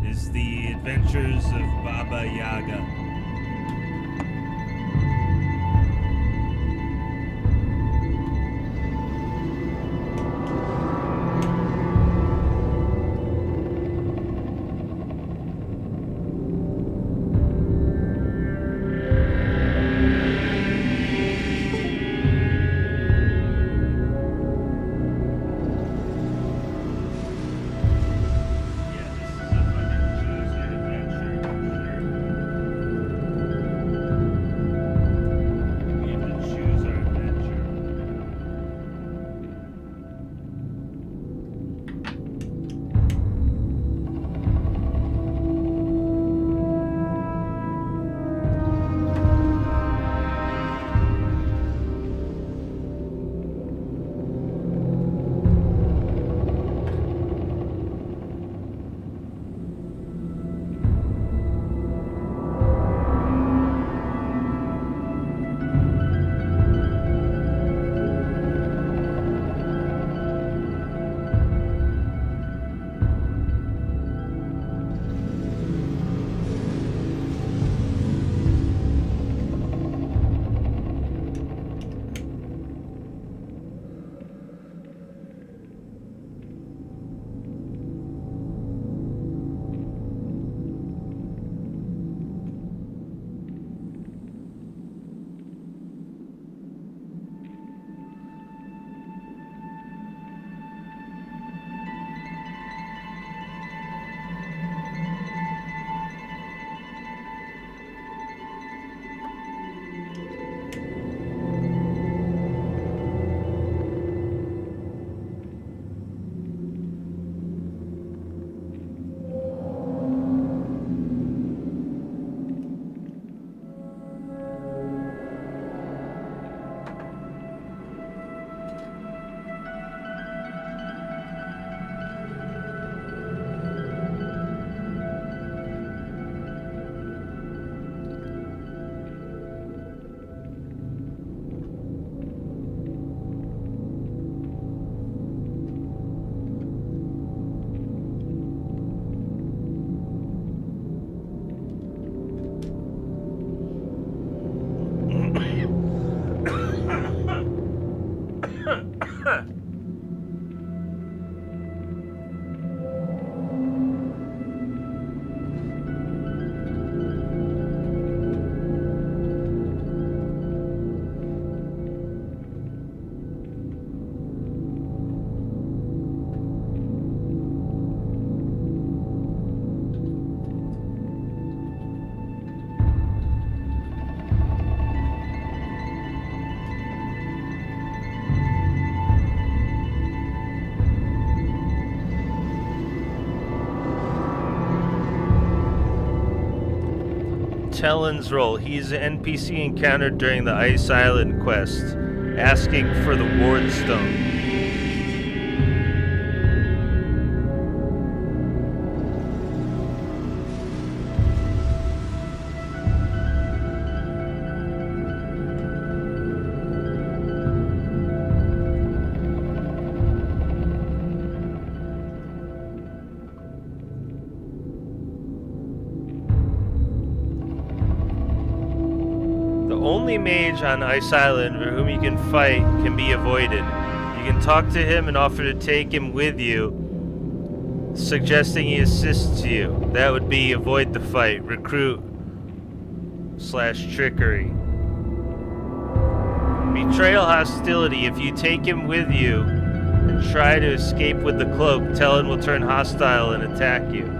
is The Adventures of Baba Yaga.
Talon's role. He's an NPC encountered during the Ice Island quest, asking for the Ward Stone. Only mage on Ice Island for whom you can fight can be avoided. You can talk to him and offer to take him with you, suggesting he assists you. That would be avoid the fight, recruit / trickery. Betrayal hostility. If you take him with you and try to escape with the cloak, Talon will turn hostile and attack you.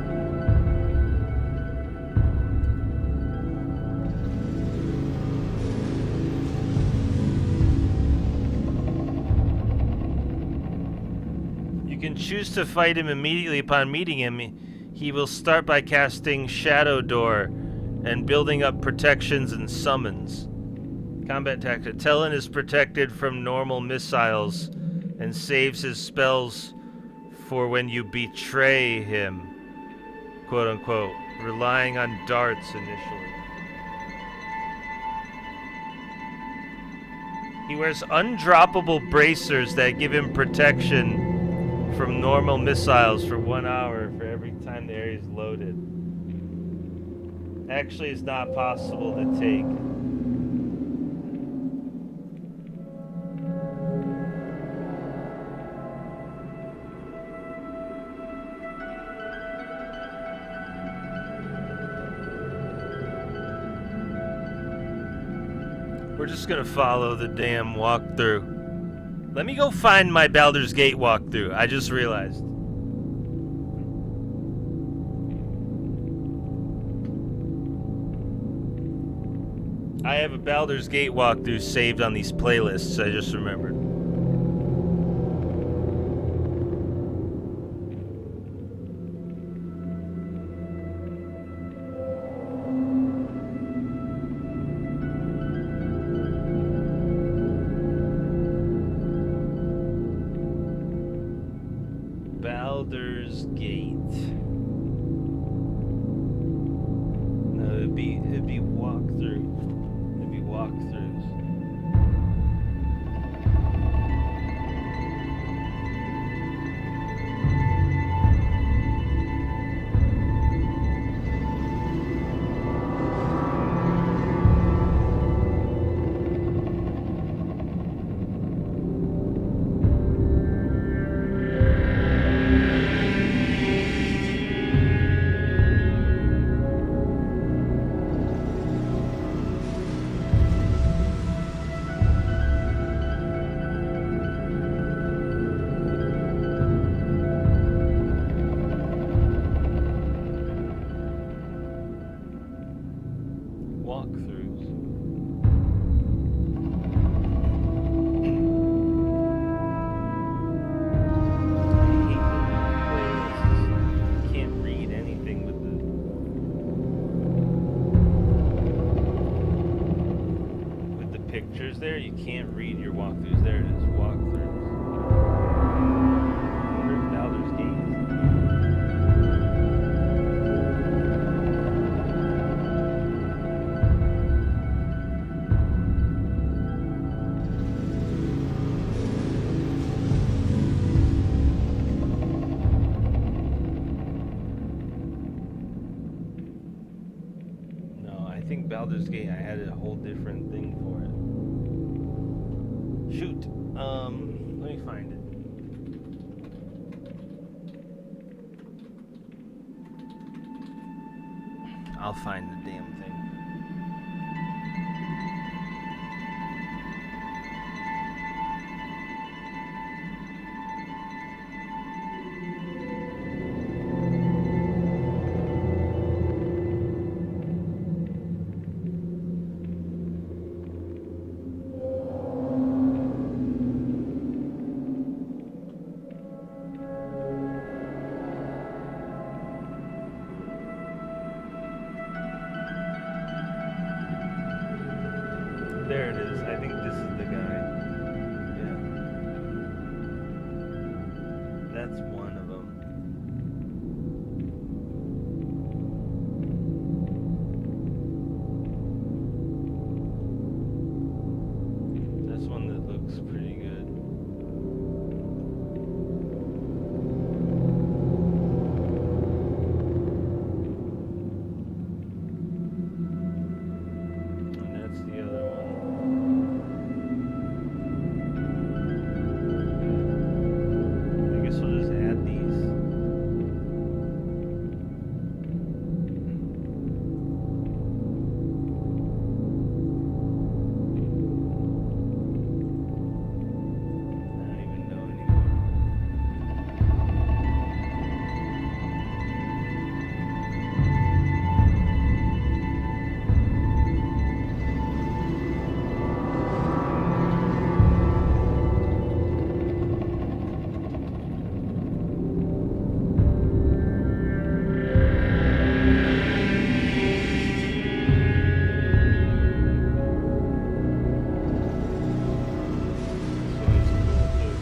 You can choose to fight him immediately upon meeting him. He will start by casting Shadow Door and building up protections and summons. Combat tactic. Talon is protected from normal missiles and saves his spells for when you betray him, quote unquote, relying on darts initially. He wears undroppable bracers that give him protection from normal missiles for 1 hour for every time the area is loaded. Actually, it's not possible to take. We're just gonna follow the damn walkthrough. Let me go find my Baldur's Gate walkthrough. I just realized. I have a Baldur's Gate walkthrough saved on these playlists, I just remembered. Baldur's Gate. No, it'd be walkthrough. It'd be walkthroughs. There, you can't read your walkthroughs. There it is, walkthroughs. Where's Baldur's Gate? No, I think Baldur's Gate, I had a whole different thing for it. Shoot. Let me find it. I'll find the damn thing. that is. I think this is the guy. Yeah. That's one of them. That's one that looks pretty good. And that's the other one. I guess we'll just add these. I don't even know anymore. This one's cool too.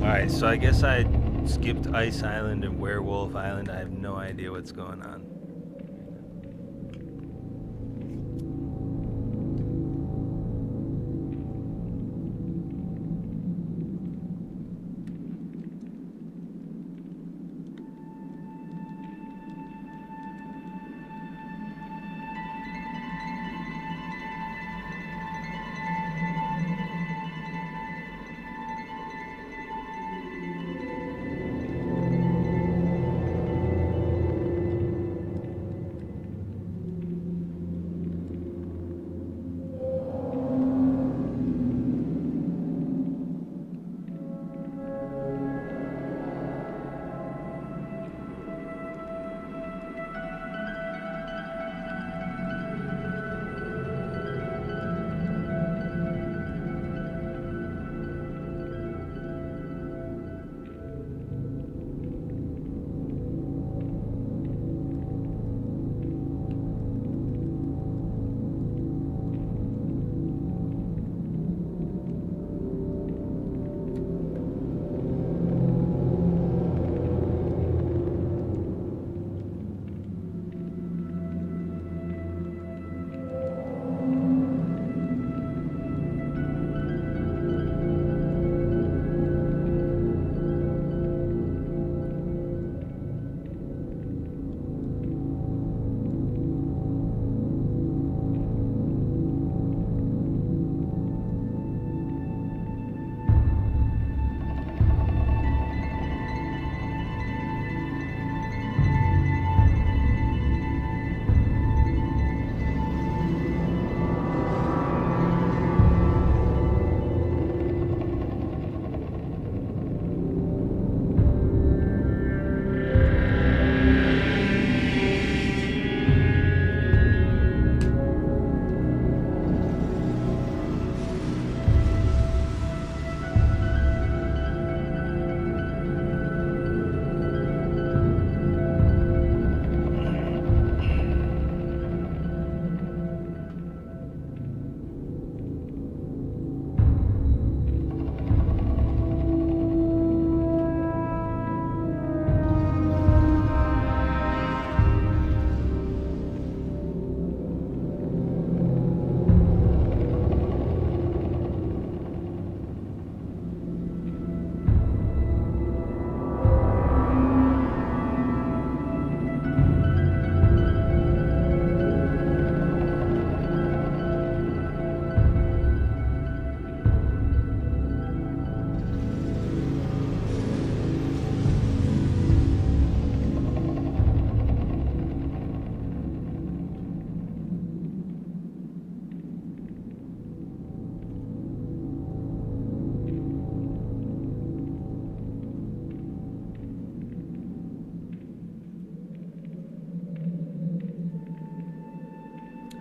Alright, so I guess I skipped Ice Island and Werewolf Island. I have no idea what's going on.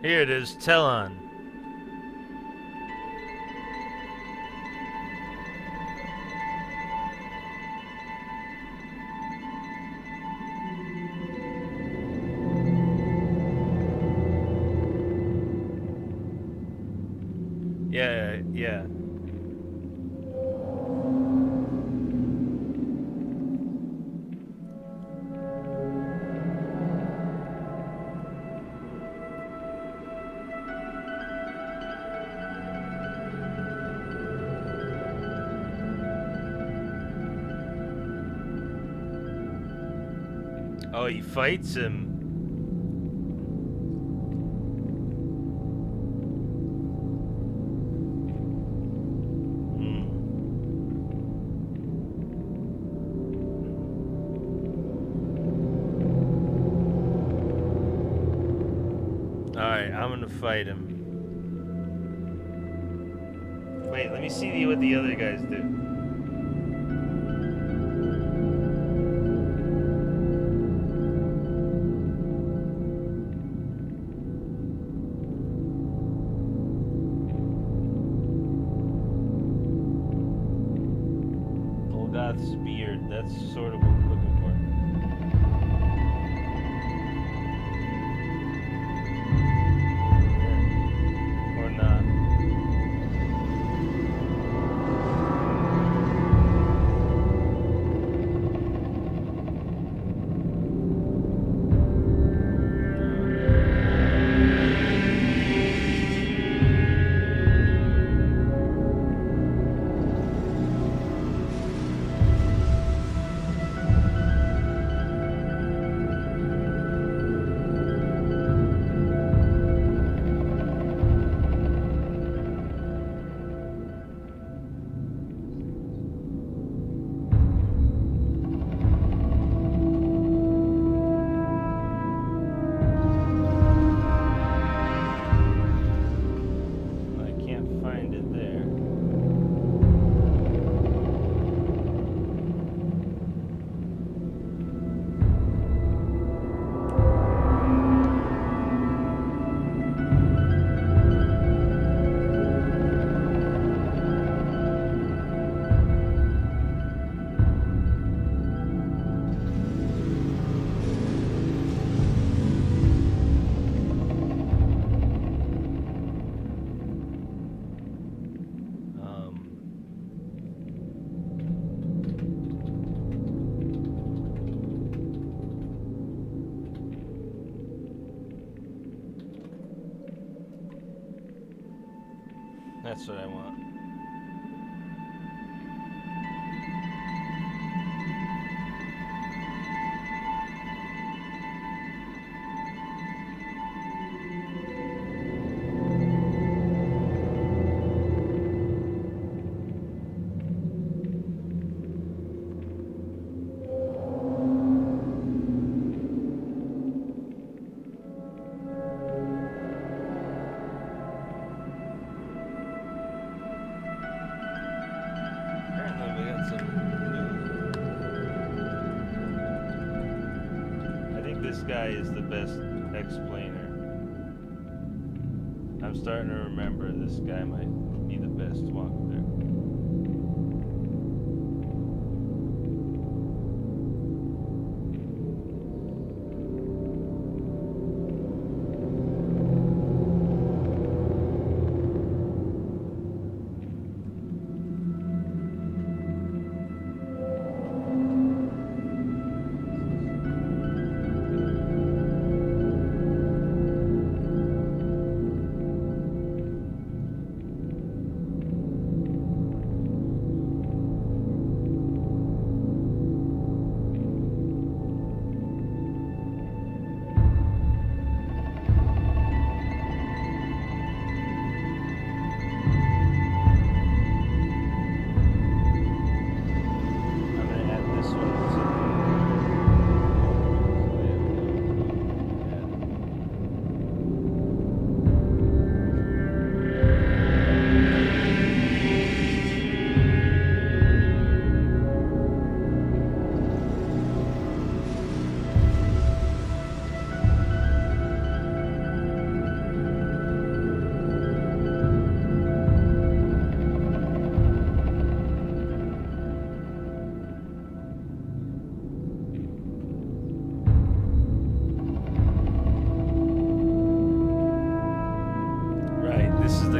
Here it is, Telon. Yeah. Oh, he fights him. Alright, I'm gonna fight him. Wait, let me see what the other guys do. Golgoth's beard, that's sort of what we're looking for. Or not. I can't find it there. That's what I want. Apparently we got some news. I think this guy is the best explainer. I'm starting to remember this guy might be the best walk there.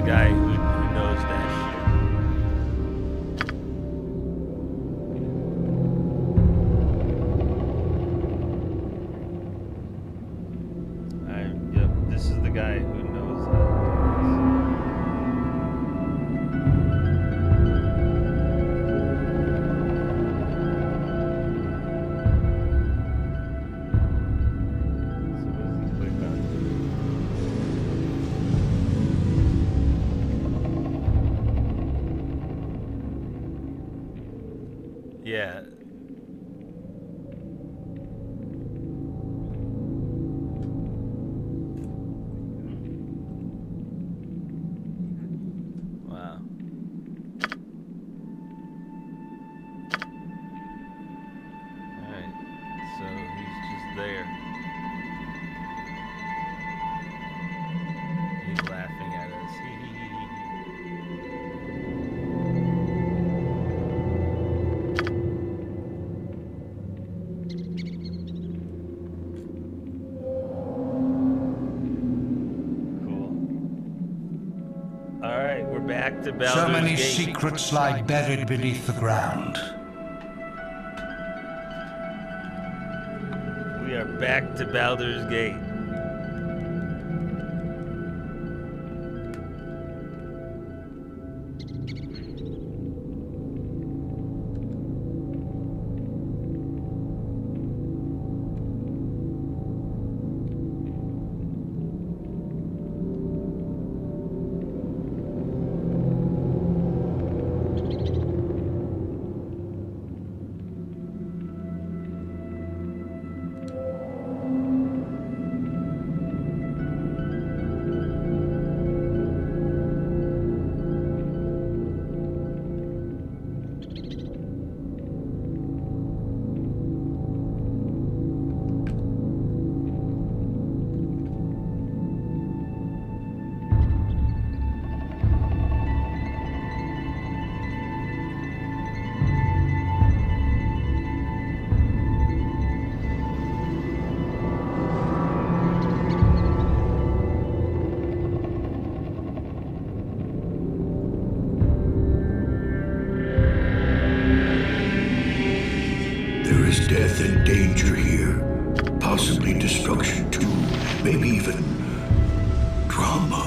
guy who knows that shit. Yep, this is the guy who knows that. Yeah. Wow. Alright. So he's just there. He's laughing at us. Alright, we're back to Baldur's
So many
Gate.
secrets lie buried beneath the ground.
We are back to Baldur's Gate.
There is death and danger here. Possibly destruction too. Maybe even drama.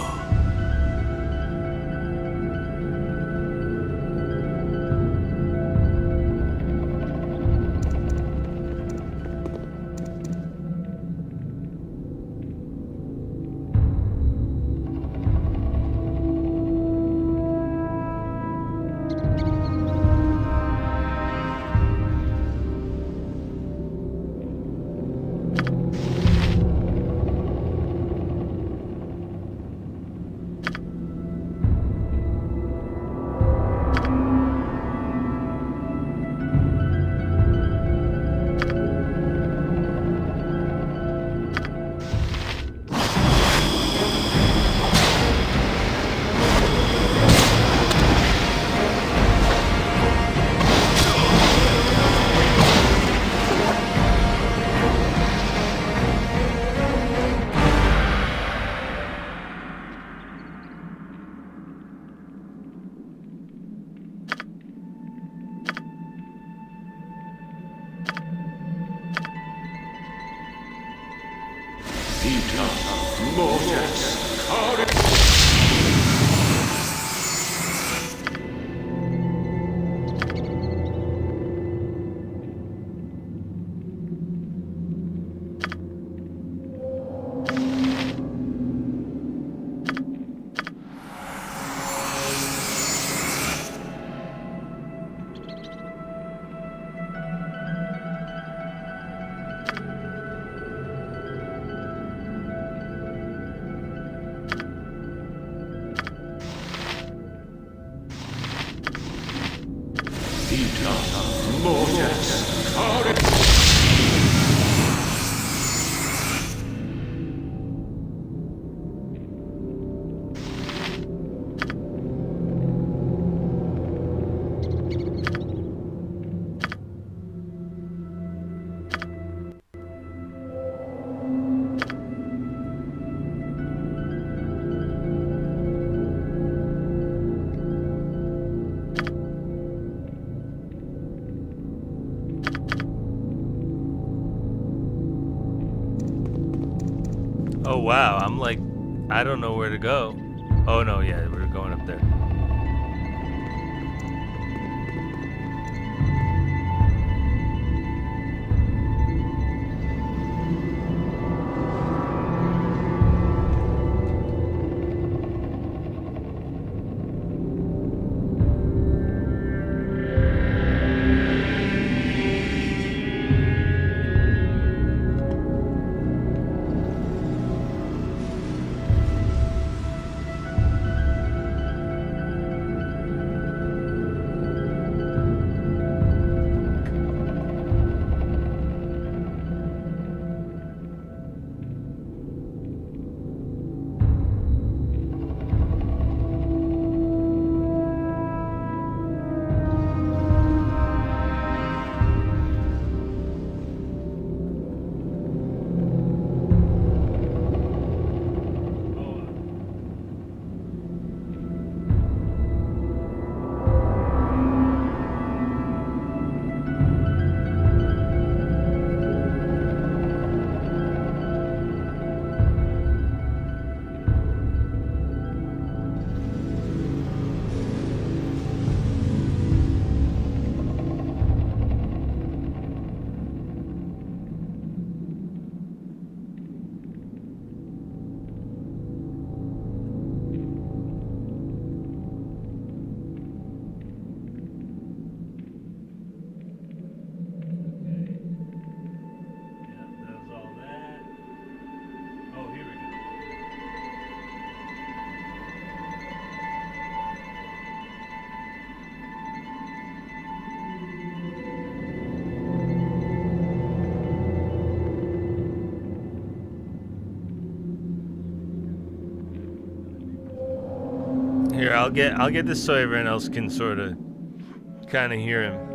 Oh wow, I'm like, I don't know where to go. Oh no, yeah, we're going up there. Here, I'll get this so everyone else can sort of kind of hear him.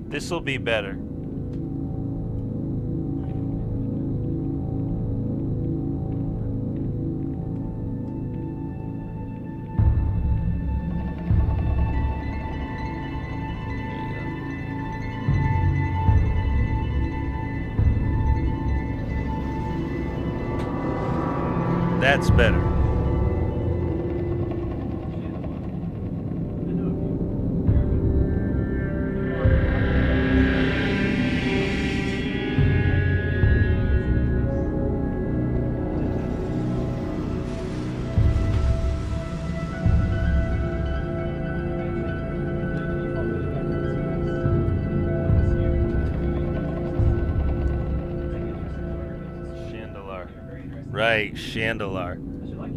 This will be better. That's better. Right, Chandelar.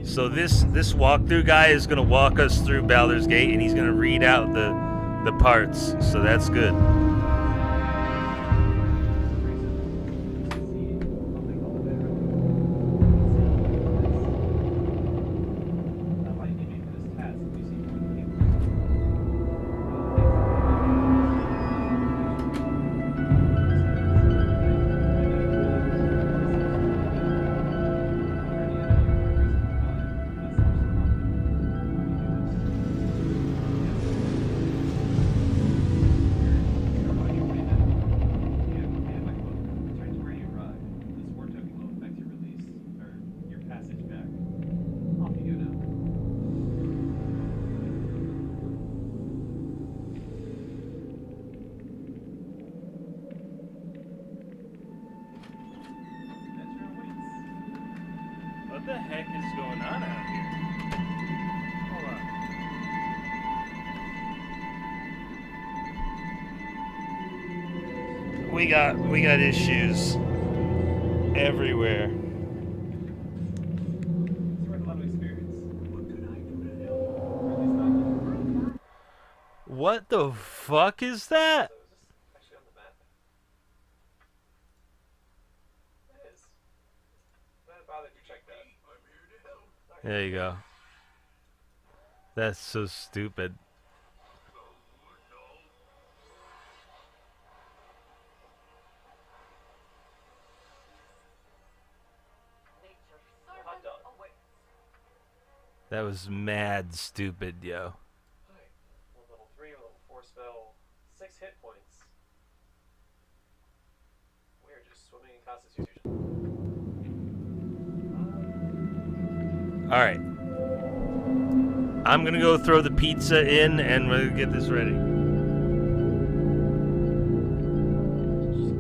So this walkthrough guy is gonna walk us through Baldur's Gate, and he's gonna read out the parts. So that's good. What the heck is going on out here? Hold on. We got issues. everywhere. What the fuck is that? There you go. That's so stupid. That was mad stupid, yo.
Level 3, level 4 spell, 6 hit points. We are just swimming in Constitution.
Alright. I'm gonna go throw the pizza in and we'll get this ready.
Just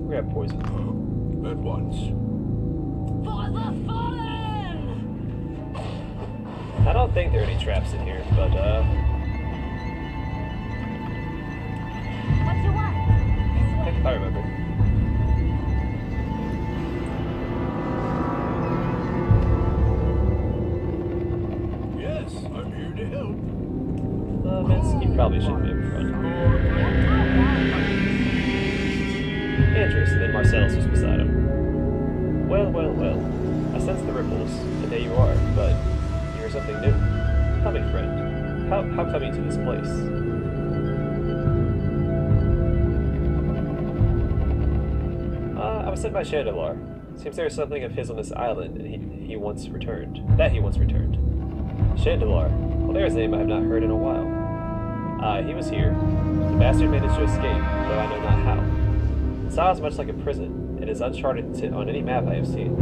grab poison.
At once.
For the fallen!
I don't think there are any traps in here, but
What you want?
if I remember.
Yes, I'm here to help.
Vince, he probably shouldn't be up front. Andrews, and then Marcellus was beside him. Well, well, well. I sense the ripples, and there you are, but you are something new. Tell me, friend, how come you to this place? I was sent by Chandelar. Seems there is something of his on this island, and he once returned. Chandelar. Well, there's a name I have not heard in a while. He was here. The bastard managed to escape, though I know not how. The style is much like a prison. It is uncharted on any map I have seen.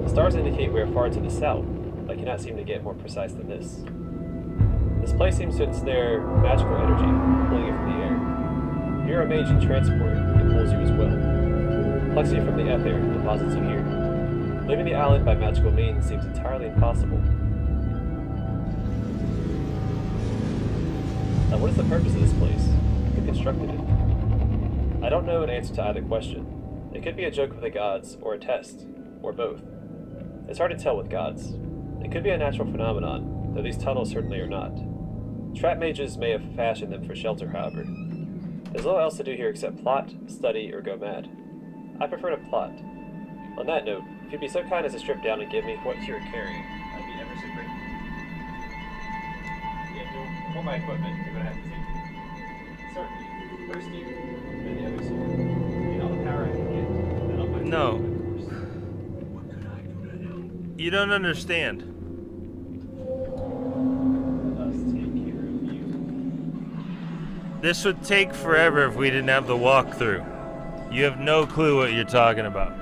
The stars indicate we are far to the south, but I cannot seem to get more precise than this. This place seems to ensnare magical energy, pulling it from the air. If you're a mage in transport, it pulls you as well. Plexi from the ether deposits you here. Leaving the island by magical means seems entirely impossible. Now, what is the purpose of this place? Who constructed it? I don't know an answer to either question. It could be a joke of the gods, or a test, or both. It's hard to tell with gods. It could be a natural phenomenon, though these tunnels certainly are not. Trap mages may have fashioned them for shelter, however. There's little else to do here except plot, study, or go mad. I prefer to plot. On that note, if you'd be so kind as to strip down and give me what you're carrying, I'd be ever so grateful. Yeah, if you want my equipment, you're gonna have to take it. Certainly. First you, then the others here. You know the power I can get, then I'll find
No. You don't understand. This would take forever if we didn't have the walkthrough. You have no clue what you're talking about.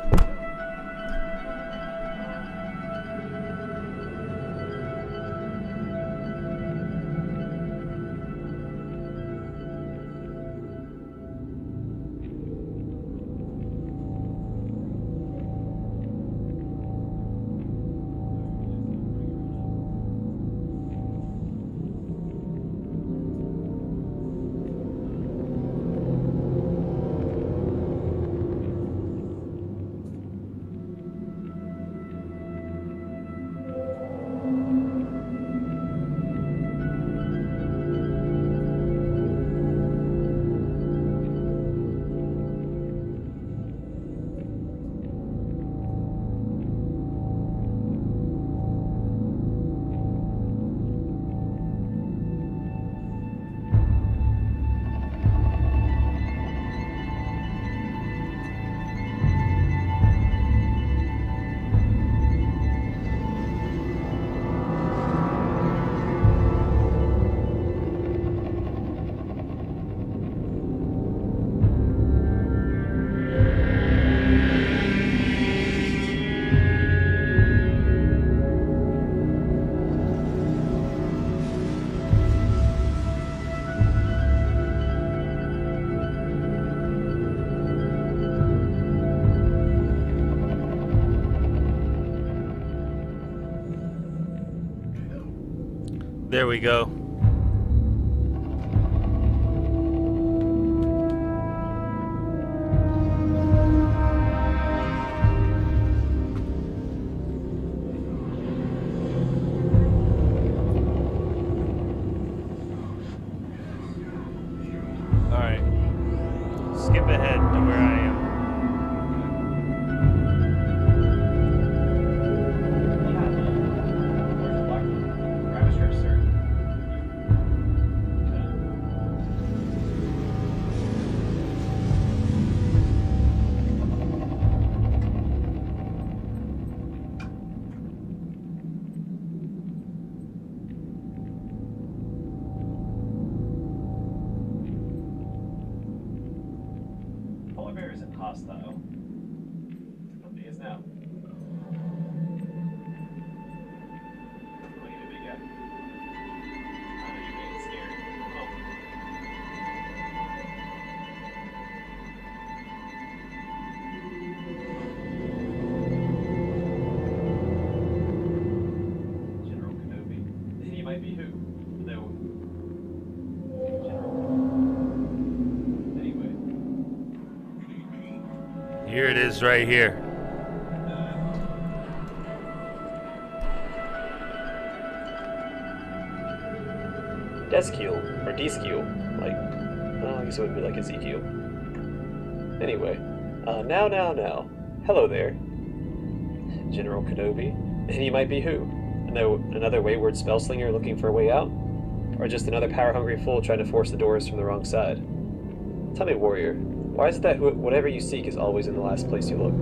There we go. skip ahead to where I am.
Polar bear isn't hostile. But he is now. Look at the big guy. I know you're getting scared. General Kenobi. He might be who? No. Anyway.
Here it is right here.
Deskiel, or Deskiel, like, well, I guess it would be like Ezekiel. Anyway, now. Hello there, General Kenobi. And you might be who? Another wayward spellslinger looking for a way out? Or just another power-hungry fool trying to force the doors from the wrong side? Tell me, warrior, why is it that whatever you seek is always in the last place you look?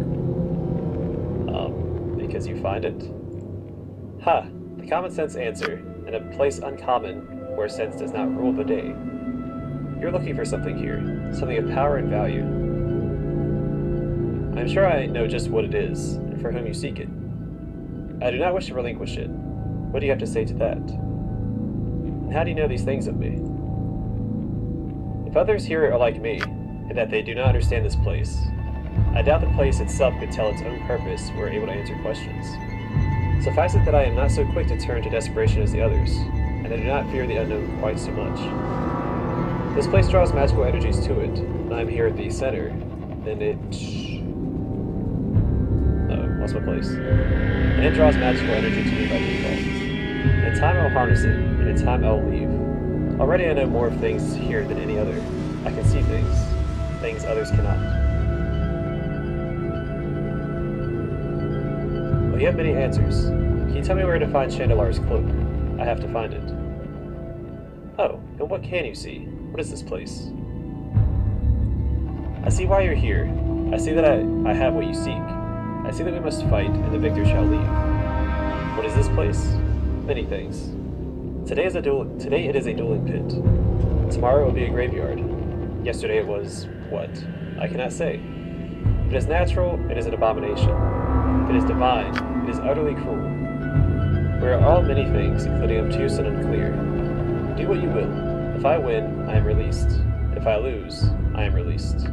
Because you find it? Ha! The common sense answer, in a place uncommon, where sense does not rule the day. You're looking for something here, something of power and value. I'm sure I know just what it is, and for whom you seek it. I do not wish to relinquish it. What do you have to say to that? And how do you know these things of me? If others here are like me, and that they do not understand this place, I doubt the place itself could tell its own purpose were able to answer questions. Suffice it that I am not so quick to turn to desperation as the others, and I do not fear the unknown quite so much. This place draws magical energies to it, and I am here at the center, then it... Oh, lost my place. And it draws magical energy to me by default. In time I'll harness it, and in time I'll leave. Already I know more of things here than any other. I can see things others cannot. Well, you have many answers. Can you tell me where to find Chandelar's cloak? I have to find it. Oh, and what can you see? What is this place? I see why you're here. I see that I have what you seek. I see that we must fight, and the victor shall leave. What is this place? Many things. Today it is a dueling pit. Tomorrow it will be a graveyard. Yesterday it was what? I cannot say. If it is natural, it is an abomination. If it is divine, it is utterly cruel. We are all many things, including obtuse and unclear. Do what you will. If I win, I am released. If I lose, I am released.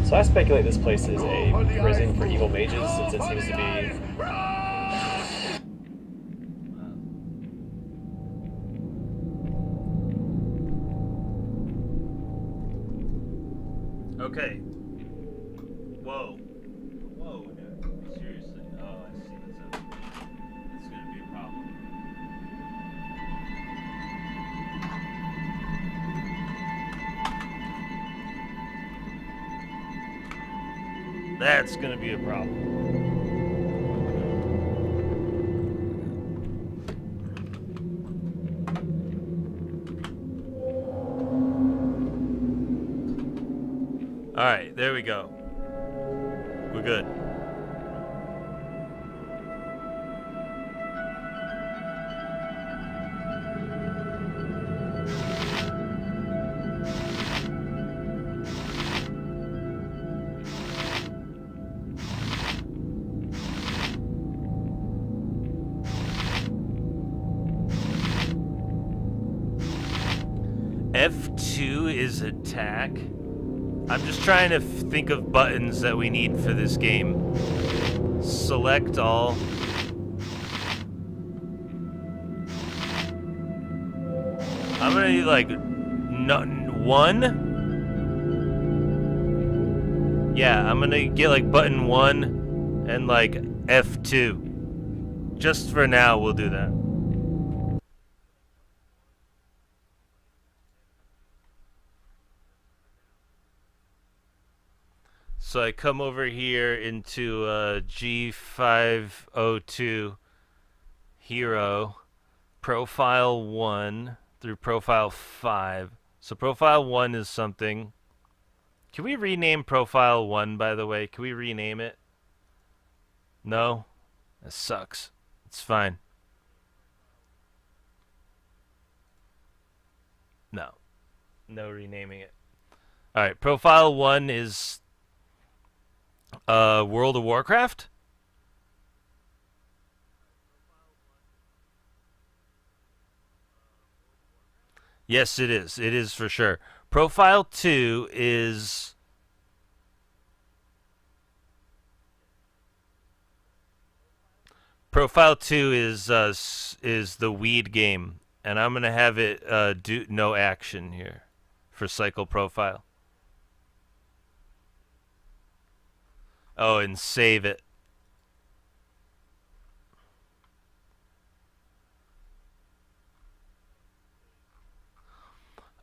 So I speculate this place is a prison for evil mages, since it seems to be...
Okay. Whoa, dude. Seriously. Oh, I see. That's gonna be a problem. That's gonna be a problem. All right, there we go. We're good. F2 is attack. I'm just trying to think of buttons that we need for this game. Select all. I'm gonna need like one. Yeah, I'm gonna get like button 1 and like F2. Just for now, we'll do that. So I come over here into G502 Hero, Profile 1 through Profile 5. So Profile 1 is something. Can we rename Profile 1, by the way? Can we rename it? No? That sucks. It's fine. No. No renaming it. Alright, Profile 1 is World of Warcraft? Yes, it is. It is for sure. Profile 2 is... Profile 2 is the weed game, and I'm gonna have it do no action here for cycle profile. Oh, and save it.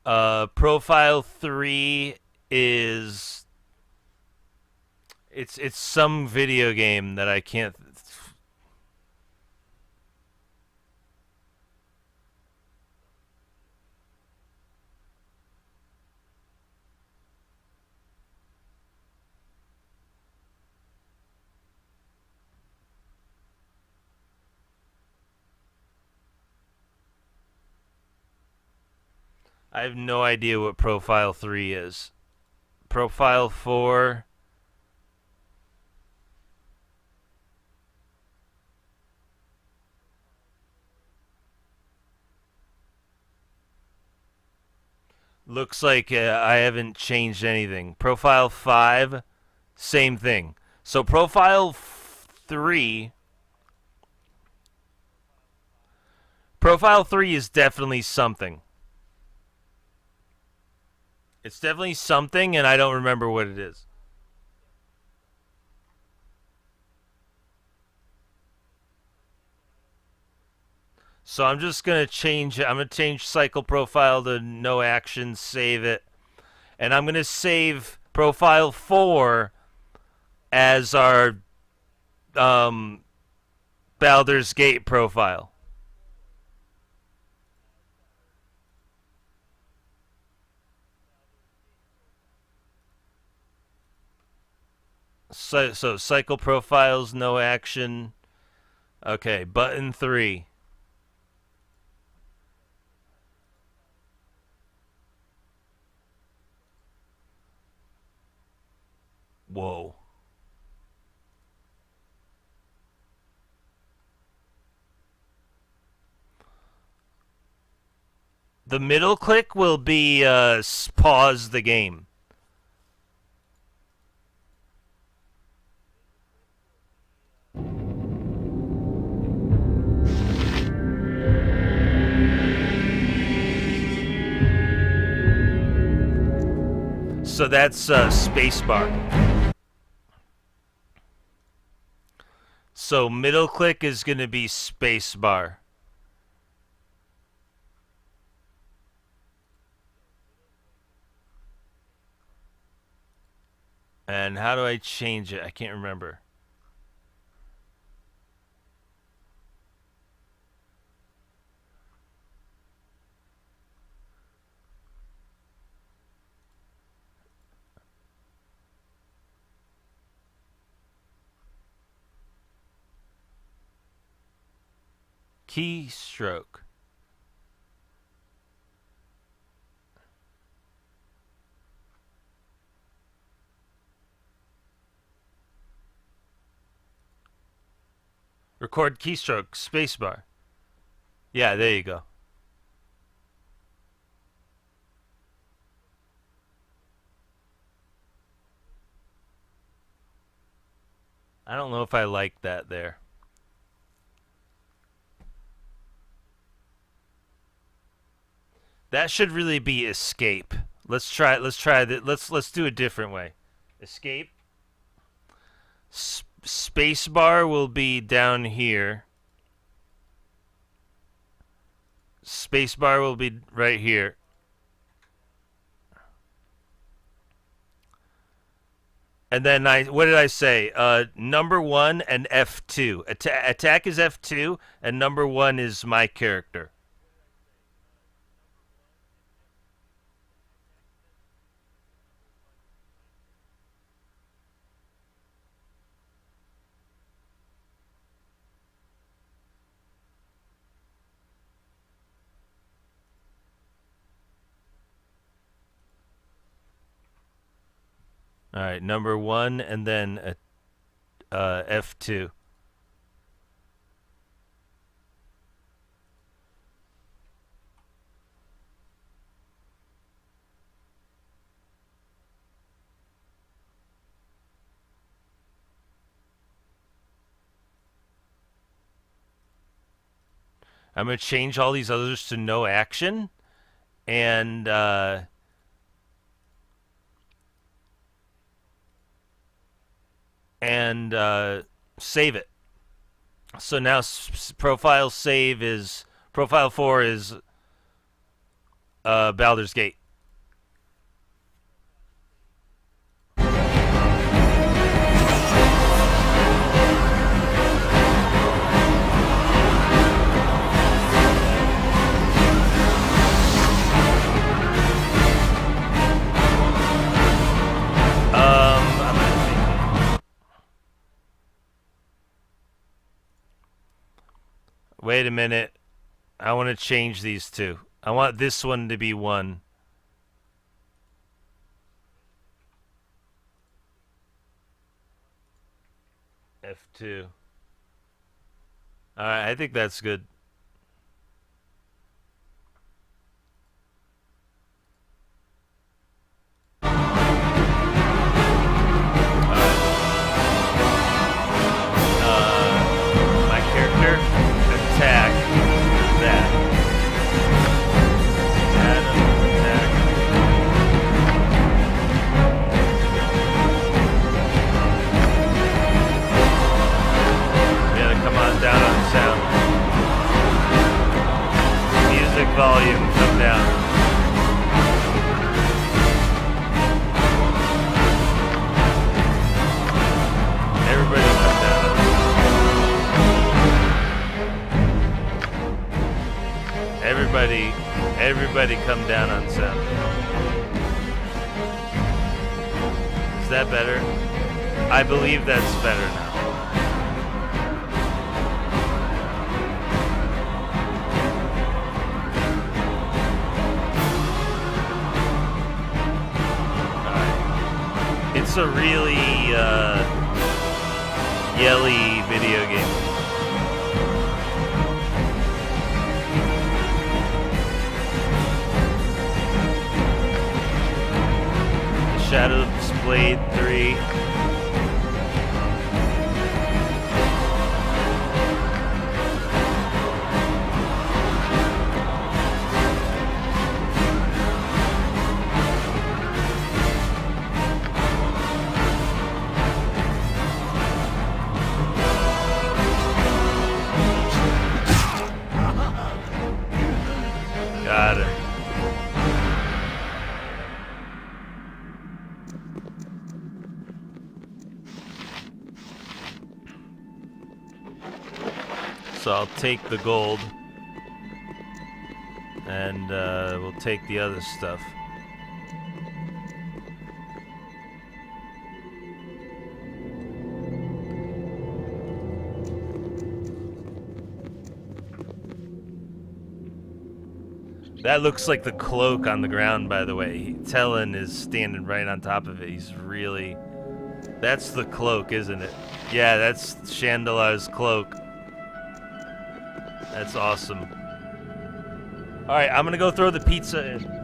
Profile 3 is it's some video game that I can't. I have no idea what Profile 3 is. Profile 4... Looks like I haven't changed anything. Profile 5, same thing. So Profile 3... Profile 3 is definitely something. It's definitely something, and I don't remember what it is. So I'm just going to change it. I'm going to change cycle profile to no action, save it. And I'm going to save Profile 4 as our Baldur's Gate profile. So cycle profiles, no action. Okay, button 3. Whoa. The middle click will be pause the game. So that's spacebar. So middle click is going to be spacebar. And how do I change it? I can't remember. Keystroke. Record keystroke, spacebar. Yeah, there you go. I don't know if I like that there. That should really be escape. Let's try that. Let's do a different way. Escape. Spacebar will be down here. Spacebar will be right here. And then what did I say? Number 1 and F2. Attack is F2, and number 1 is my character. All right, number 1 and then F2. I'm going to change all these others to no action and save it. So now profile 4 is Baldur's Gate. Wait a minute. I want to change these two. I want this one to be 1. F2. Alright, I think that's good. My character, attack, that. Adam, attack. We gotta come on down on sound. Music volume, come down. Everybody come down. Everybody come down on sound. Is that better? I believe that's better now. Alright. It's a really yelly video game. Shadow's Blade 3. Got it. So I'll take the gold, and we'll take the other stuff. That looks like the cloak on the ground, by the way. Talon is standing right on top of it. He's really... That's the cloak, isn't it? Yeah, that's Chandelar's cloak. That's awesome. Alright, I'm gonna go throw the pizza in.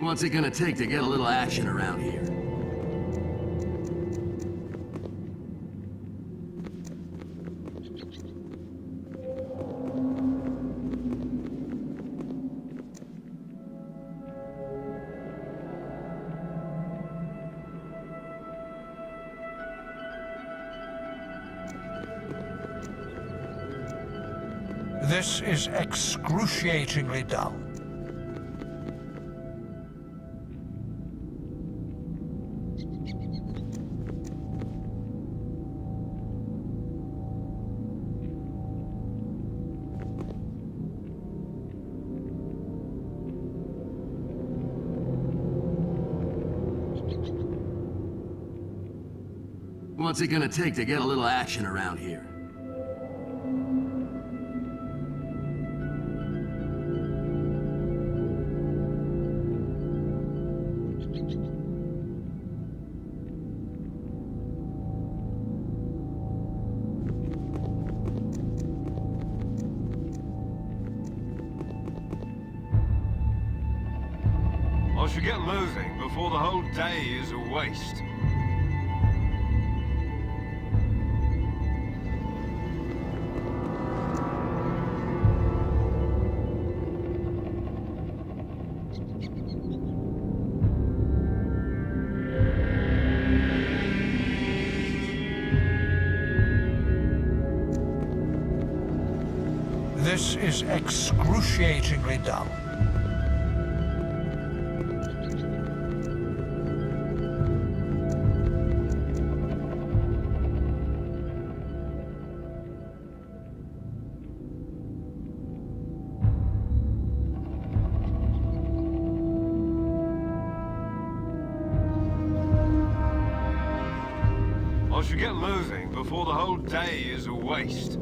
What's it gonna take to get a little action around here?
This is excruciatingly dull.
What's it gonna take to get a little action around here?
I should get moving before the whole day is a waste.
This is excruciatingly dull.
I should get moving before the whole day is a waste.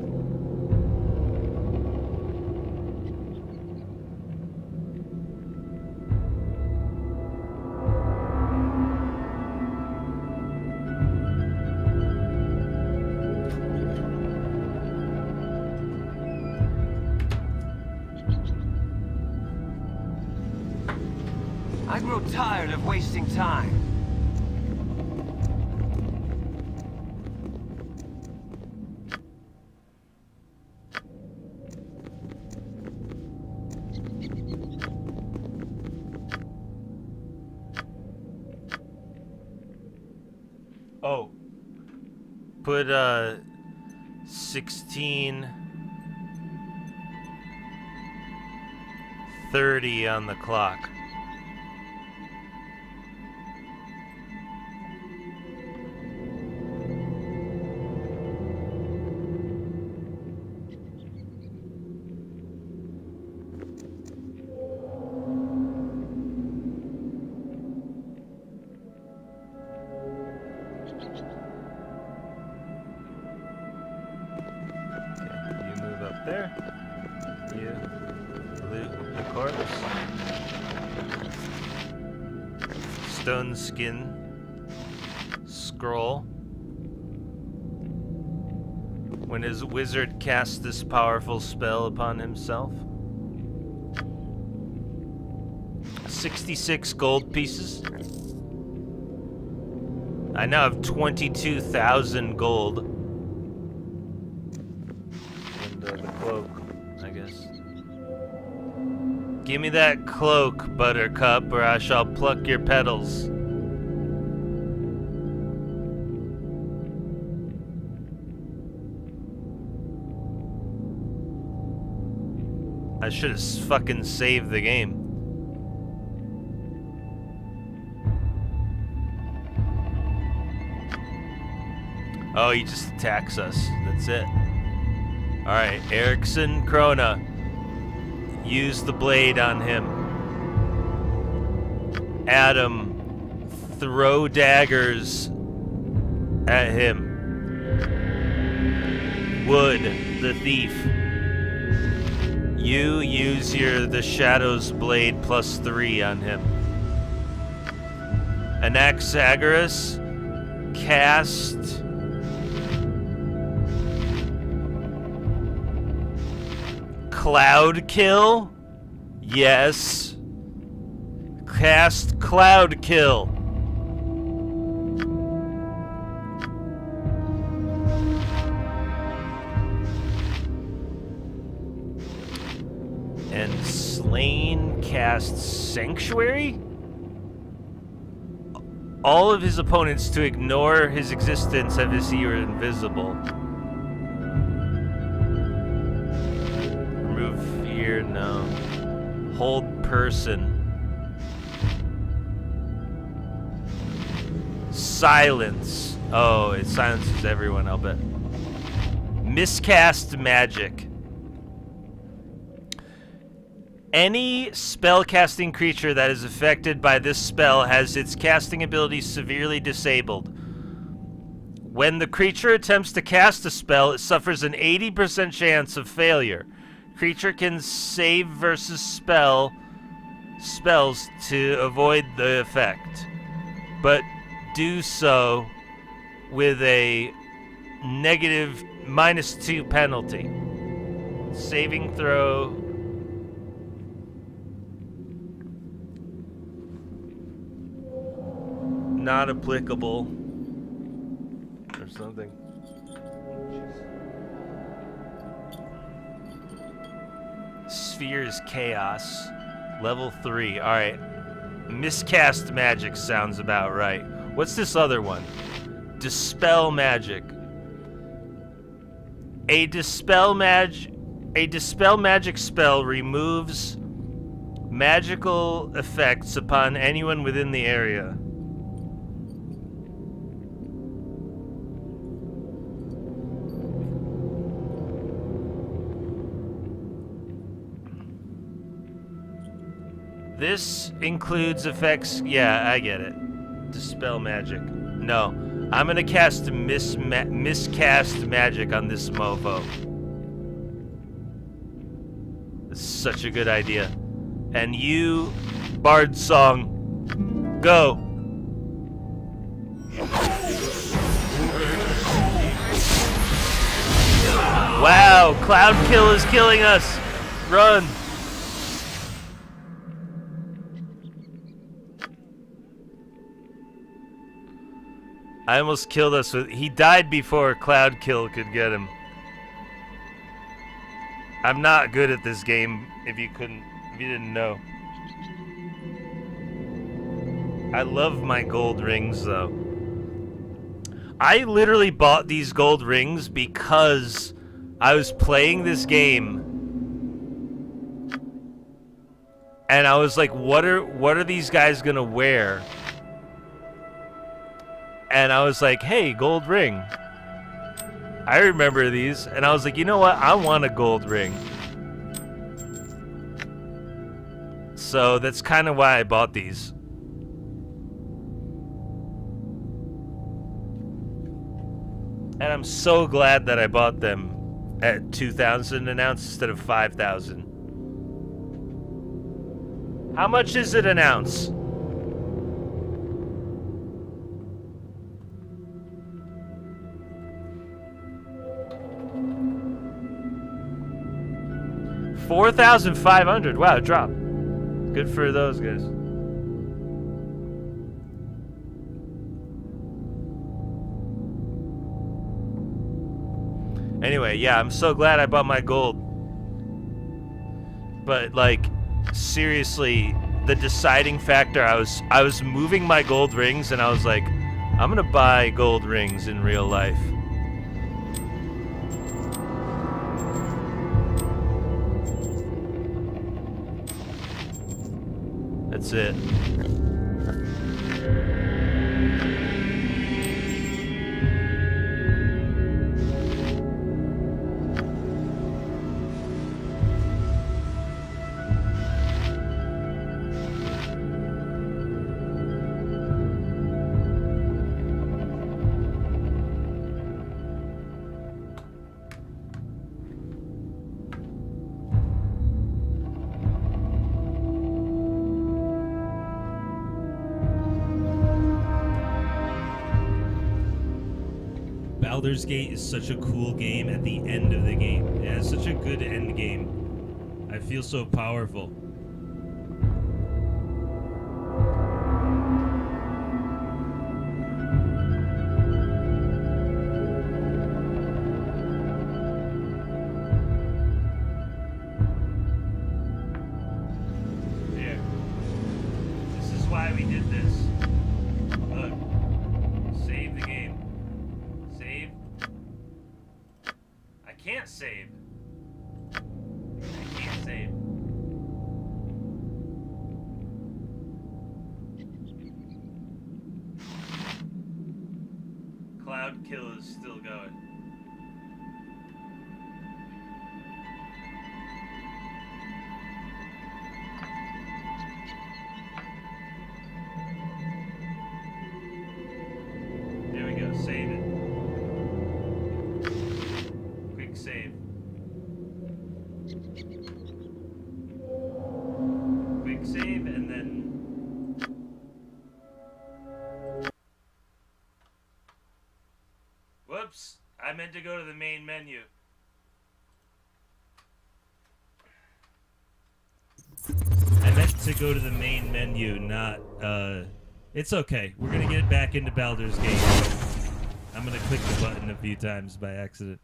I grow tired of wasting time.
Oh. Put 16:30 on the clock. There. You loot the corpse. Stone skin. Scroll. When his wizard casts this powerful spell upon himself. 66 gold pieces. I now have 22,000 gold. The cloak, I guess. Give me that cloak, Buttercup, or I shall pluck your petals. I should have fucking saved the game. Oh, he just attacks us. That's it. Alright, Erickson Krona. Use the blade on him. Adam, throw daggers at him. Wood, the thief. You use the Shadow's blade +3 on him. Anaxagoras, cast Cloud Kill? Yes. Cast Cloud Kill. And Slain casts Sanctuary? All of his opponents to ignore his existence as he were invisible. Remove fear, no. Hold person. Silence. Oh, it silences everyone, I'll bet. Miscast magic. Any spellcasting creature that is affected by this spell has its casting ability severely disabled. When the creature attempts to cast a spell, it suffers an 80% chance of failure. Creature can save versus spells to avoid the effect, but do so with a negative -2 penalty. Saving throw. Not applicable. Or something. Sphere is chaos. Level 3. Alright. Miscast magic sounds about right. What's this other one? Dispel magic. A dispel magic spell removes magical effects upon anyone within the area. This includes effects. Yeah, I get it. Dispel magic. No, I'm gonna cast miscast magic on this mofo. It's such a good idea. And you, Bard Song, go. Wow, Cloud Kill is killing us. Run. I almost killed us with... He died before Cloud Kill could get him. I'm not good at this game, if you didn't know. I love my gold rings, though. I literally bought these gold rings because I was playing this game. And I was like, what are these guys gonna wear? And I was like, hey, gold ring. I remember these. And I was like, you know what? I want a gold ring. So that's kind of why I bought these. And I'm so glad that I bought them at 2,000 an ounce instead of 5,000. How much is it an ounce? $4,500. Wow, drop. Good for those guys. Anyway, yeah, I'm so glad I bought my gold. But like, seriously, the deciding factor, I was moving my gold rings and I was like, I'm gonna buy gold rings in real life. That's it.
Baldur's Gate is such a cool game at the end of the game. It has such a good end game. I feel so powerful. can't save. I can't save. Cloud kill is still going. There we go, save it. Quick save. Quick save and then... Whoops, I meant to go to the main menu. I meant to go to the main menu, not, It's okay. We're gonna get back into Baldur's Gate. I'm gonna click the button a few times by accident.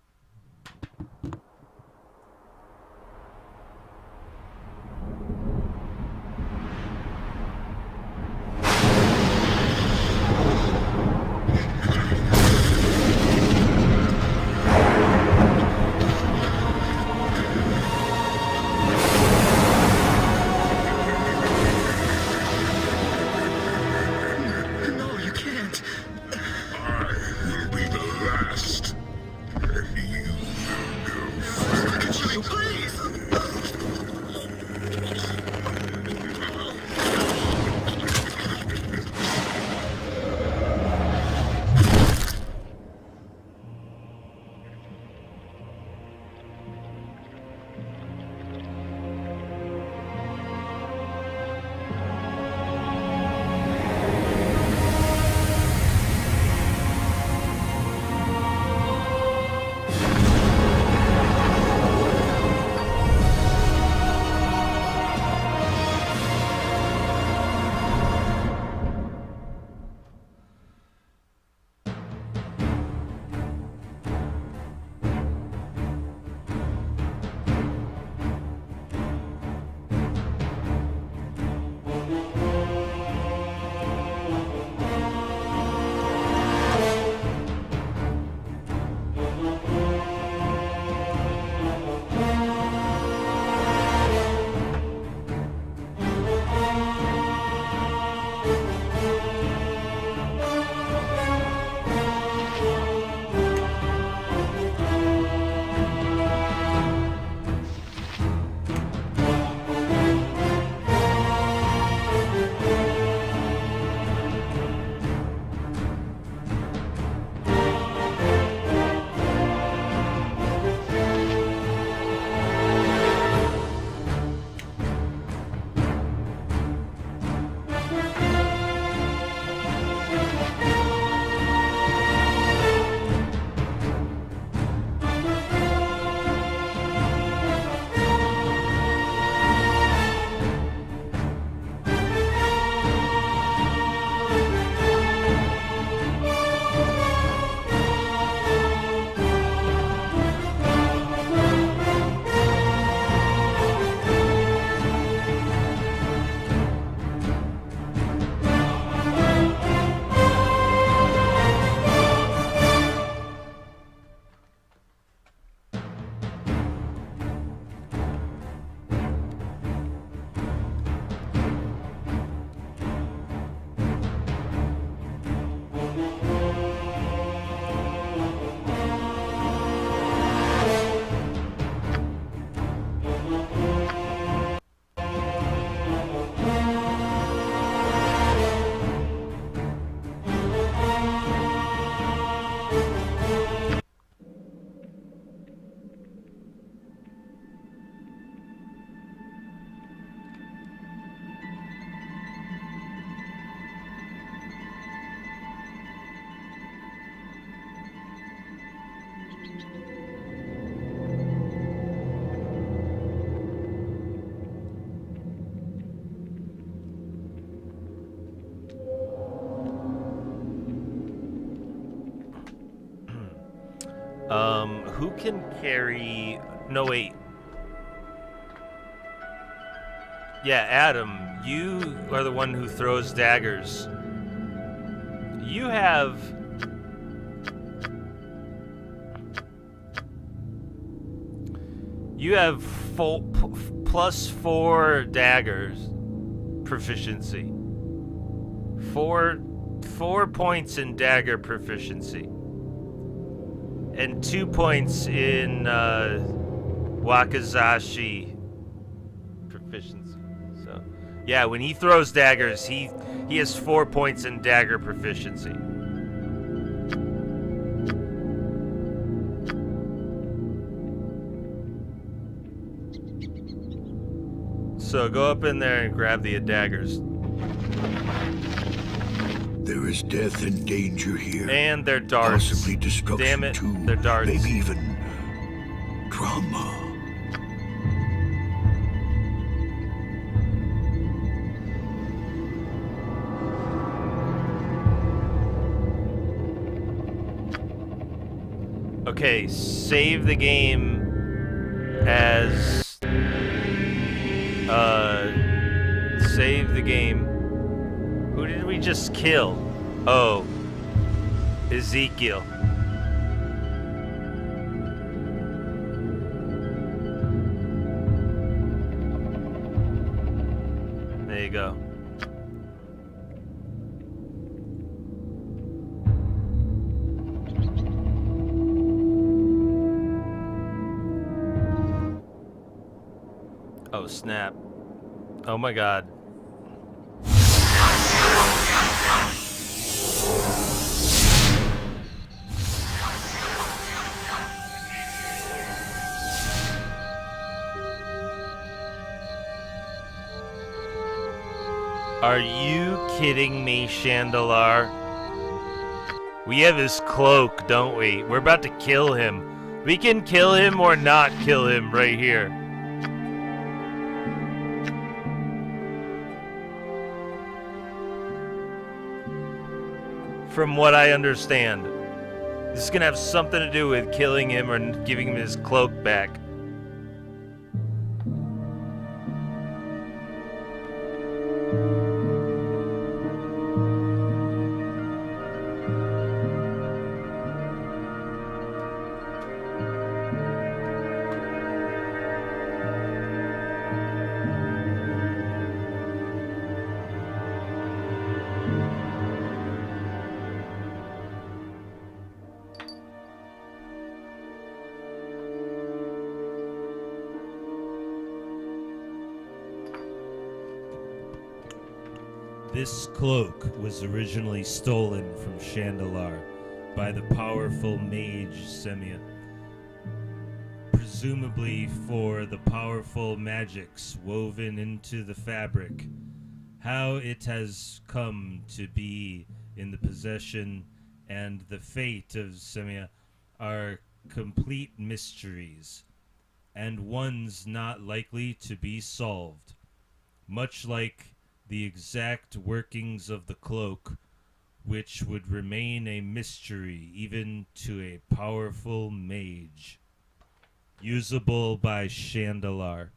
No, you can't. I will be the last. And you will go first. Look at you, please!
Who can carry... No, wait. Yeah, Adam, you are the one who throws daggers. You have... You have +4 daggers proficiency. 4 points in dagger proficiency. And 2 points in Wakizashi proficiency. So, yeah, when he throws daggers, he has 4 points in dagger proficiency. So go up in there and grab the daggers.
There is death and danger here.
And their darts.
Possibly destruction.
Damn it,
too.
their darts.
Maybe even trauma.
Okay, save the game as save the game. Who did we just kill? Oh, Ezekiel. There you go. Oh, snap. Oh my god. Are you kidding me, Chandalar? We have his cloak, don't we? We're about to kill him. We can kill him or not kill him right here. From what I understand, this is gonna have something to do with killing him or giving him his cloak back.
This cloak was originally stolen from Chandalar by the powerful mage Semia, presumably for the powerful magics woven into the fabric. How it has come to be in the possession and the fate of Semia are complete mysteries, and ones not likely to be solved, much like the exact workings of the cloak, which would remain a mystery even to a powerful mage. Usable by Chandalar.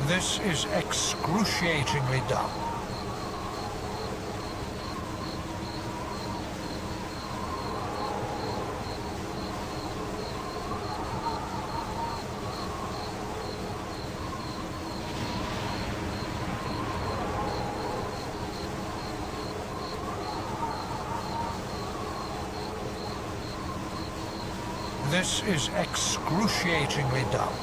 This is excruciatingly dumb. This is excruciatingly dumb.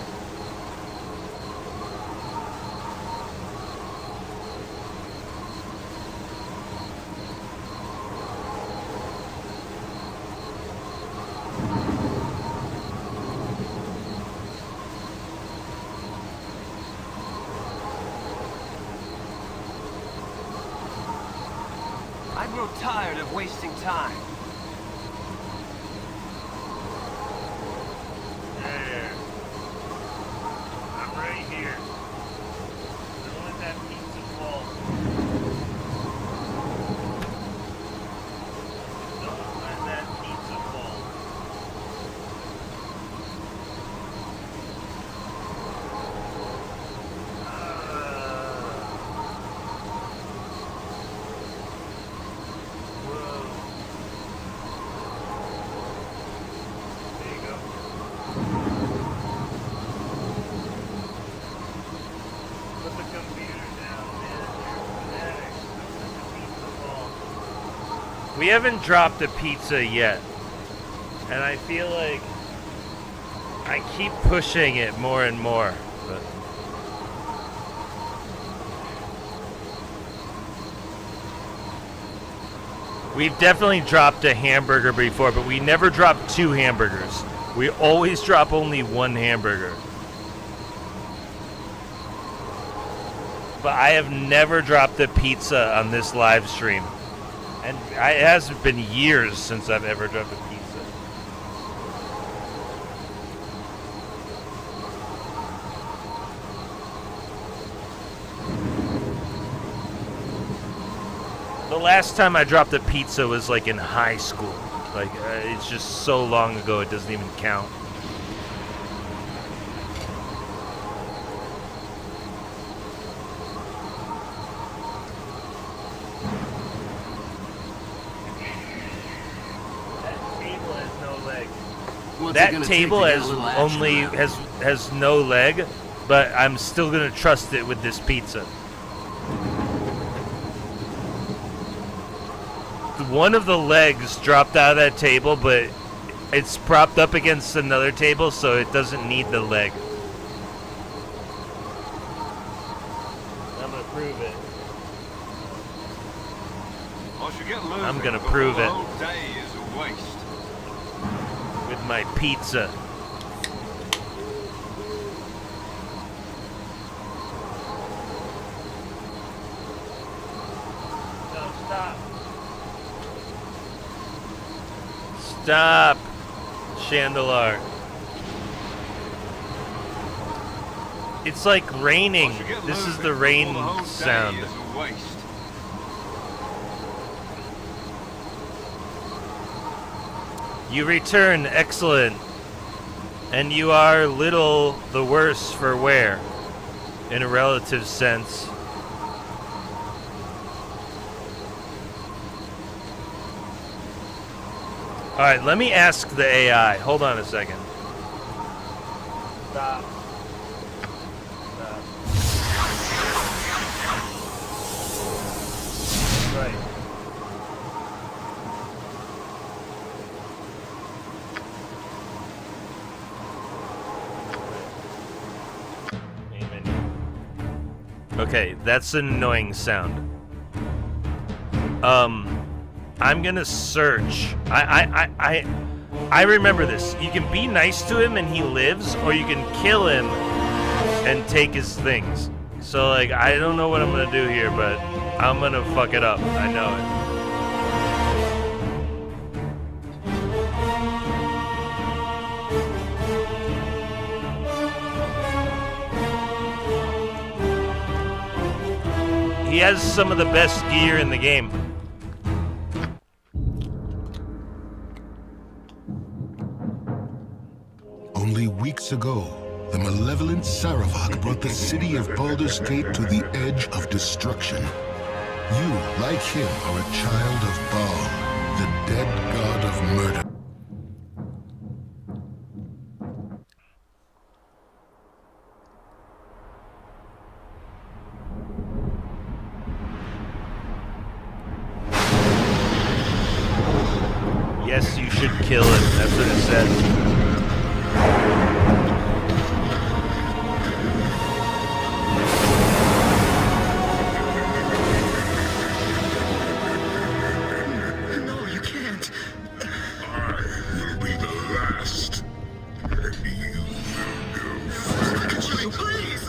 I grow tired of wasting time.
There. I'm right here. Don't let that pizza fall. Don't let that pizza fall. We haven't dropped a pizza yet, and I feel like I keep pushing it more and more. But we've definitely dropped a hamburger before, but we never dropped 2 hamburgers. We always drop only 1 hamburger. But I have never dropped a pizza on this live stream. And it has been years since I've ever dropped a pizza. The last time I dropped a pizza was like in high school. Like, it's just so long ago it doesn't even count. That table has no leg, but I'm still gonna trust it with this pizza. One of the legs dropped out of that table, but it's propped up against another table, so it doesn't need the leg. I'm gonna prove it. I'm gonna prove it. With my pizza. No, stop. Stop, Chandelar. It's like raining. This is the rain sound. You return, excellent. And you are little the worse for wear, in a relative sense. Alright, let me ask the AI. Hold on a second. Stop. Right. Okay, that's an annoying sound. I'm gonna search. I remember this. You can be nice to him and he lives, or you can kill him and take his things. So, like, I don't know what I'm gonna do here, but I'm gonna fuck it up. I know it. He has some of the best gear in the game.
Only weeks ago, the malevolent Saravak brought the city of Baldur's Gate to the edge of destruction. You, like him, are a child of Baal, the dead god of murder.
Yes, you should kill him. That's what it says.
No, you can't. I will be the last. And you will go first. Please!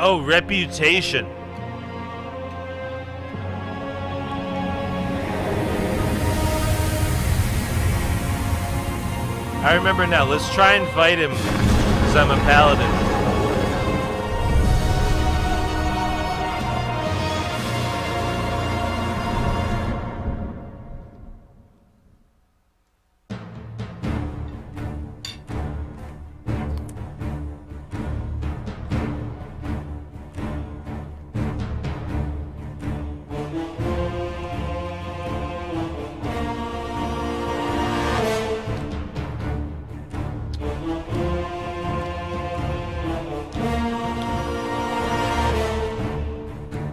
Oh, reputation. I remember now. Let's try and fight him, because I'm a paladin.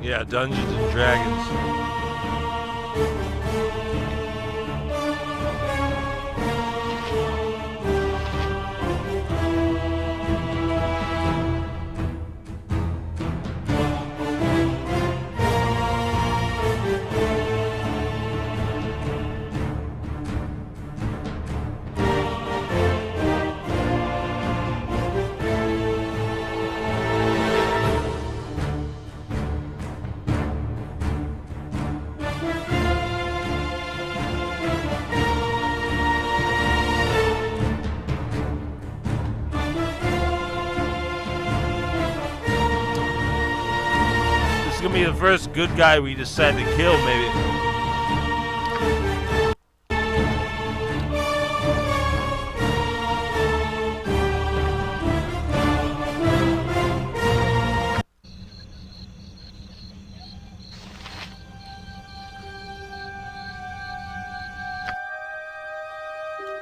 Yeah, Dungeons and Dragons. Be the first good guy we decide to kill, maybe.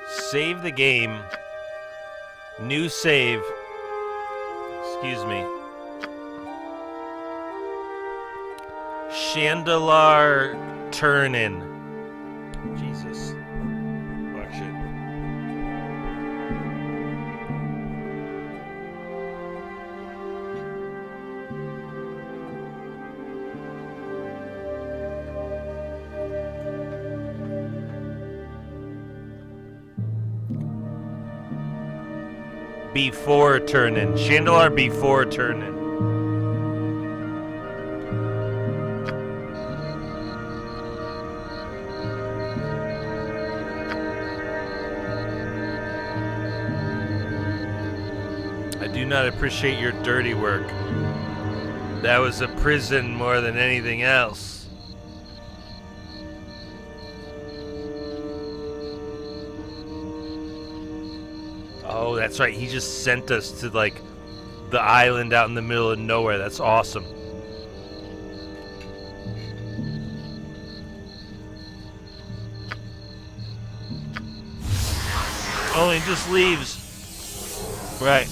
Save the game. New save. Excuse me. Chandelar Turnin. Jesus. Fuck shit. Before Turnin. Chandelar before Turnin. Do not appreciate your dirty work. That was a prison more than anything else. Oh, that's right. He just sent us to, like, the island out in the middle of nowhere. That's awesome. Oh, he just leaves. Right.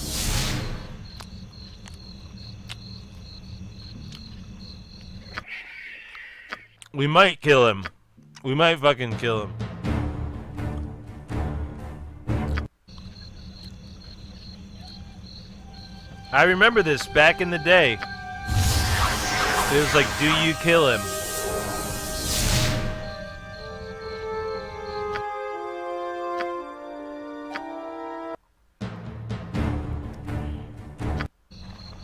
We might kill him. We might fucking kill him. I remember this back in the day. It was like, do you kill him?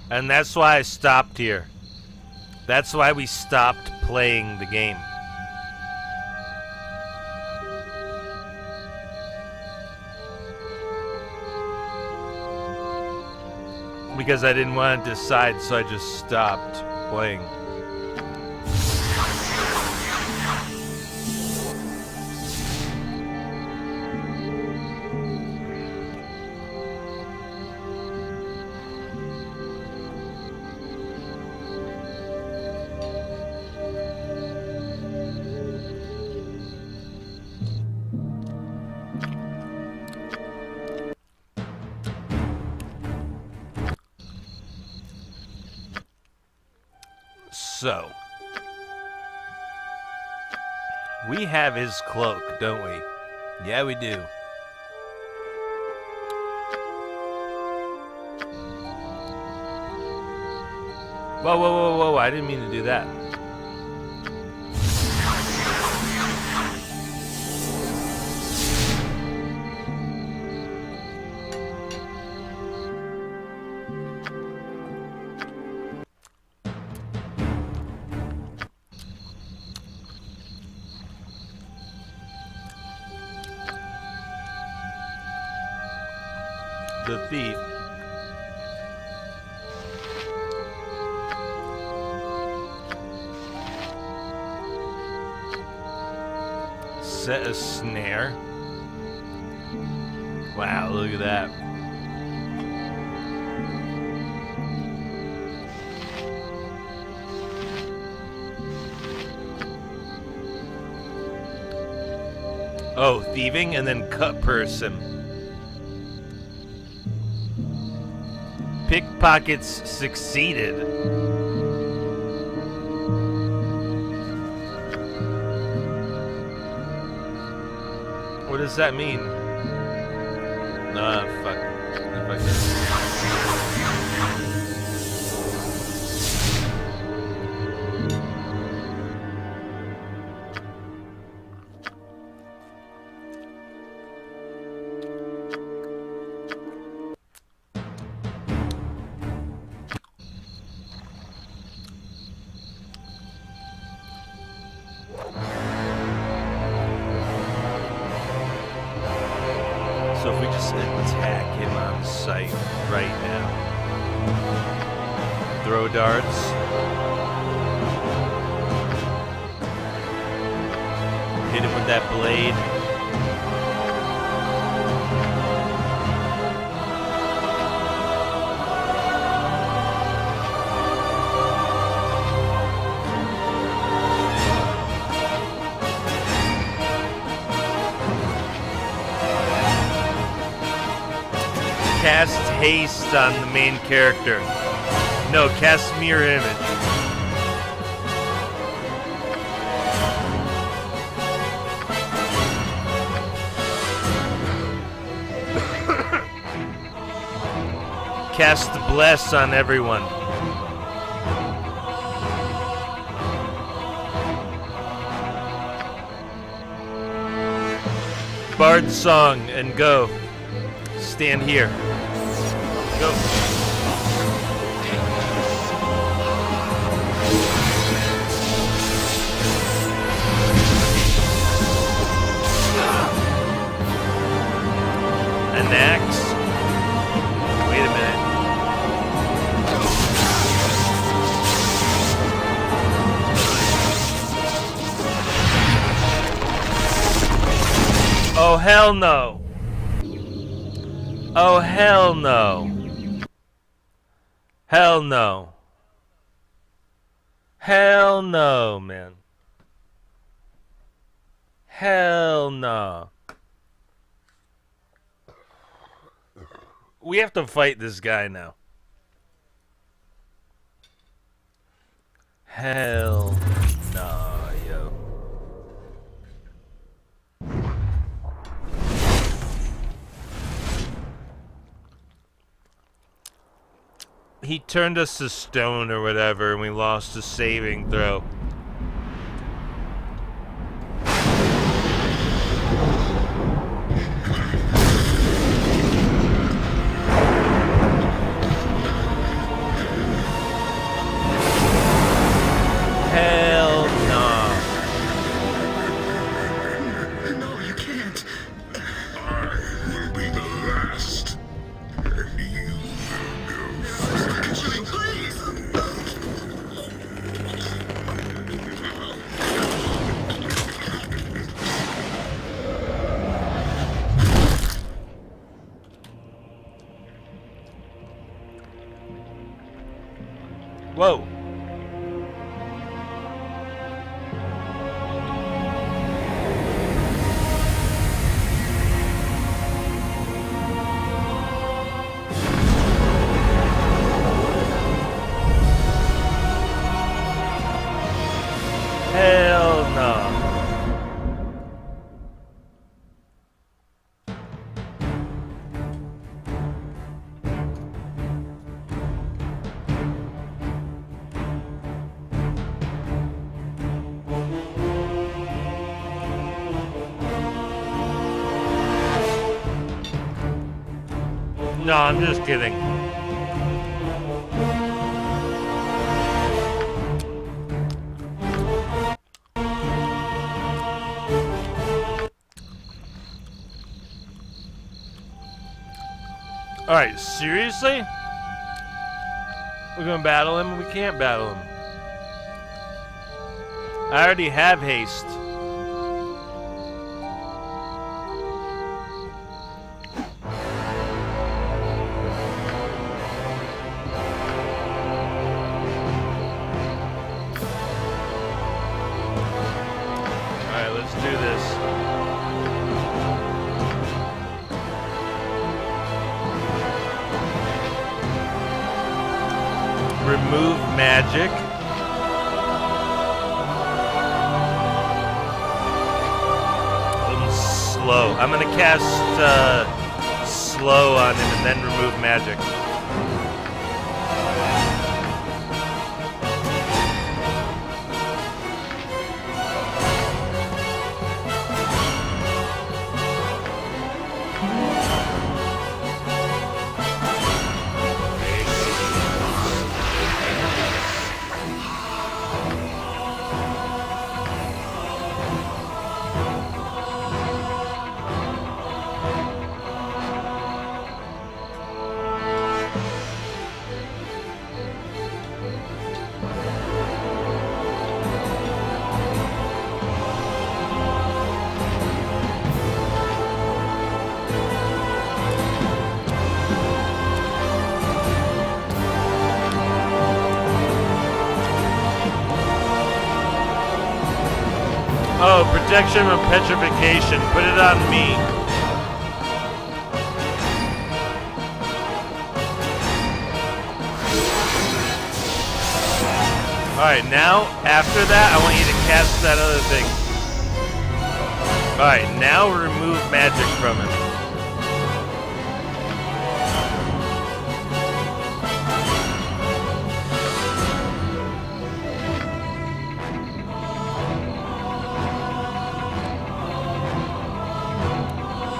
And that's why I stopped here. That's why we stopped playing the game. because I didn't want to decide, so I just stopped playing. So, we have his cloak, don't we? Yeah, we do. Whoa, whoa, whoa, whoa, I didn't mean to do that. The thief. Set a snare. Wow, look at that. Oh, thieving and then cut person. Pickpockets succeeded. What does that mean? Fuck. So if we just attack him on sight right now. Throw darts. Hit him with that blade. Cast haste on the main character. No, cast mirror image. Cast bless on everyone. Bard song and go. Stand here. Go. An axe? Wait a minute. Oh, hell no. Oh, hell no. Hell no. Hell no, man. Hell no. We have to fight this guy now. Hell no, yo. He turned us to stone or whatever, and we lost a saving throw. Hell no.
No, you can't. I will be the last, and you will go first.
Whoa. Hell no. No, I'm just kidding. Alright, seriously? We're gonna battle him? We can't battle him. I already have haste. Alright, let's do this. Remove magic. Slow. I'm gonna cast slow on him and then remove magic. Oh, protection from petrification. Put it on me. Alright, now, after that, I want you to cast that other thing. Alright, now remove magic from him.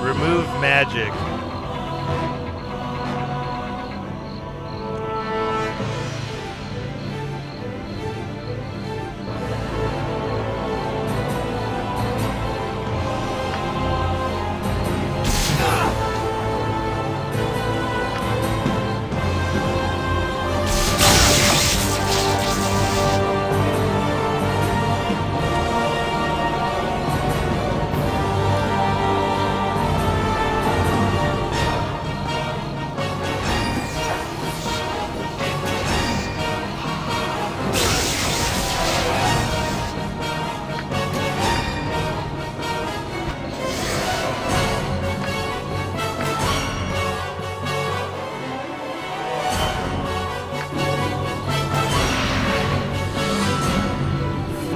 Remove magic.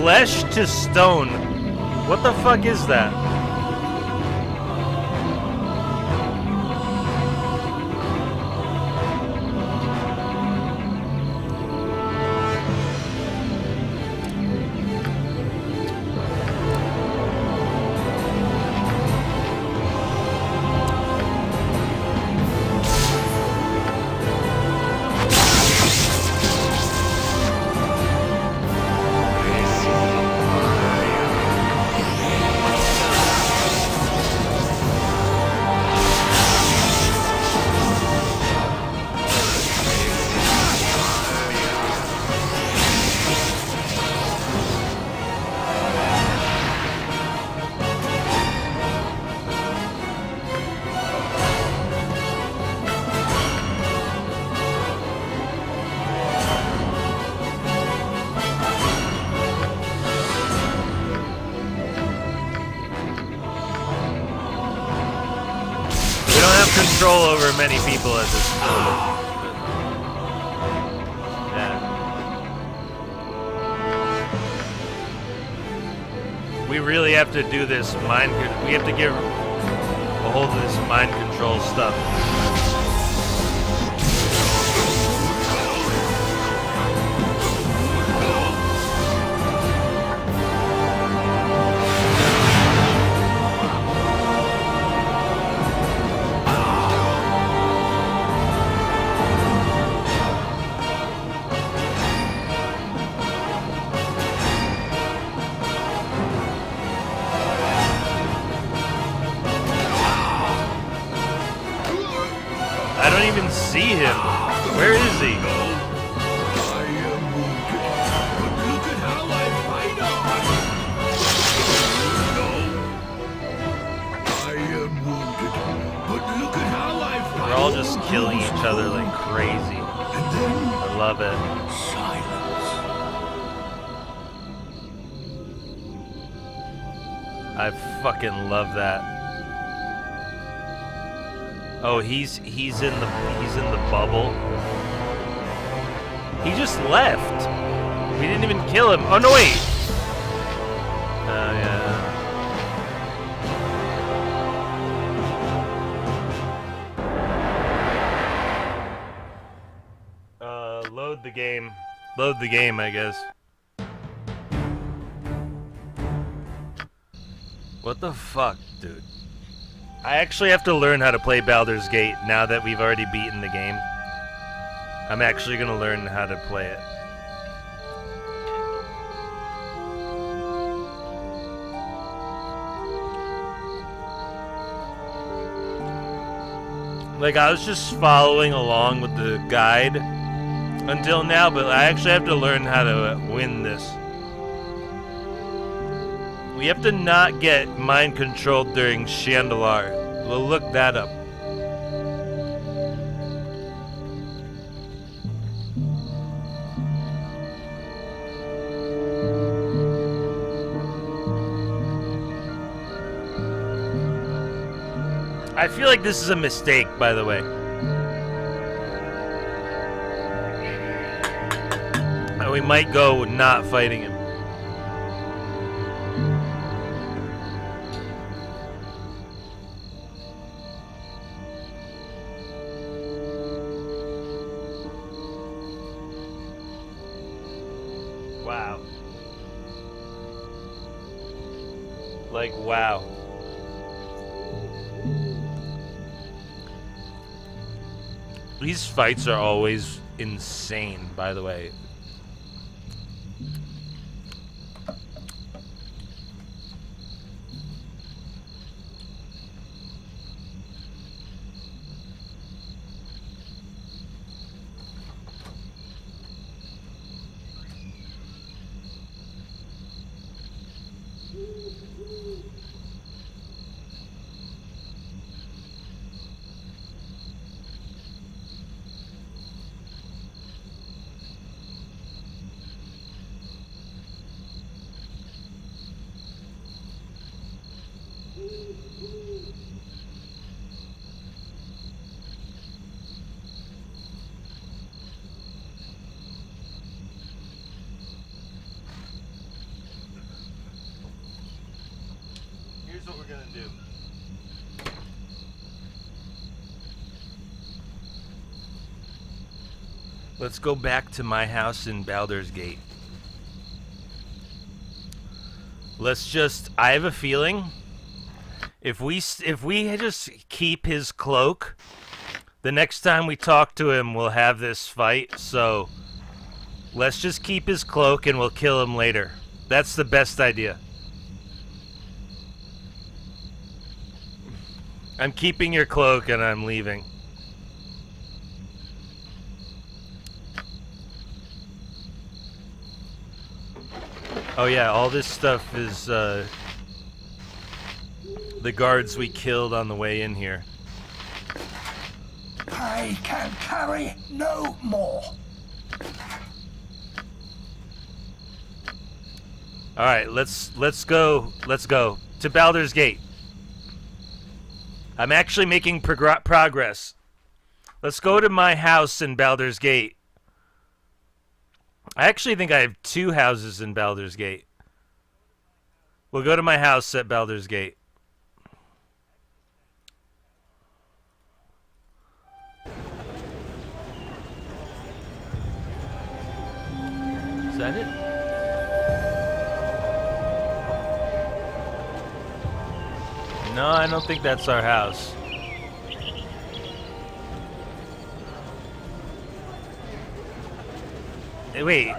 Flesh to stone. What the fuck is that? control over many people at this moment. Yeah. We really have to do this we have to get a hold of this mind control stuff. I don't even see him. Where is he? We're all just killing each other like crazy. I love it. I fucking love that. Oh, he's in the bubble. He just left. We didn't even kill him. Oh no, wait. Oh yeah. Load the game. Load the game, I guess. What the fuck, dude? I actually have to learn how to play Baldur's Gate now that we've already beaten the game. I'm actually gonna learn how to play it. Like, I was just following along with the guide until now, but I actually have to learn how to win this. We have to not get mind controlled during Chandelar. We'll look that up. I feel like this is a mistake, by the way. We might go not fighting him. Wow. Like, wow. These fights are always insane, by the way. Here's what we're gonna do. Let's go back to my house in Baldur's Gate. Let's just, I have a feeling if we just keep his cloak, the next time we talk to him we'll have this fight. So let's just keep his cloak and we'll kill him later. That's the best idea. I'm keeping your cloak and I'm leaving. Oh yeah, all this stuff is the guards we killed on the way in here.
I can carry no more.
All right, let's go to Baldur's Gate. I'm actually making progress. Let's go to my house in Baldur's Gate. I actually think I have 2 houses in Baldur's Gate. We'll go to my house at Baldur's Gate. Is that it? No, I don't think that's our house. Hey, wait.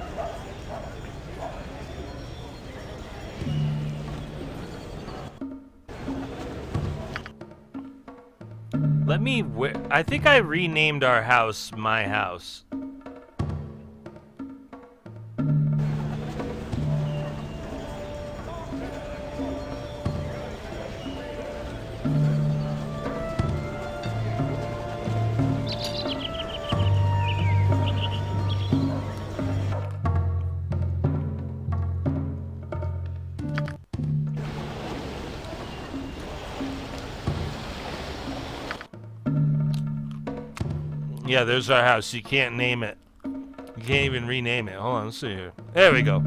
Let me... I think I renamed our house my house. Yeah, there's our house. You can't name it. You can't even rename it. Hold on, let's see here. There we go.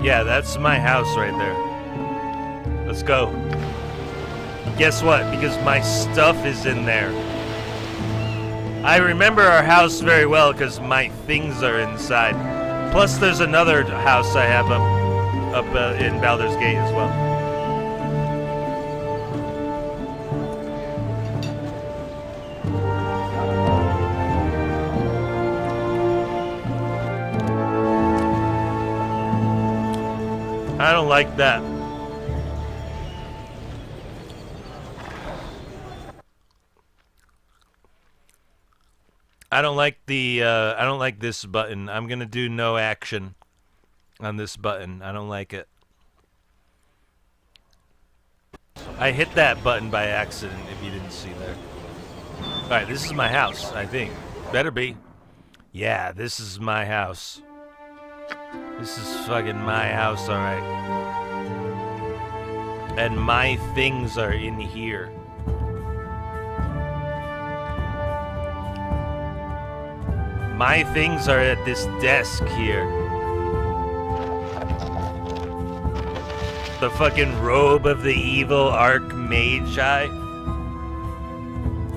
Yeah, that's my house right there. Let's go. Guess what? Because my stuff is in there. I remember our house very well because my things are inside. Plus, there's another house I have up in Baldur's Gate as well. I don't like that. I don't like the I don't like this button. I'm gonna do no action on this button. I don't like it. I hit that button by accident if you didn't see there. Alright, this is my house, I think. Better be. Yeah, this is my house. This is fucking my house, alright. And my things are in here. My things are at this desk here. The fucking robe of the evil Archmagi.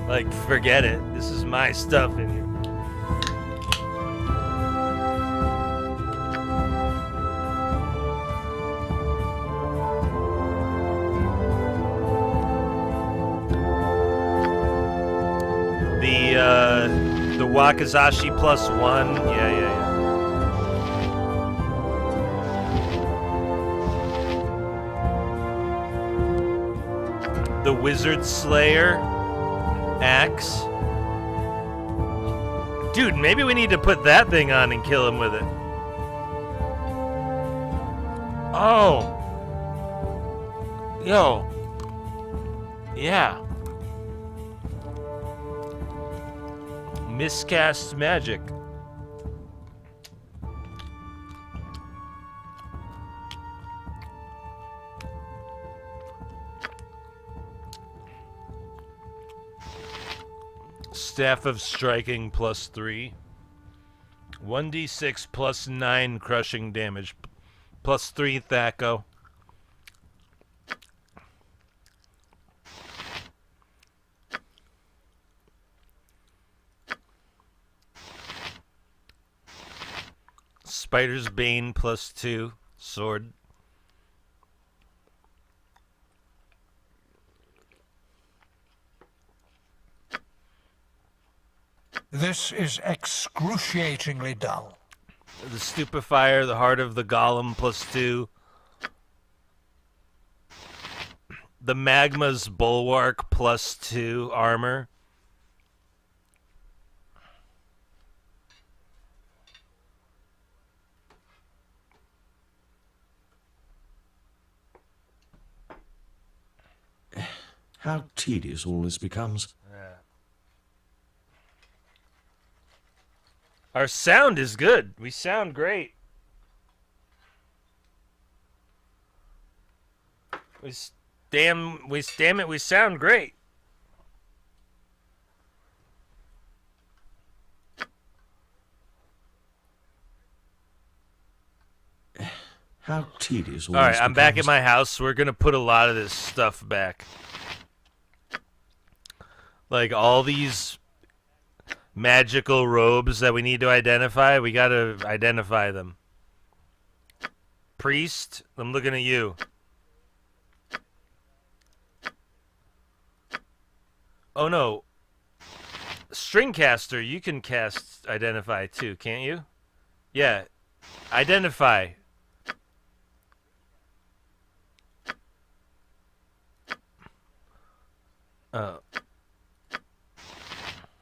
Like, forget it. This is my stuff in here. The Wakizashi +1. Yeah. The Wizard Slayer axe. Dude, maybe we need to put that thing on and kill him with it. Oh. Yo. Yeah. Miscast magic. Staff of Striking +3. 1d6 +9 crushing damage. +3 Thaco. Spider's Bane +2 sword.
This is excruciatingly dull.
The Stupefier, the Heart of the Golem +2. the Magma's Bulwark +2 armor.
How tedious all this becomes.
Our sound is good. We sound great. Damn it, we sound great.
How tedious all
All right,
this
I'm back at
becomes.
my house. We're gonna put a lot of this stuff back. Like all these magical robes that we need to identify, we gotta identify them. Priest, I'm looking at you. Oh no. Stringcaster, you can cast identify too, can't you? Yeah. Identify.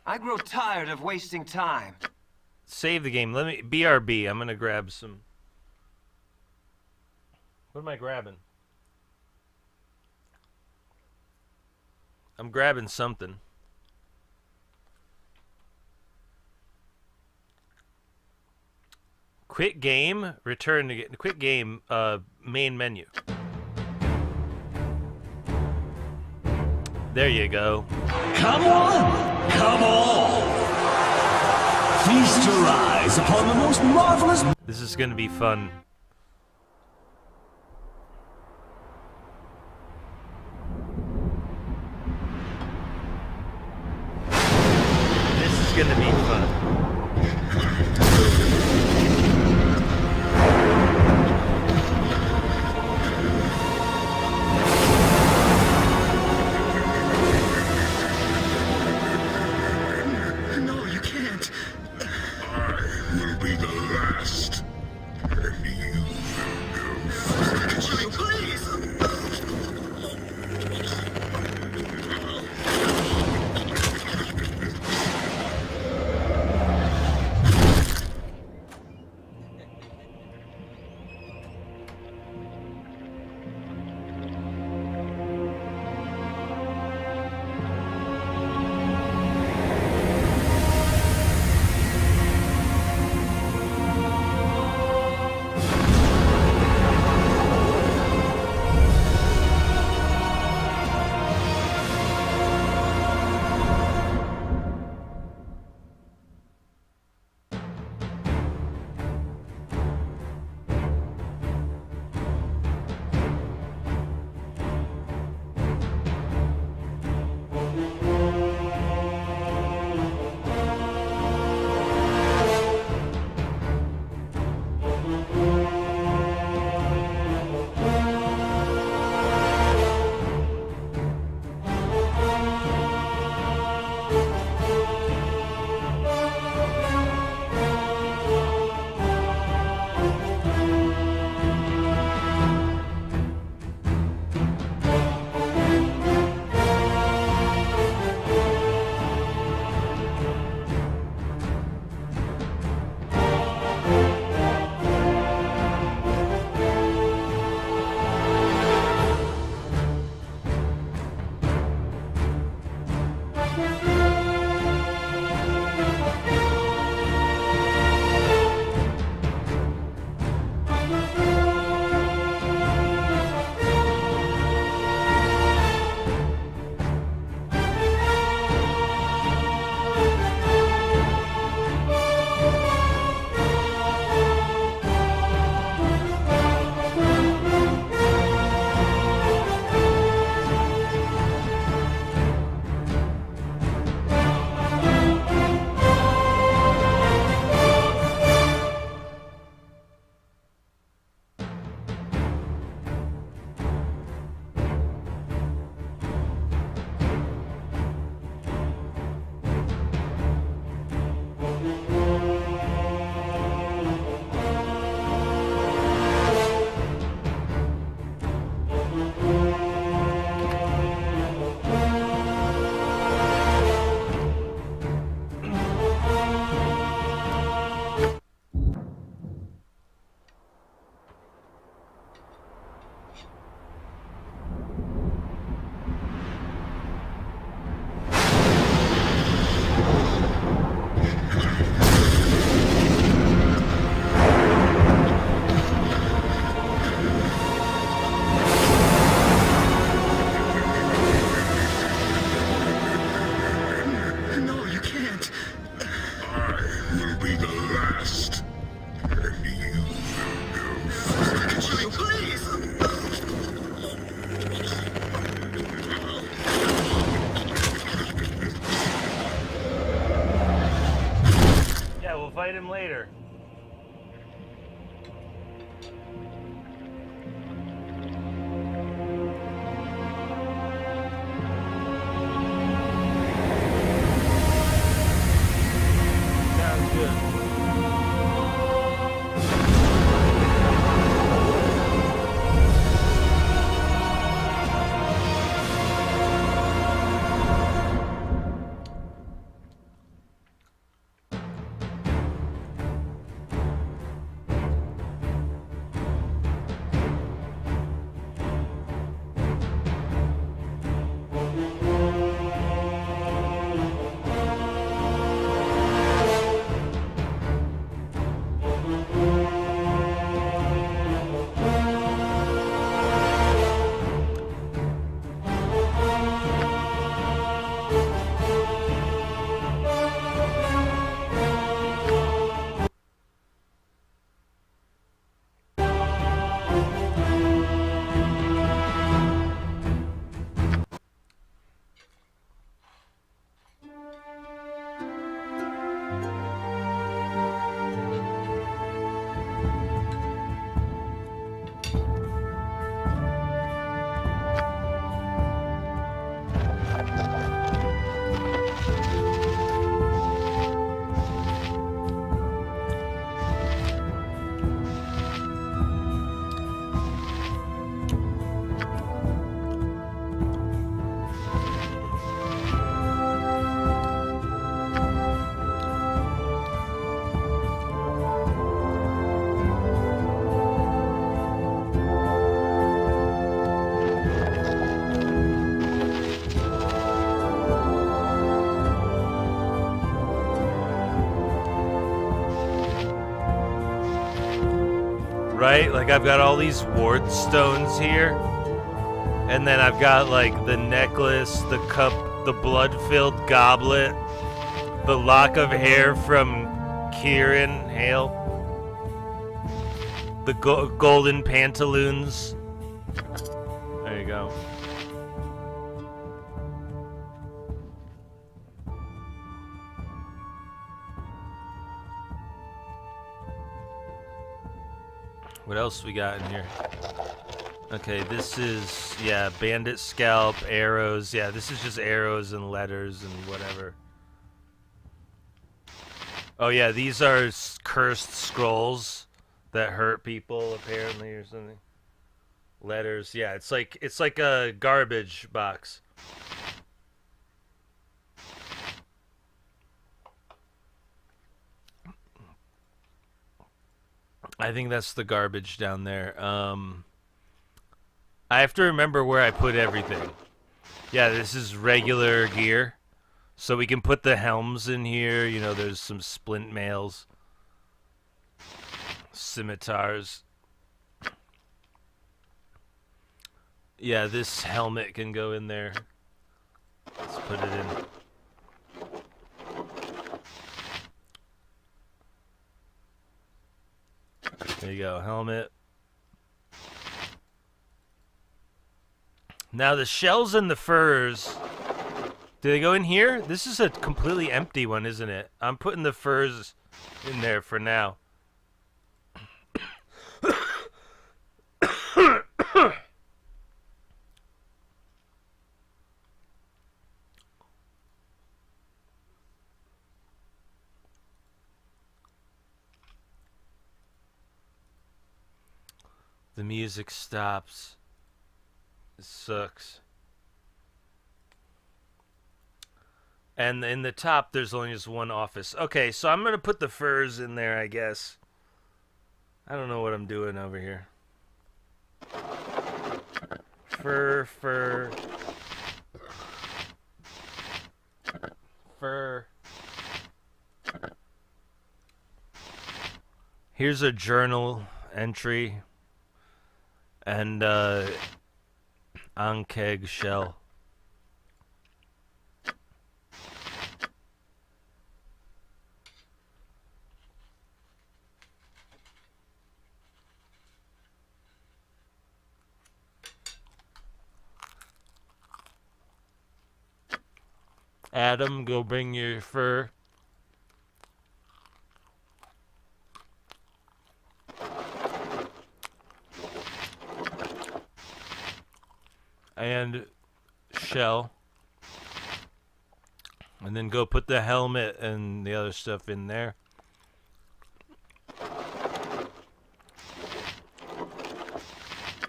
I grow tired of wasting time.
Save the game. Let me BRB. I'm gonna grab some. What am I grabbing? I'm grabbing something. Quit game. Return to get. Quit game. Main menu. There you go.
Come on! Come on! Feast your eyes upon the most marvelous...
This is gonna be fun. This is gonna be fun.
No, you can't. I will be the last. And you will go first. Jimmy, please!
fight him later. Sounds good. Right? Like I've got all these ward stones here. And then I've got like the necklace, the cup, the blood-filled goblet, the lock of hair from Kieran Hale, the golden pantaloons. There you go. What else we got in here? Okay, this is, yeah, bandit scalp, arrows. Yeah, this is just arrows and letters and whatever. Oh yeah, these are cursed scrolls that hurt people apparently or something. Letters, yeah, it's like a garbage box. I think that's the garbage down there. I have to remember where I put everything. Yeah, this is regular gear. So we can put the helms in here. You know, there's some splint mails. Scimitars. Yeah, this helmet can go in there. Let's put it in. There you go, helmet. Now the shells and the furs, do they go in here? This is a completely empty one, isn't it? I'm putting the furs in there for now. The music stops. It sucks. And in the top, there's only just one office. Okay, so I'm going to put the furs in there, I guess. I don't know what I'm doing over here. Fur. Here's a journal entry. And, Ankeg shell. Adam, go bring your fur. and shell. And then go put the helmet and the other stuff in there.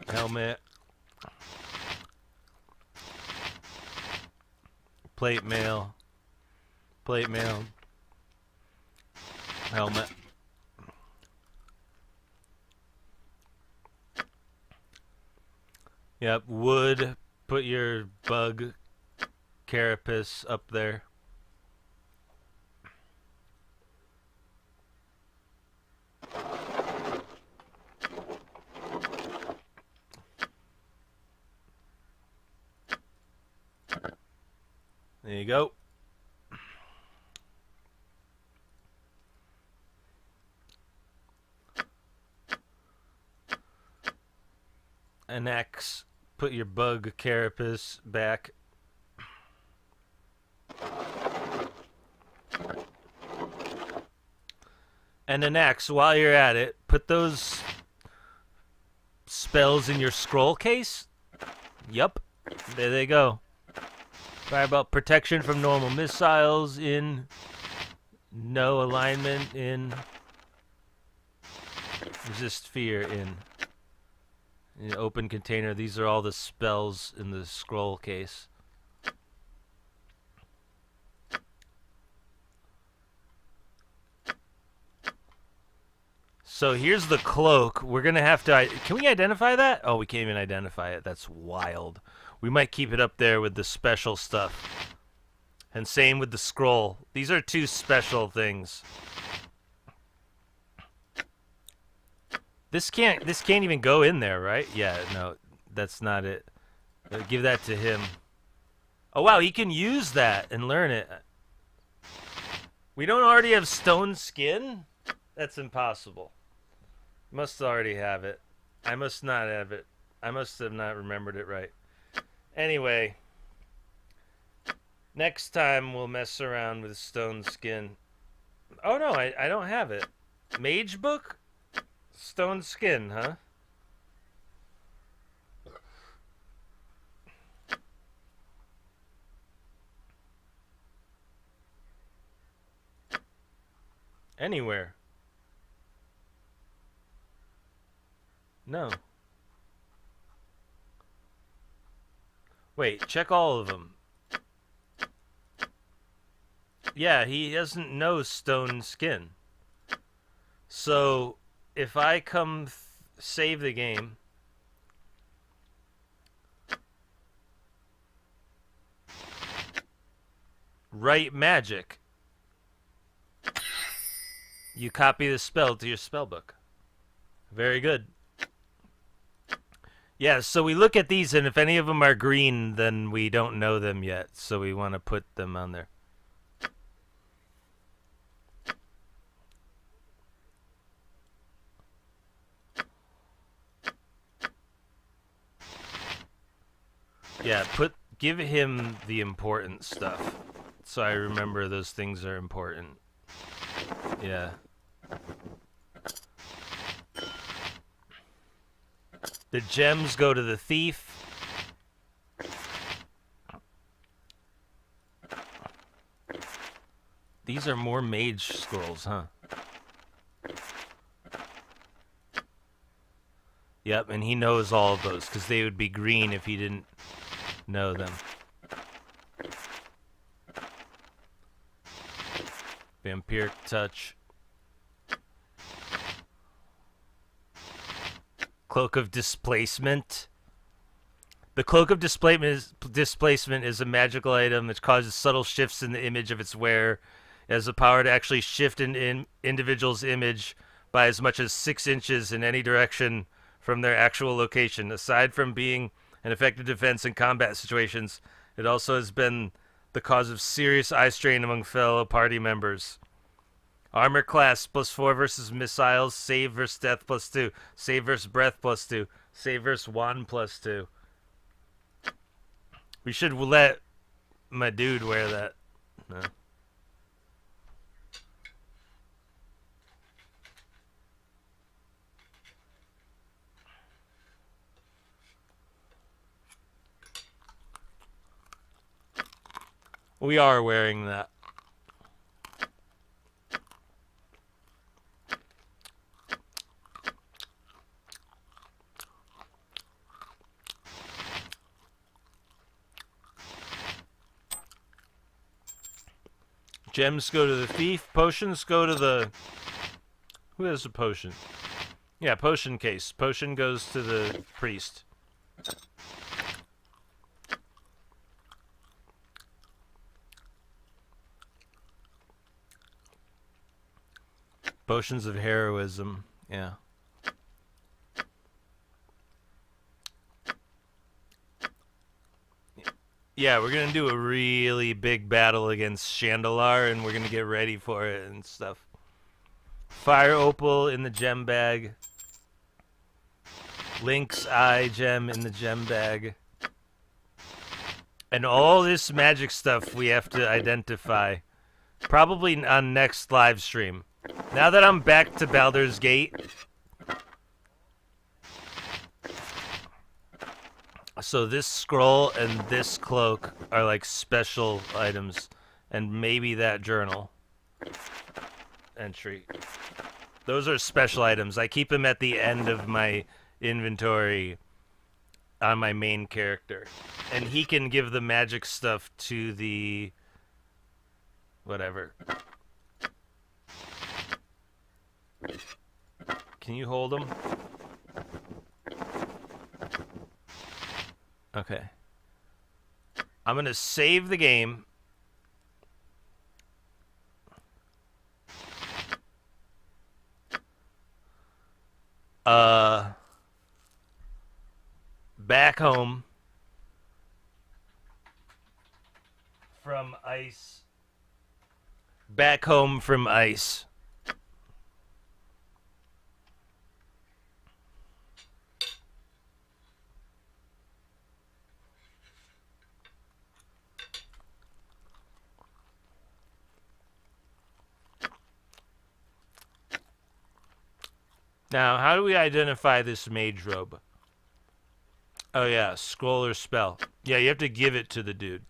Helmet. Plate mail. Plate mail. Helmet. Yep, wood. Put your bug carapace up there. There you go. An X. Put your bug carapace back. And an X, while you're at it, put those spells in your scroll case. Yup. There they go. Fireball protection from normal missiles in. No alignment in. Resist fear in. Open container. These are all the spells in the scroll case. So here's the cloak. We're going to have to... Can we identify that? Oh, we can't even identify it. That's wild. We might keep it up there with the special stuff. And same with the scroll. These are two special things. This can't even go in there, right? Yeah, no, that's not it. Give that to him. Oh wow, he can use that and learn it. We don't already have stone skin? That's impossible. Must already have it. I must not have it. I must have not remembered it right. Anyway, next time we'll mess around with stone skin. Oh no, I don't have it. Mage book? Stone skin, huh? Anywhere. No. Wait, check all of them. Yeah, he doesn't know stone skin. So... if I come save the game, write magic, you copy the spell to your spellbook. Very good. Yeah, so we look at these, and if any of them are green, then we don't know them yet, so we want to put them on there. Yeah, give him the important stuff, so I remember those things are important. Yeah. The gems go to the thief. These are more mage scrolls, huh? Yep, and he knows all of those, because they would be green if he didn't know them. Vampiric touch. Cloak of displacement. The cloak of displacement is a magical item that causes subtle shifts in the image of its wearer. It has the power to actually shift an individual's image by as much as 6 inches in any direction from their actual location. Aside from being an effective defense in combat situations, it also has been the cause of serious eye strain among fellow party members. Armor class +4 versus missiles, save versus death +2, save versus breath +2, save versus wand +2. We should let my dude wear that. No. We are wearing that. Gems go to the thief. Potions go to the... Who has a potion? Yeah, potion case. Potion goes to the priest. Potions of heroism. Yeah. Yeah, we're gonna do a really big battle against Chandelar, and we're gonna get ready for it and stuff. Fire opal in the gem bag. Link's eye gem in the gem bag. And all this magic stuff we have to identify. Probably on next live stream. Now that I'm back to Baldur's Gate, so this scroll and this cloak are like special items, and maybe that journal entry. Those are special items. I keep them at the end of my inventory on my main character, and he can give the magic stuff to the whatever. Can you hold them? Okay. I'm gonna save the game. Back home from ice. Back home from ice. Now, how do we identify this mage robe? Oh yeah, scroll or spell. Yeah, you have to give it to the dude.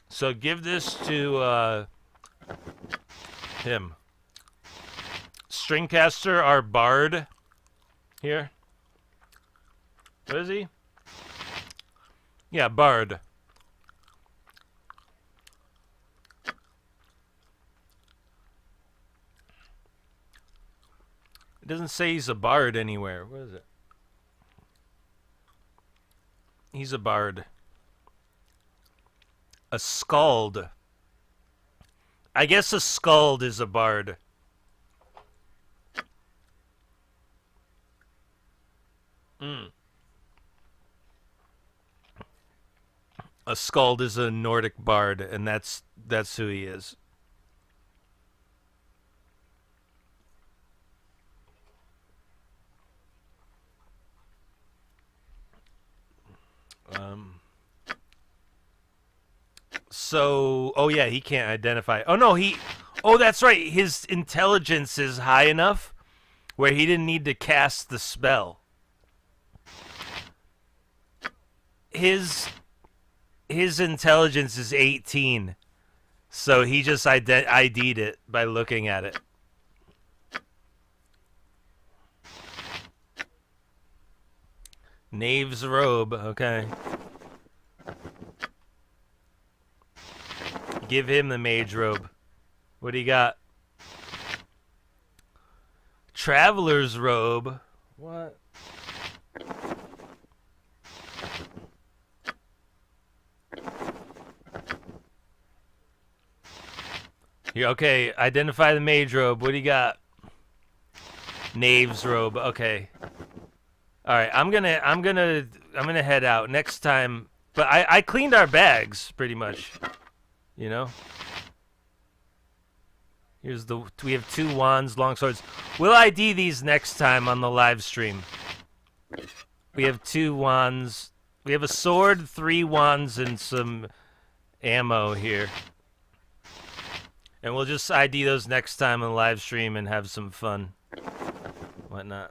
So give this to him. Stringcaster, our bard. Here. What is he? Yeah, bard. It doesn't say he's a bard anywhere. What is it? He's a bard. A skald. I guess a skald is a bard. A skald is a Nordic bard, and that's who he is. So, oh yeah, he can't identify. Oh no, oh that's right, his intelligence is high enough where he didn't need to cast the spell. His intelligence is 18, so he just ID'd it by looking at it. Knave's robe, okay. Give him the mage robe. What do you got? Traveler's robe. What? Yeah, okay, identify the mage robe. What do you got? Knave's robe. Okay. All right, I'm gonna head out next time. But I cleaned our bags pretty much. You know? We have 2 wands, long swords. We'll ID these next time on the live stream. We have 2 wands. We have a sword, 3 wands, and some ammo here. And we'll just ID those next time on the live stream and have some fun. Whatnot.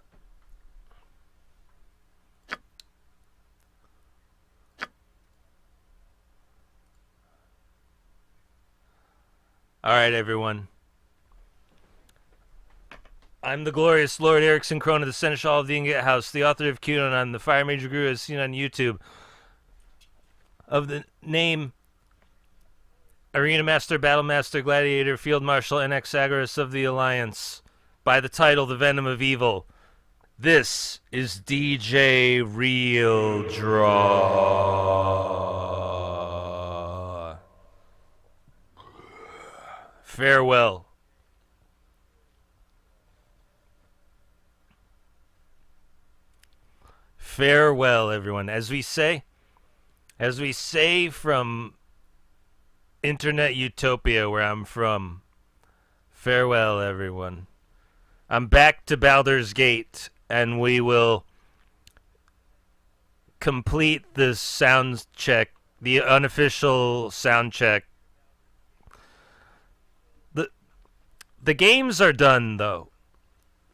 All right, everyone. I'm the glorious Lord Erickson Krona, the Seneschal of the Ingot House, the author of QAnon, the Fire Major Guru as seen on YouTube, of the name Arena Master, Battle Master, Gladiator, Field Marshal, and Exagoras of the Alliance, by the title The Venom of Evil. This is DJ Real Draw. Farewell. Farewell, everyone. As we say from Internet Utopia, where I'm from, farewell, everyone. I'm back to Baldur's Gate, and we will complete the sound check, the unofficial sound check. The games are done, though.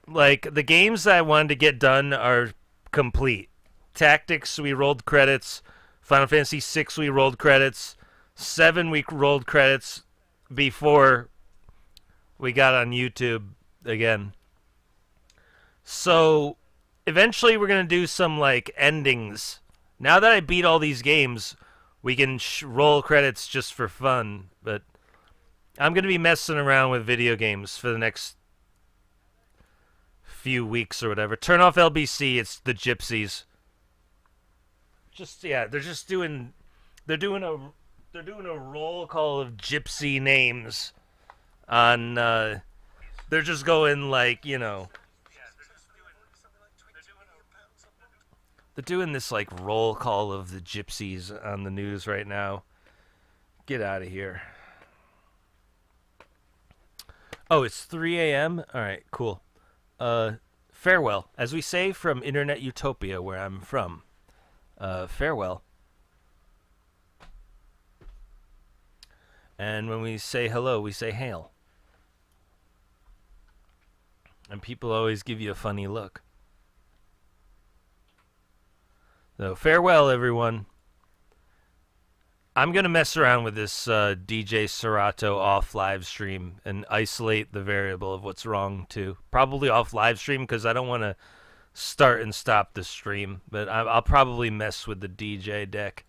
Like, the games that I wanted to get done are complete. Tactics, we rolled credits. Final Fantasy 6, we rolled credits. 7, we rolled credits before we got on YouTube again. So, eventually we're going to do some, like, endings. Now that I beat all these games, we can roll credits just for fun. But I'm going to be messing around with video games for the next few weeks or whatever. Turn off LBC, it's the Gypsies. They're doing a roll call of gypsy names on they're just going like, you know, they're doing this like roll call of the gypsies on the news right now. Get out of here. Oh, it's 3 a.m.? Alright, cool. Farewell. As we say from Internet Utopia, where I'm from. Farewell. And when we say hello, we say hail. And people always give you a funny look. So, farewell, everyone. I'm going to mess around with this DJ Serato off live stream and isolate the variable of what's wrong, too. Probably off live stream because I don't want to start and stop the stream. But I'll probably mess with the DJ deck.